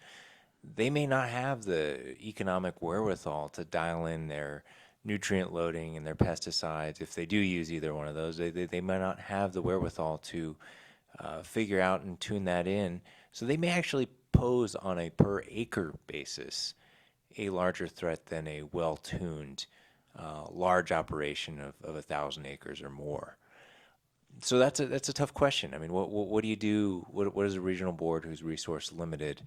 they may not have the economic wherewithal to dial in their nutrient loading and their pesticides. If they do use either one of those, they might not have the wherewithal to figure out and tune that in. So they may actually pose on a per acre basis a larger threat than a well-tuned large operation of 1,000 acres or more. So that's a tough question. I mean, what do you do? What does a regional board who's resource limited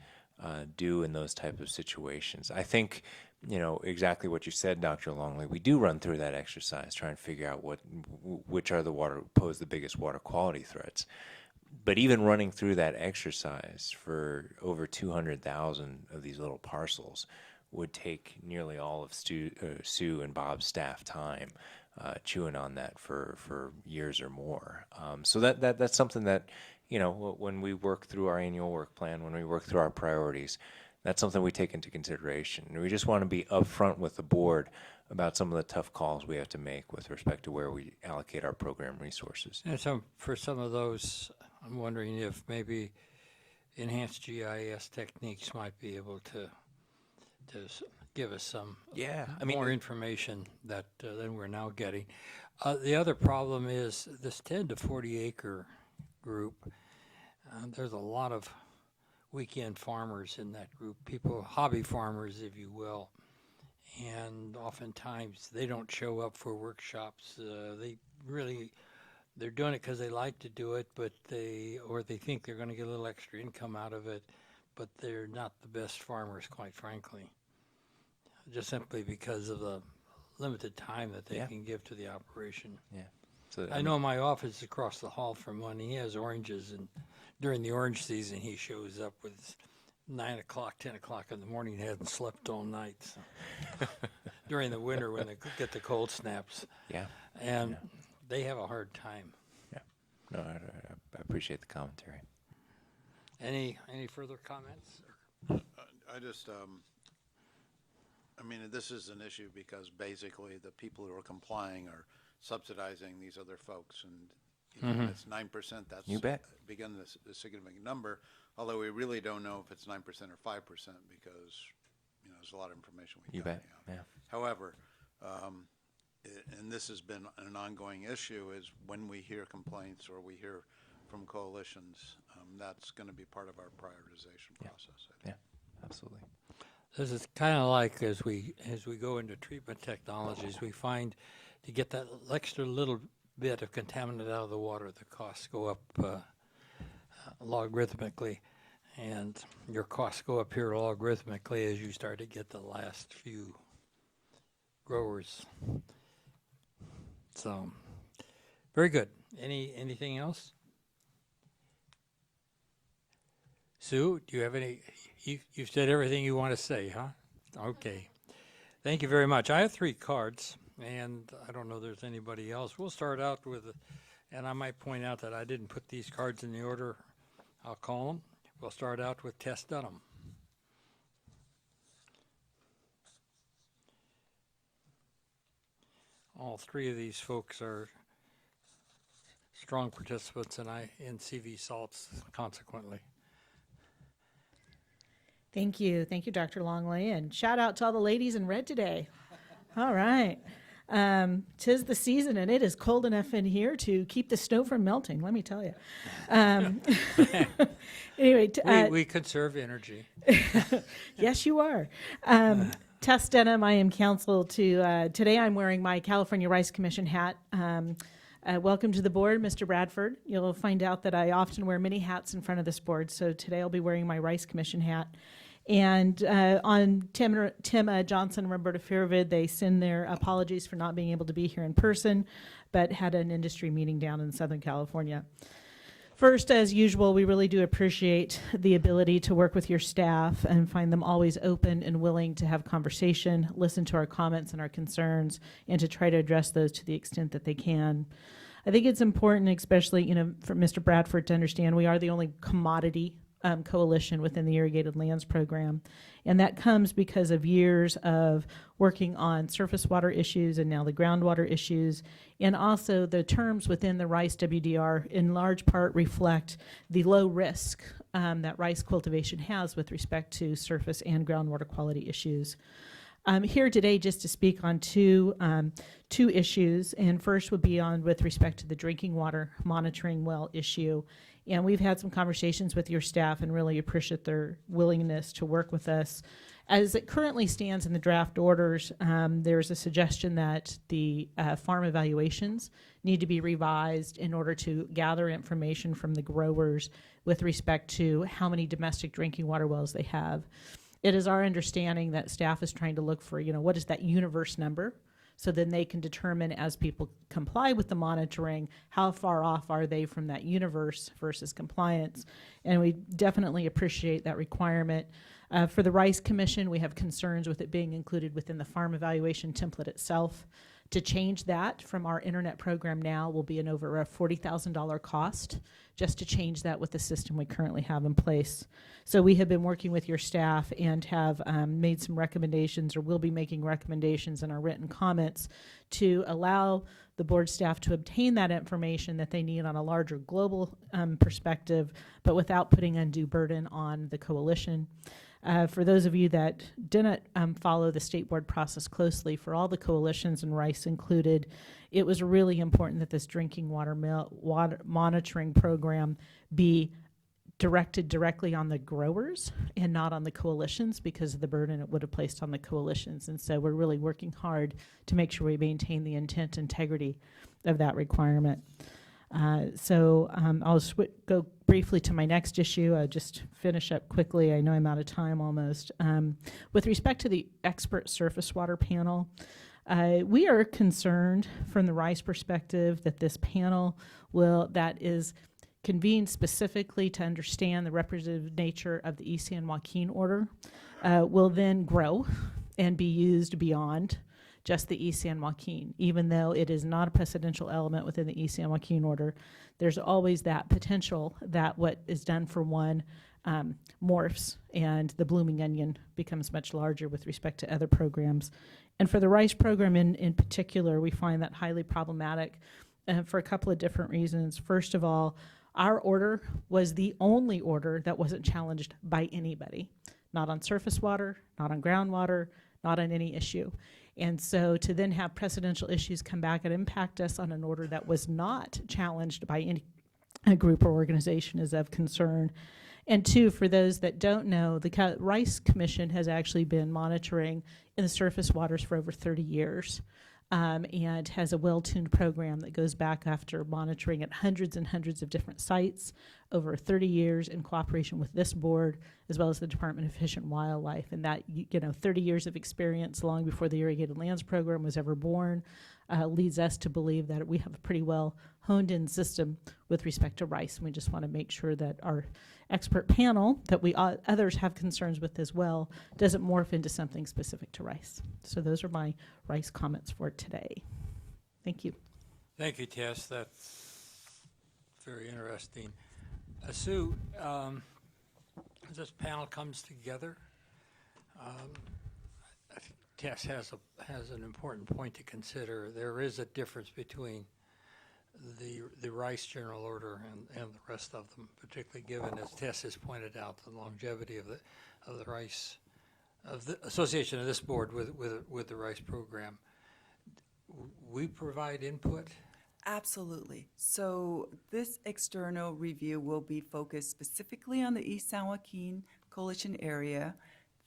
do in those type of situations? I think, you know, exactly what you said, Dr. Longley. We do run through that exercise, try and figure out which are pose the biggest water quality threats. But even running through that exercise for over 200,000 of these little parcels would take nearly all of Sue and Bob's staff time chewing on that for years or more. So that's something that, you know, when we work through our annual work plan, when we work through our priorities, that's something we take into consideration. And we just want to be upfront with the board about some of the tough calls we have to make with respect to where we allocate our program resources. And so for some of those, I'm wondering if maybe enhanced GIS techniques might be able to give us some more information that than we're now getting. The other problem is this 10 to 40 acre group. There's a lot of weekend farmers in that group, people, hobby farmers, if you will, and oftentimes they don't show up for workshops. They're doing it because they like to do it, but they think they're going to get a little extra income out of it, but they're not the best farmers, quite frankly, just simply because of the limited time that they can give to the operation. Yeah. So, I know my office is across the hall from one. He has oranges, and during the orange season, he shows up with 9 o'clock, 10 o'clock in the morning. He hasn't slept all night. So. During the winter when they get the cold snaps. Yeah. And they have a hard time. Yeah. No, I appreciate the commentary. Any further comments? I just, I mean, this is an issue because basically the people who are complying are subsidizing these other folks, and you know, when it's 9%, that's You bet. Begin a significant number. Although we really don't know if it's 9% or 5% because you know there's a lot of information we You don't bet. have. Yeah. However, and this has been an ongoing issue, is when we hear complaints or we hear from coalitions, that's going to be part of our prioritization process, I think. Yeah, absolutely. This is kind of like as we go into treatment technologies, we find to get that extra little bit of contaminant out of the water, the costs go up logarithmically, and your costs go up here logarithmically as you start to get the last few growers. So, very good. Anything else? Sue, do you have any? You've said everything you want to say, huh? Okay. Thank you very much. I have 3 cards, and I don't know if there's anybody else. We'll start out with, and I might point out that I didn't put these cards in the order I'll call them. We'll start out with Tess Dunham. All 3 of these folks are strong participants in CV salts consequently. Thank you. Thank you, Dr. Longley. And shout out to all the ladies in red today. All right. 'Tis the season, and it is cold enough in here to keep the snow from melting, let me tell you. Anyway. We conserve energy. Yes, you are. Tess Denham, I am counsel to, today I'm wearing my California Rice Commission hat. Welcome to the board, Mr. Bradford. You'll find out that I often wear many hats in front of this board, so today I'll be wearing my Rice Commission hat. And on Tim Johnson and Roberta Fairvid, they send their apologies for not being able to be here in person, but had an industry meeting down in Southern California. First, as usual, we really do appreciate the ability to work with your staff and find them always open and willing to have conversation, listen to our comments and our concerns, and to try to address those to the extent that they can. I think it's important, especially, for Mr. Bradford to understand we are the only commodity coalition within the Irrigated Lands Program. And that comes because of years of working on surface water issues and now the groundwater issues. And also the terms within the rice WDR in large part reflect the low risk that rice cultivation has with respect to surface and groundwater quality issues. I'm here today just to speak on two issues, and first would be on with respect to the drinking water monitoring well issue. And we've had some conversations with your staff and really appreciate their willingness to work with us. As it currently stands in the draft orders, there's a suggestion that the farm evaluations need to be revised in order to gather information from the growers with respect to how many domestic drinking water wells they have. It is our understanding that staff is trying to look for, what is that universe number? So then they can determine, as people comply with the monitoring, how far off are they from that universe versus compliance. And we definitely appreciate that requirement. For the Rice Commission, we have concerns with it being included within the farm evaluation template itself. To change that from our internet program now will be an over a $40,000 cost just to change that with the system we currently have in place. So we have been working with your staff and have made some recommendations, or will be making recommendations in our written comments to allow the board staff to obtain that information that they need on a larger global perspective, but without putting undue burden on the coalition. For those of you that didn't follow the state board process closely, for all the coalitions and Rice included, it was really important that this drinking water monitoring program be directed directly on the growers and not on the coalitions because of the burden it would have placed on the coalitions. And so we're really working hard to make sure we maintain the intent integrity of that requirement. I'll go briefly to my next issue. I'll just finish up quickly. I know I'm out of time almost. With respect to the expert surface water panel, we are concerned from the Rice perspective that this panel that is convened specifically to understand the representative nature of the East San Joaquin order will then grow and be used beyond just the East San Joaquin. Even though it is not a precedential element within the East San Joaquin order, there's always that potential that what is done for one morphs and the blooming onion becomes much larger with respect to other programs. And for the Rice program in particular, we find that highly problematic for a couple of different reasons. First of all, our order was the only order that wasn't challenged by anybody, not on surface water, not on groundwater, not on any issue. And so to then have precedential issues come back and impact us on an order that was not challenged by any group or organization is of concern. And two, for those that don't know, the Rice Commission has actually been monitoring in the surface waters for over 30 years. And has a well-tuned program that goes back after monitoring at hundreds and hundreds of different sites over 30 years in cooperation with this board, as well as the Department of Fish and Wildlife. And that, 30 years of experience, long before the Irrigated Lands Program was ever born, leads us to believe that we have a pretty well honed-in system with respect to rice. And we just want to make sure that our expert panel, that we others have concerns with as well, doesn't morph into something specific to rice. So those are my rice comments for today. Thank you. Thank you, Tess. That's very interesting. Sue, as this panel comes together, I think Tess has an important point to consider. There is a difference between the Rice General Order and the rest of them, particularly given, as Tess has pointed out, the longevity of the Rice, of the association of this board with the Rice program. We provide input. Absolutely. So this external review will be focused specifically on the East San Joaquin Coalition area,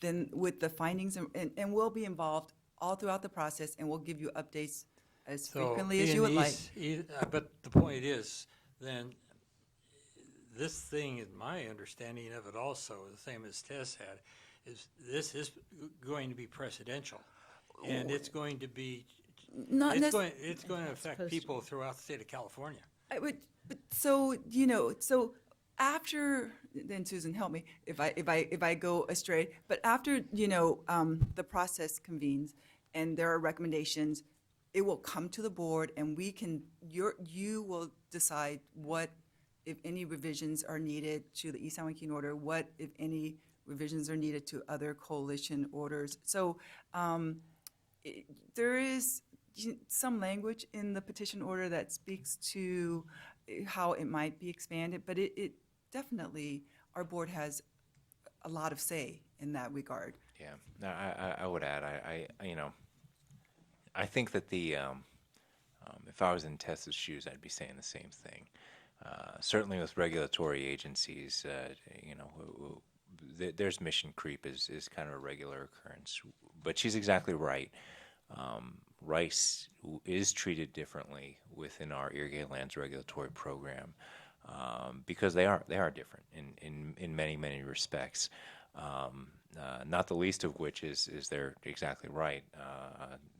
then with the findings, and we'll be involved all throughout the process, and we'll give you updates as frequently as you would like. But the point is, then, this thing, in my understanding of it also, the same as Tess had, is this is going to be precedential. And it's going to be, it's going to affect people throughout the state of California. So after, then Susan, help me if I go astray, but after, the process convenes and there are recommendations, it will come to the board and you will decide what, if any revisions are needed to the East San Joaquin order, what, if any, revisions are needed to other coalition orders. So there is some language in the petition order that speaks to how it might be expanded, but it definitely, our board has a lot of say in that regard. Yeah, no, I would add, I think that if I was in Tess's shoes, I'd be saying the same thing. Certainly with regulatory agencies, there's mission creep is kind of a regular occurrence. But she's exactly right. Rice is treated differently within our irrigated lands regulatory program because they are different in many respects. Not the least of which is they're exactly right.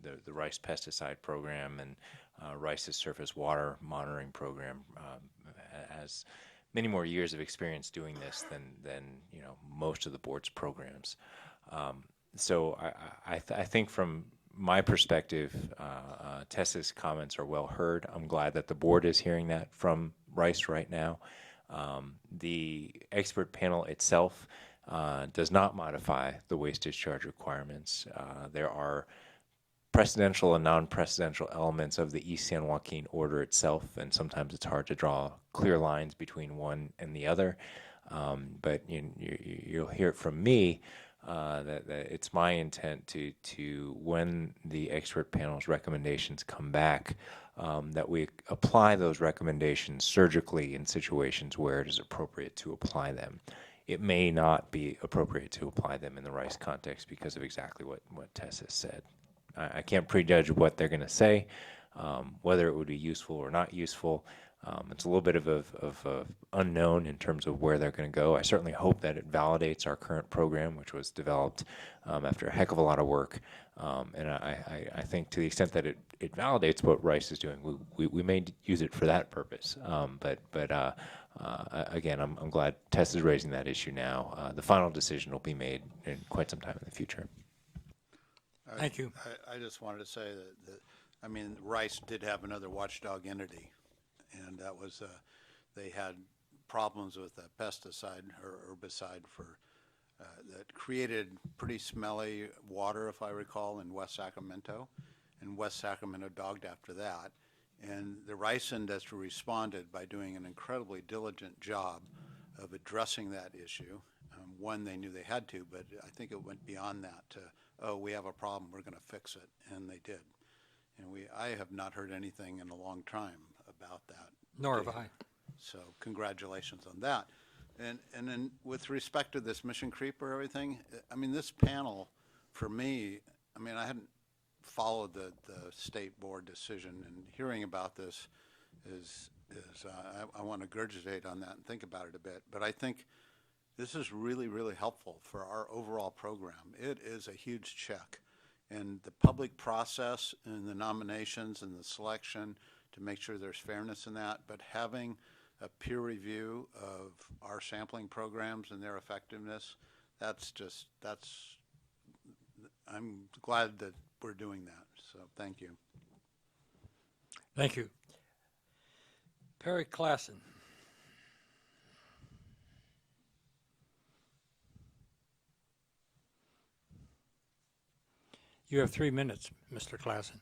The Rice pesticide program and Rice's surface water monitoring program has many more years of experience doing this than most of the board's programs. So I think from my perspective, Tessa's comments are well heard. I'm glad that the board is hearing that from Rice right now. The expert panel itself does not modify the waste discharge requirements. There are precedential and non-precedential elements of the East San Joaquin order itself, and sometimes it's hard to draw clear lines between one and the other. But you'll hear it from me that it's my intent to when the expert panel's recommendations come back, that we apply those recommendations surgically in situations where it is appropriate to apply them. It may not be appropriate to apply them in the Rice context because of exactly what Tess has said. I can't prejudge what they're going to say, whether it would be useful or not useful. It's a little bit of unknown in terms of where they're going to go. I certainly hope that it validates our current program, which was developed after a heck of a lot of work. And I think to the extent that it validates what Rice is doing, we may use it for that purpose. But again, I'm glad Tess is raising that issue now. The final decision will be made in quite some time in the future. Thank you. I just wanted to say that Rice did have another watchdog entity, and that was they had problems with a pesticide or herbicide that created pretty smelly water, if I recall, in West Sacramento, and West Sacramento dogged after that. And the rice industry responded by doing an incredibly diligent job of addressing that issue. One, they knew they had to, but I think it went beyond that to oh, we have a problem, we're going to fix it, and they did. And I have not heard anything in a long time about that. Nor have I. So congratulations on that. And then with respect to this mission creep or everything, I mean, this panel, for me, I mean, I hadn't followed the state board decision, and hearing about this I want to regurgitate on that and think about it a bit. But I think this is really, really helpful for our overall program. It is a huge check. And the public process and the nominations and the selection to make sure there's fairness in that, but having a peer review of our sampling programs and their effectiveness, I'm glad that we're doing that. So thank you. Thank you. Perry Klassen. You have 3 minutes, Mr. Klassen.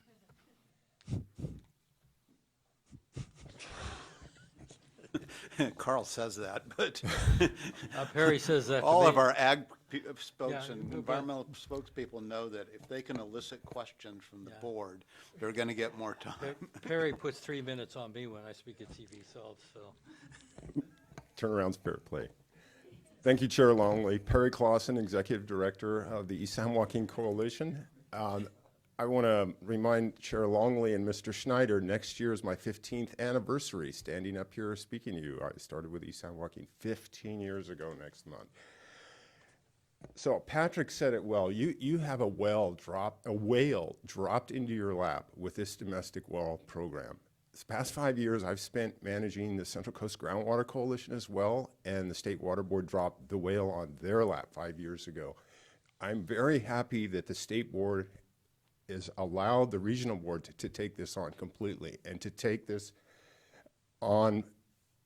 Carl says that, but Perry says that to all me. of our ag spokes Yeah, and but- environmental spokespeople know that if they can elicit questions from the board, they're going to get more time. Perry puts 3 minutes on me when I speak at TV, so. Turnaround's fair play. Thank you, Chair Longley. Perry Clausen, Executive Director of the East San Joaquin Coalition. I want to remind Chair Longley and Mr. Schneider, next year is my 15th anniversary standing up here speaking to you. I started with East San Joaquin 15 years ago next month. So Patrick said it well. You have a whale dropped into your lap with this domestic well program. This past 5 years, I've spent managing the Central Coast Groundwater Coalition as well, and the State Water Board dropped the whale on their lap 5 years ago. I'm very happy that the State Board has allowed the regional board to take this on completely and to take this on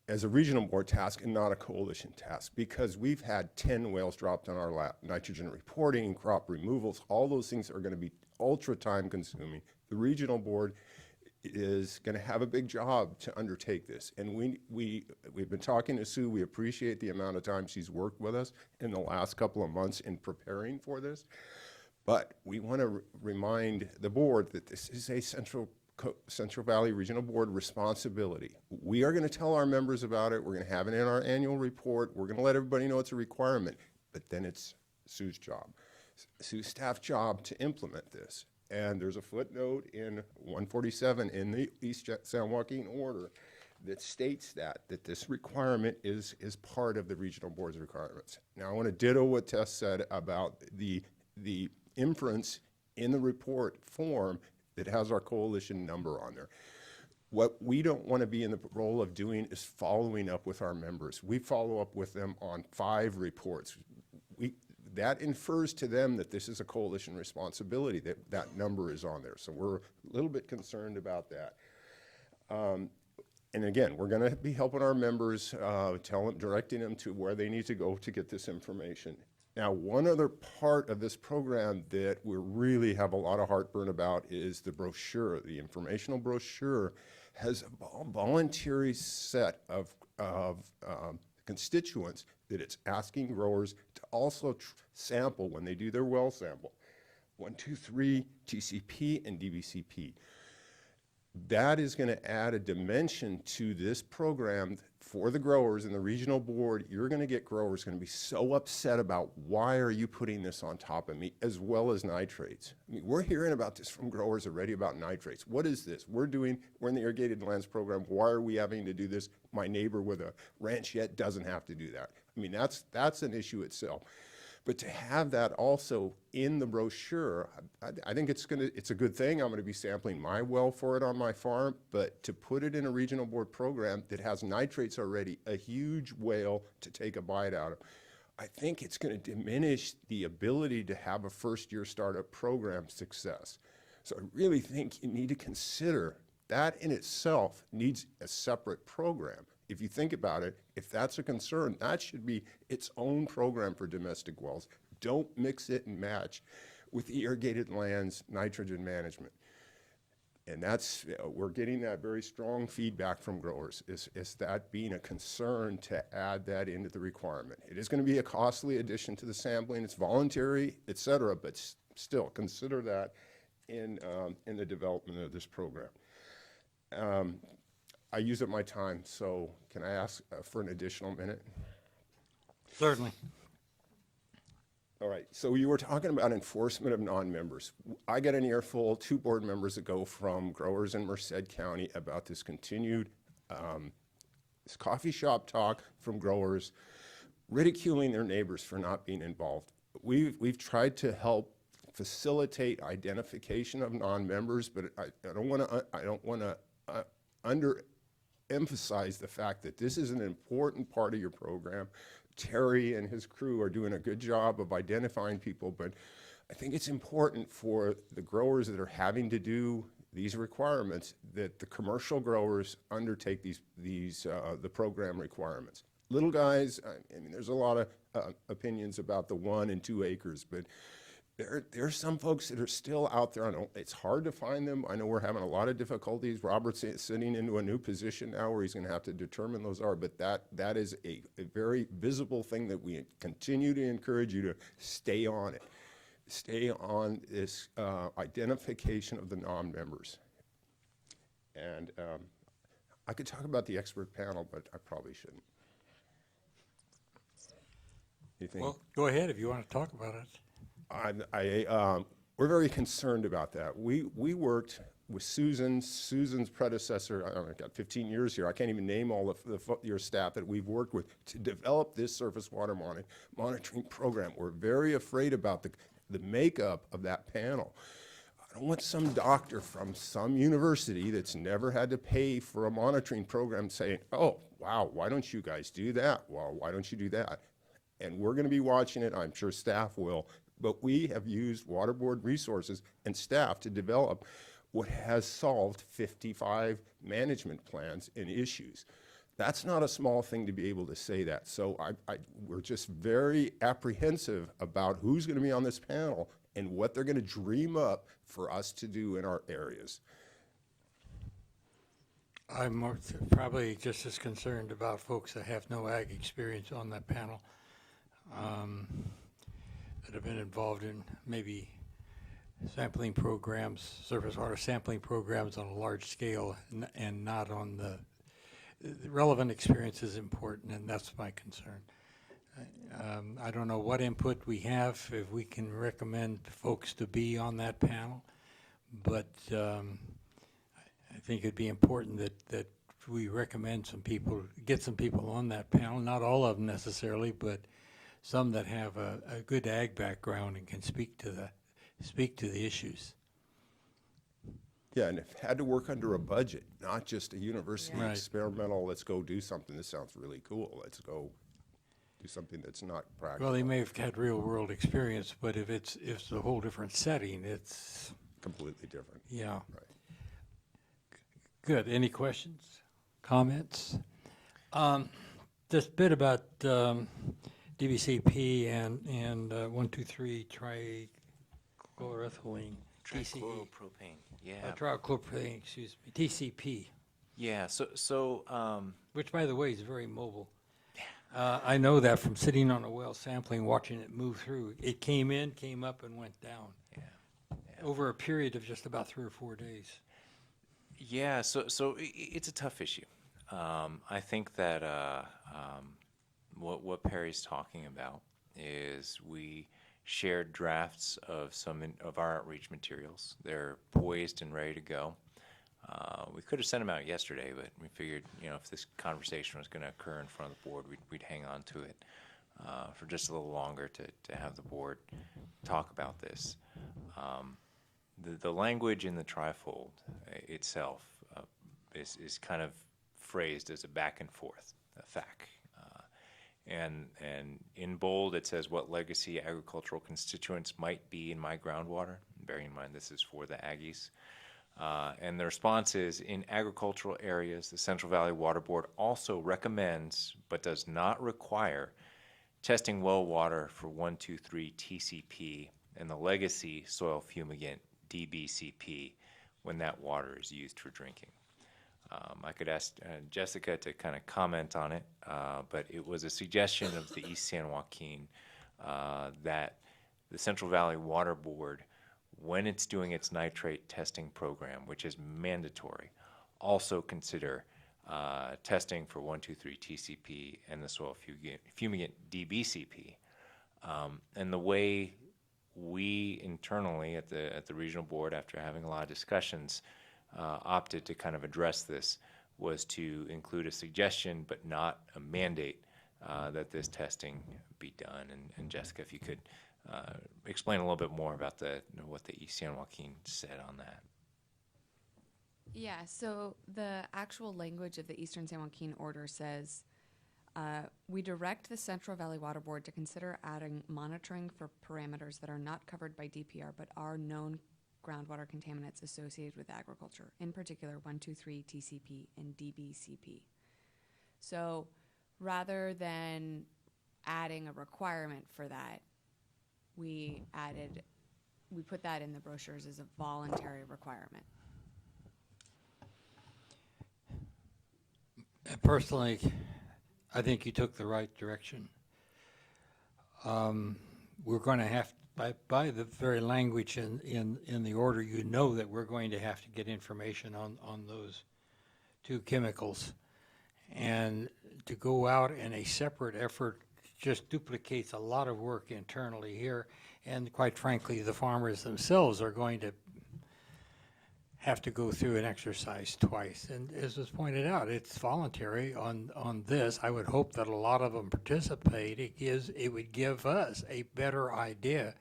as a regional board task and not a coalition task, because we've had 10 whales dropped on our lap. Nitrogen reporting, crop removals, all those things are going to be ultra time consuming. The regional board is going to have a big job to undertake this. And we've been talking to Sue. We appreciate the amount of time she's worked with us in the last couple of months in preparing for this. But we want to remind the board that this is a Central Valley Regional Board responsibility. We are going to tell our members about it. We're going to have it in our annual report. We're going to let everybody know it's a requirement. But then it's Sue's job, Sue's staff job to implement this. And there's a footnote in 147 in the East San Joaquin order that states that this requirement is part of the regional board's requirements. Now, I want to ditto what Tess said about the inference in the report form that has our coalition number on there. What we don't want to be in the role of doing is following up with our members. We follow up with them on 5 reports. That infers to them that this is a coalition responsibility, that number is on there. So we're a little bit concerned about that. And again, we're going to be helping our members, directing them to where they need to go to get this information. Now, one other part of this program that we really have a lot of heartburn about is the brochure. The informational brochure has a voluntary set of constituents that it's asking growers to also sample when they do their well sample. 1, 2, 3, TCP and DBCP. That is going to add a dimension to this program for the growers and the regional board. You're going to get growers going to be so upset about why are you putting this on top of me, as well as nitrates. I mean, we're hearing about this from growers already about nitrates. What is this? We're in the irrigated lands program. Why are we having to do this? My neighbor with a ranchette doesn't have to do that. I mean, that's an issue itself. But to have that also in the brochure, I think it's a good thing. I'm going to be sampling my well for it on my farm, but to put it in a regional board program that has nitrates already, a huge whale to take a bite out of, I think it's going to diminish the ability to have a first-year startup program success. So I really think you need to consider that in itself needs a separate program. If you think about it, if that's a concern, that should be its own program for domestic wells. Don't mix it and match with irrigated lands nitrogen management. And we're getting that very strong feedback from growers, is that being a concern to add that into the requirement. It is going to be a costly addition to the sampling. It's voluntary, et cetera, but still consider that in the development of this program. I use up my time, so can I ask for an additional minute? Certainly. All right, so you were talking about enforcement of non-members. I got an earful, 2 board members ago from growers in Merced County about this continued this coffee shop talk from growers ridiculing their neighbors for not being involved. We've tried to help facilitate identification of non-members, but I don't want to underemphasize the fact that this is an important part of your program. Terry and his crew are doing a good job of identifying people, but I think it's important for the growers that are having to do these requirements that the commercial growers undertake the program requirements. Little guys, I mean, there's a lot of opinions about the 1 and 2 acres, but there are some folks that are still out there. I know it's hard to find them. I know we're having a lot of difficulties. Robert's sitting into a new position now where he's going to have to determine those are, but that is a very visible thing that we continue to encourage you to stay on it. Stay on this identification of the non-members. And I could talk about the expert panel, but I probably shouldn't. You think? Well, go ahead if you want to talk about it. We're very concerned about that. We worked with Susan's predecessor. I don't know, I've got 15 years here. I can't even name all of your staff that we've worked with to develop this surface water monitoring program. We're very afraid about the makeup of that panel. I don't want some doctor from some university that's never had to pay for a monitoring program saying, oh, wow, why don't you guys do that? Well, why don't you do that? And we're going to be watching it. I'm sure staff will. But we have used water board resources and staff to develop what has solved 55 management plans and issues. That's not a small thing to be able to say that. So we're just very apprehensive about who's going to be on this panel and what they're going to dream up for us to do in our areas. I'm probably just as concerned about folks that have no ag experience on that panel, that have been involved in maybe sampling programs, surface water sampling programs on a large scale, and not on the relevant experience is important, and that's my concern. I don't know what input we have, if we can recommend folks to be on that panel, but I think it'd be important that we recommend some people, get some people on that panel, not all of them necessarily, but some that have a good ag background and can speak to the issues. Yeah, and if had to work under a budget, not just a university Right. experimental, let's go do something, this sounds really cool, let's go do something that's not practical. Well, they may have had real world experience, but if it's a whole different setting, it's completely different. Yeah. Right. Good. Any questions, comments? Just a bit about DBCP and 1,2,3 trichloroethylene. Trichloropropane, yeah. Trichloroethylene, excuse me, TCP. Yeah, Which, by the way, is very mobile. I know that from sitting on a well sampling, watching it move through. It came in, came up, and went down. Over a period of just about 3 or 4 days. Yeah, so it's a tough issue. I think that what Perry's talking about is we shared drafts of some of our outreach materials. They're poised and ready to go. We could have sent them out yesterday, but we figured, if this conversation was going to occur in front of the board, we'd hang on to it for just a little longer to have the board talk about this. The language in the trifold itself is kind of phrased as a back and forth, a FAQ. And in bold, it says what legacy agricultural constituents might be in my groundwater, bearing in mind this is for the Aggies. And the response is, in agricultural areas, the Central Valley Water Board also recommends, but does not require, testing well water for 1,2,3 TCP and the legacy soil fumigant DBCP when that water is used for drinking. I could ask Jessica to kind of comment on it, but it was a suggestion of the East San Joaquin that the Central Valley Water Board, when it's doing its nitrate testing program, which is mandatory, also consider testing for 1,2,3 TCP and the soil fumigant DBCP. And the way we internally at the regional board, after having a lot of discussions, opted to kind of address this was to include a suggestion but not a mandate that this testing be done. And Jessica, if you could explain a little bit more about what the East San Joaquin said on that. Yeah, so the actual language of the Eastern San Joaquin order says, we direct the Central Valley Water Board to consider adding monitoring for parameters that are not covered by DPR but are known groundwater contaminants associated with agriculture, in particular 1,2,3 TCP and DBCP. So rather than adding a requirement for that, we put that in the brochures as a voluntary requirement. Personally, I think you took the right direction. We're going to have, by the very language in the order, you know that we're going to have to get information on those two chemicals. And to go out in a separate effort just duplicates a lot of work internally here. And quite frankly, the farmers themselves are going to have to go through an exercise twice. And as was pointed out, it's voluntary on this. I would hope that a lot of them participate. It would give us a better idea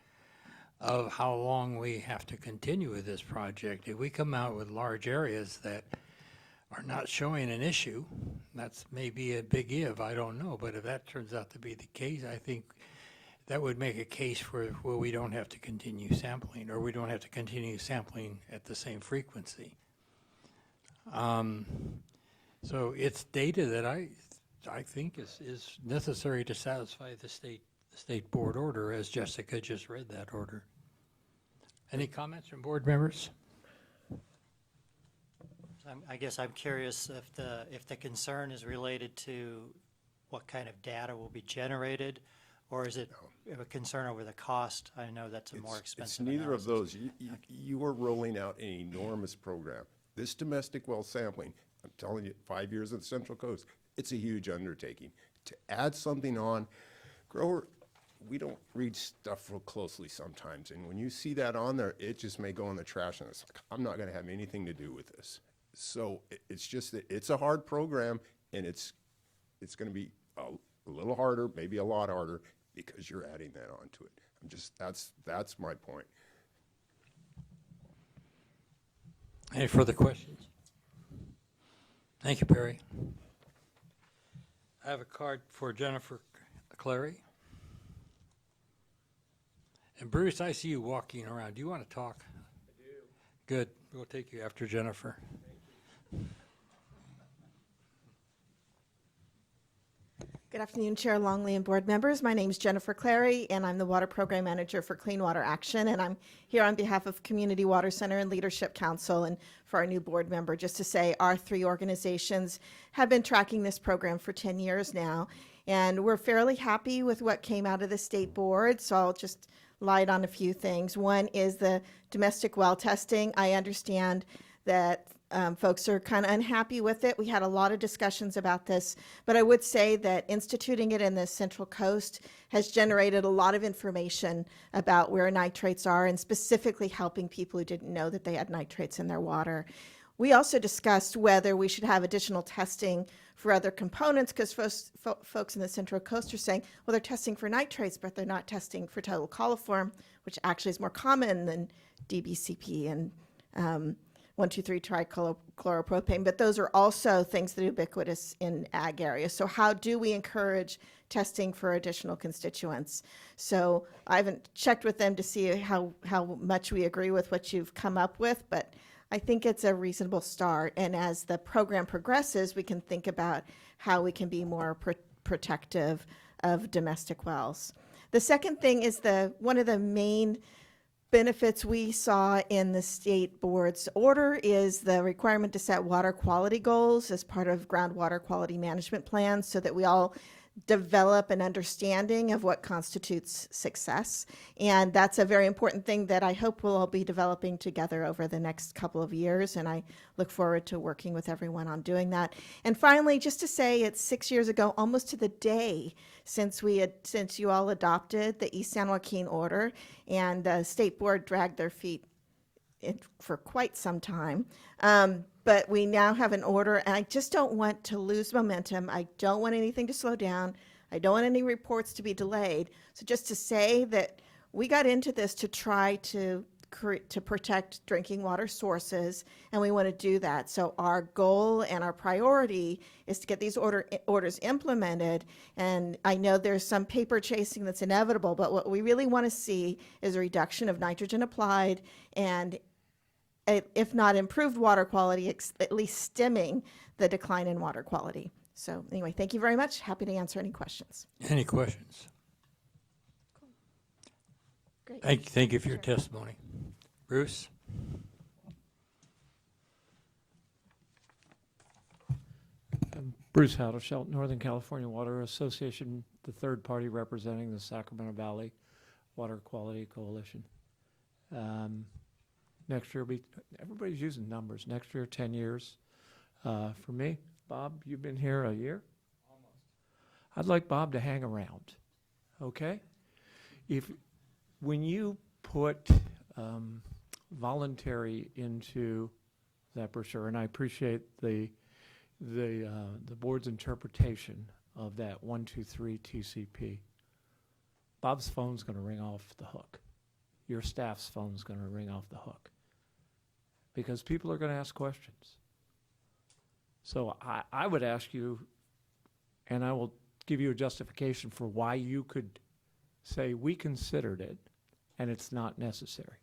of how long we have to continue with this project. If we come out with large areas that are not showing an issue, that's maybe a big if, I don't know. But if that turns out to be the case, I think that would make a case for where we don't have to continue sampling, or we don't have to continue sampling at the same frequency. So it's data that I think is necessary to satisfy the state board order, as Jessica just read that order. Any comments from board members? I guess I'm curious if the concern is related to what kind of data will be generated, or is it a concern over the cost? I know that's a more expensive It's neither analysis. of those. You are rolling out an enormous program. This domestic well sampling, I'm telling you, 5 years of the Central Coast, it's a huge undertaking. To add something on, grower, we don't read stuff real closely sometimes, and when you see that on there, it just may go in the trash, and it's like, I'm not gonna have anything to do with this. So it's just that it's a hard program, and it's gonna be a little harder, maybe a lot harder, because you're adding that onto it. That's my point. Any further questions? Thank you, Perry. I have a card for Jennifer Clary. And Bruce, I see you walking around. Do you want to talk? I do. Good. We'll take you after Jennifer. Good afternoon, Chair Longley and board members. My name is Jennifer Clary, and I'm the Water Program Manager for Clean Water Action, and I'm here on behalf of Community Water Center and Leadership Council, and for our new board member, just to say our three organizations have been tracking this program for 10 years now, and we're fairly happy with what came out of the state board, so I'll just light on a few things. One is the domestic well testing. I understand that folks are kind of unhappy with it. We had a lot of discussions about this, but I would say that instituting it in the Central Coast has generated a lot of information about where nitrates are, and specifically helping people who didn't know that they had nitrates in their water. We also discussed whether we should have additional testing for other components, because folks in the Central Coast are saying, well, they're testing for nitrates, but they're not testing for total coliform, which actually is more common than DBCP and 1,2,3 trichloropropane, but those are also things that are ubiquitous in ag areas. So how do we encourage testing for additional constituents? So I haven't checked with them to see how much we agree with what you've come up with, but I think it's a reasonable start. And as the program progresses, we can think about how we can be more protective of domestic wells. The second thing is one of the main benefits we saw in the state board's order is the requirement to set water quality goals as part of groundwater quality management plans, so that we all develop an understanding of what constitutes success. And that's a very important thing that I hope we'll all be developing together over the next couple of years. And I look forward to working with everyone on doing that. And finally, just to say, it's 6 years ago, almost to the day, since you all adopted the East San Joaquin Order, and the State Board dragged their feet for quite some time. But we now have an order, and I just don't want to lose momentum. I don't want anything to slow down. I don't want any reports to be delayed. So just to say that we got into this to try to protect drinking water sources, and we want to do that. So our goal and our priority is to get these orders implemented. And I know there's some paper chasing that's inevitable, but what we really want to see is a reduction of nitrogen applied, and if not improved water quality, at least stemming the decline in water quality. So anyway, thank you very much. Happy to answer any questions. Any questions? Great. Thank you for your testimony. Bruce? Bruce Howdeshelt, Northern California Water Association, the third party representing the Sacramento Valley Water Quality Coalition. Next year, everybody's using numbers. Next year, 10 years. For me, Bob, you've been here a year? Almost. I'd like Bob to hang around, okay? When you put voluntary into that brochure, and I appreciate the board's interpretation of that 123 TCP, Bob's phone's going to ring off the hook. Your staff's phone's going to ring off the hook because people are going to ask questions. So I would ask you, and I will give you a justification for why you could say we considered it and it's not necessary,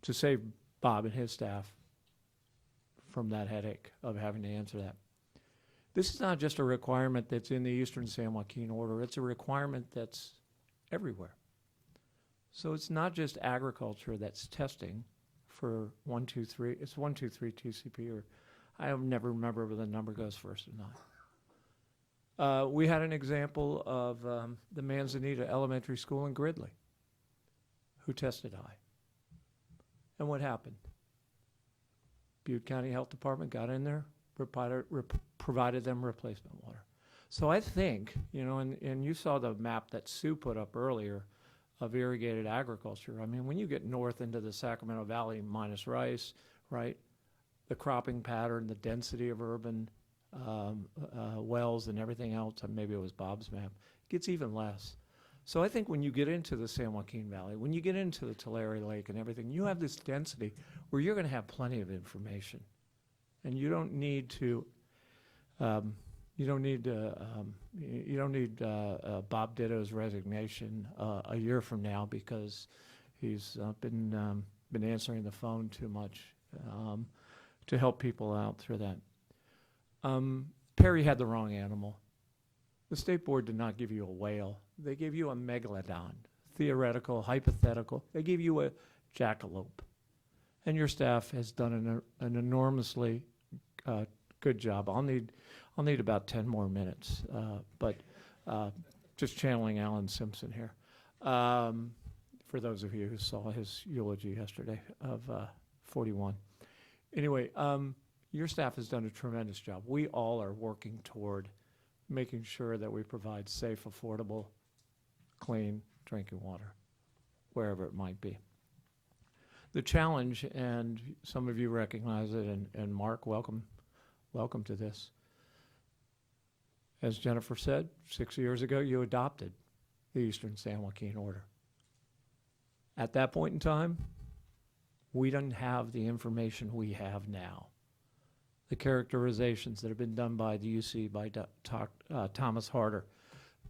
to save Bob and his staff from that headache of having to answer that. This is not just a requirement that's in the Eastern San Joaquin Order. It's a requirement that's everywhere. So it's not just agriculture that's testing for 123. It's 123 TCP, or I never remember whether the number goes first or not. We had an example of the Manzanita Elementary School in Gridley who tested high. And what happened? Butte County Health Department got in there, provided them replacement water. So I think, and you saw the map that Sue put up earlier of irrigated agriculture. I mean, when you get north into the Sacramento Valley minus rice, right, the cropping pattern, the density of urban wells and everything else, and maybe it was Bob's map, gets even less. So I think when you get into the San Joaquin Valley, when you get into the Tulare Lake and everything, you have this density where you're going to have plenty of information, and you don't need to. You don't need Bob Ditto's resignation a year from now because he's been answering the phone too much to help people out through that. Perry had the wrong animal. The state board did not give you a whale. They gave you a megalodon, theoretical, hypothetical. They gave you a jackalope. And your staff has done an enormously good job. I'll need about 10 more minutes, but just channeling Alan Simpson here. For those of you who saw his eulogy yesterday of 41. Anyway, your staff has done a tremendous job. We all are working toward making sure that we provide safe, affordable, clean drinking water, wherever it might be. The challenge, and some of you recognize it, and Mark, welcome to this. As Jennifer said, 6 years ago, you adopted the Eastern San Joaquin Order. At that point in time, we didn't have the information we have now. The characterizations that have been done by the UC, by Thomas Harder,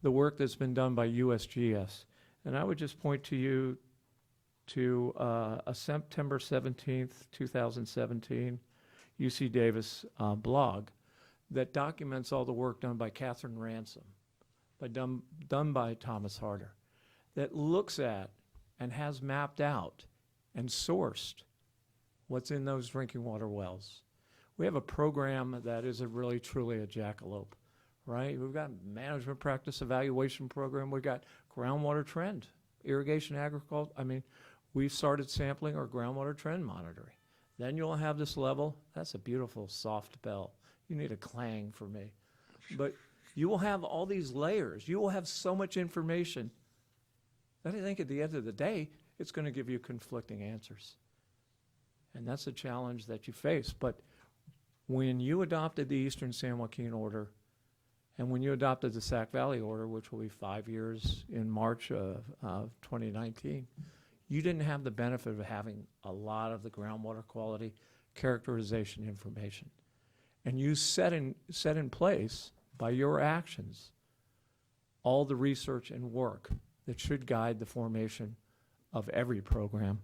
the work that's been done by USGS. And I would just point to you to a September 17th, 2017 UC Davis blog that documents all the work done by Catherine Ransom, done by Thomas Harder, that looks at and has mapped out and sourced what's in those drinking water wells. We have a program that is really truly a jackalope right? We've got management practice evaluation program. We've got groundwater trend, irrigation agriculture. I mean, we've started sampling our groundwater trend monitoring. Then you'll have this level. That's a beautiful soft bell. You need a clang for me. But you will have all these layers. You will have so much information that I think at the end of the day, it's going to give you conflicting answers. And that's a challenge that you face. But when you adopted the Eastern San Joaquin Order, and when you adopted the Sac Valley Order, which will be 5 years in March of 2019, you didn't have the benefit of having a lot of the groundwater quality characterization information. And you set in place, by your actions, all the research and work that should guide the formation of every program.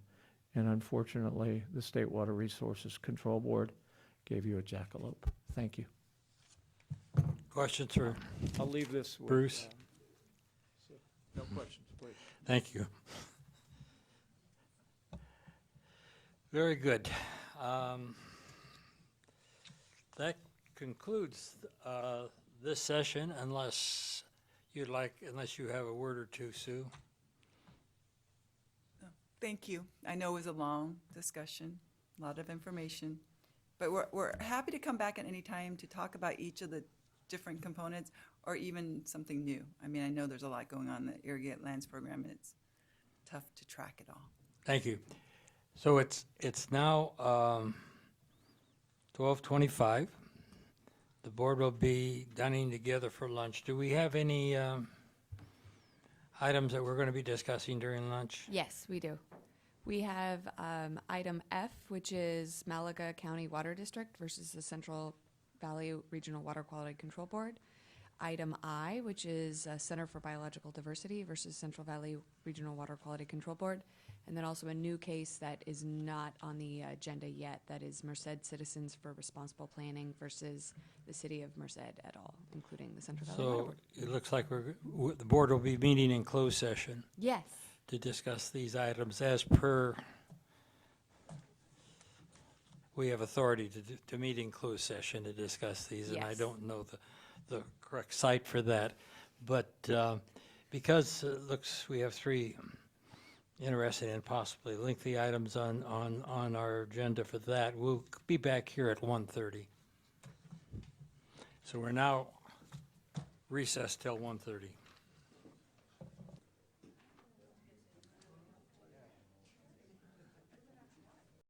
And unfortunately, the State Water Resources Control Board gave you a jackalope. Thank you. Questions for I'll leave this with, Bruce? No questions, please. Thank you. Very good. That concludes this session, unless you have a word or two, Sue. Thank you. I know it was a long discussion, a lot of information, but we're happy to come back at any time to talk about each of the different components or even something new. I mean, I know there's a lot going on in the Irrigated Lands Program, and it's tough to track it all. Thank you. So it's now 12:25. The board will be dining together for lunch. Do we have any items that we're going to be discussing during lunch? Yes, we do. We have item F, which is Malaga County Water District versus the Central Valley Regional Water Quality Control Board. Item I, which is Center for Biological Diversity versus Central Valley Regional Water Quality Control Board. And then also a new case that is not on the agenda yet, that is Merced Citizens for Responsible Planning versus the City of Merced et al., including the Central Valley Water So Board. it looks like the board will be meeting in closed session Yes. to discuss these items as per, we have authority to meet in closed session to discuss these, and I Yes. don't know the correct site for that. But because it looks, we have three interesting and possibly lengthy items on our agenda for that, we'll be back here at 1:30. So we're now recessed till 1:30.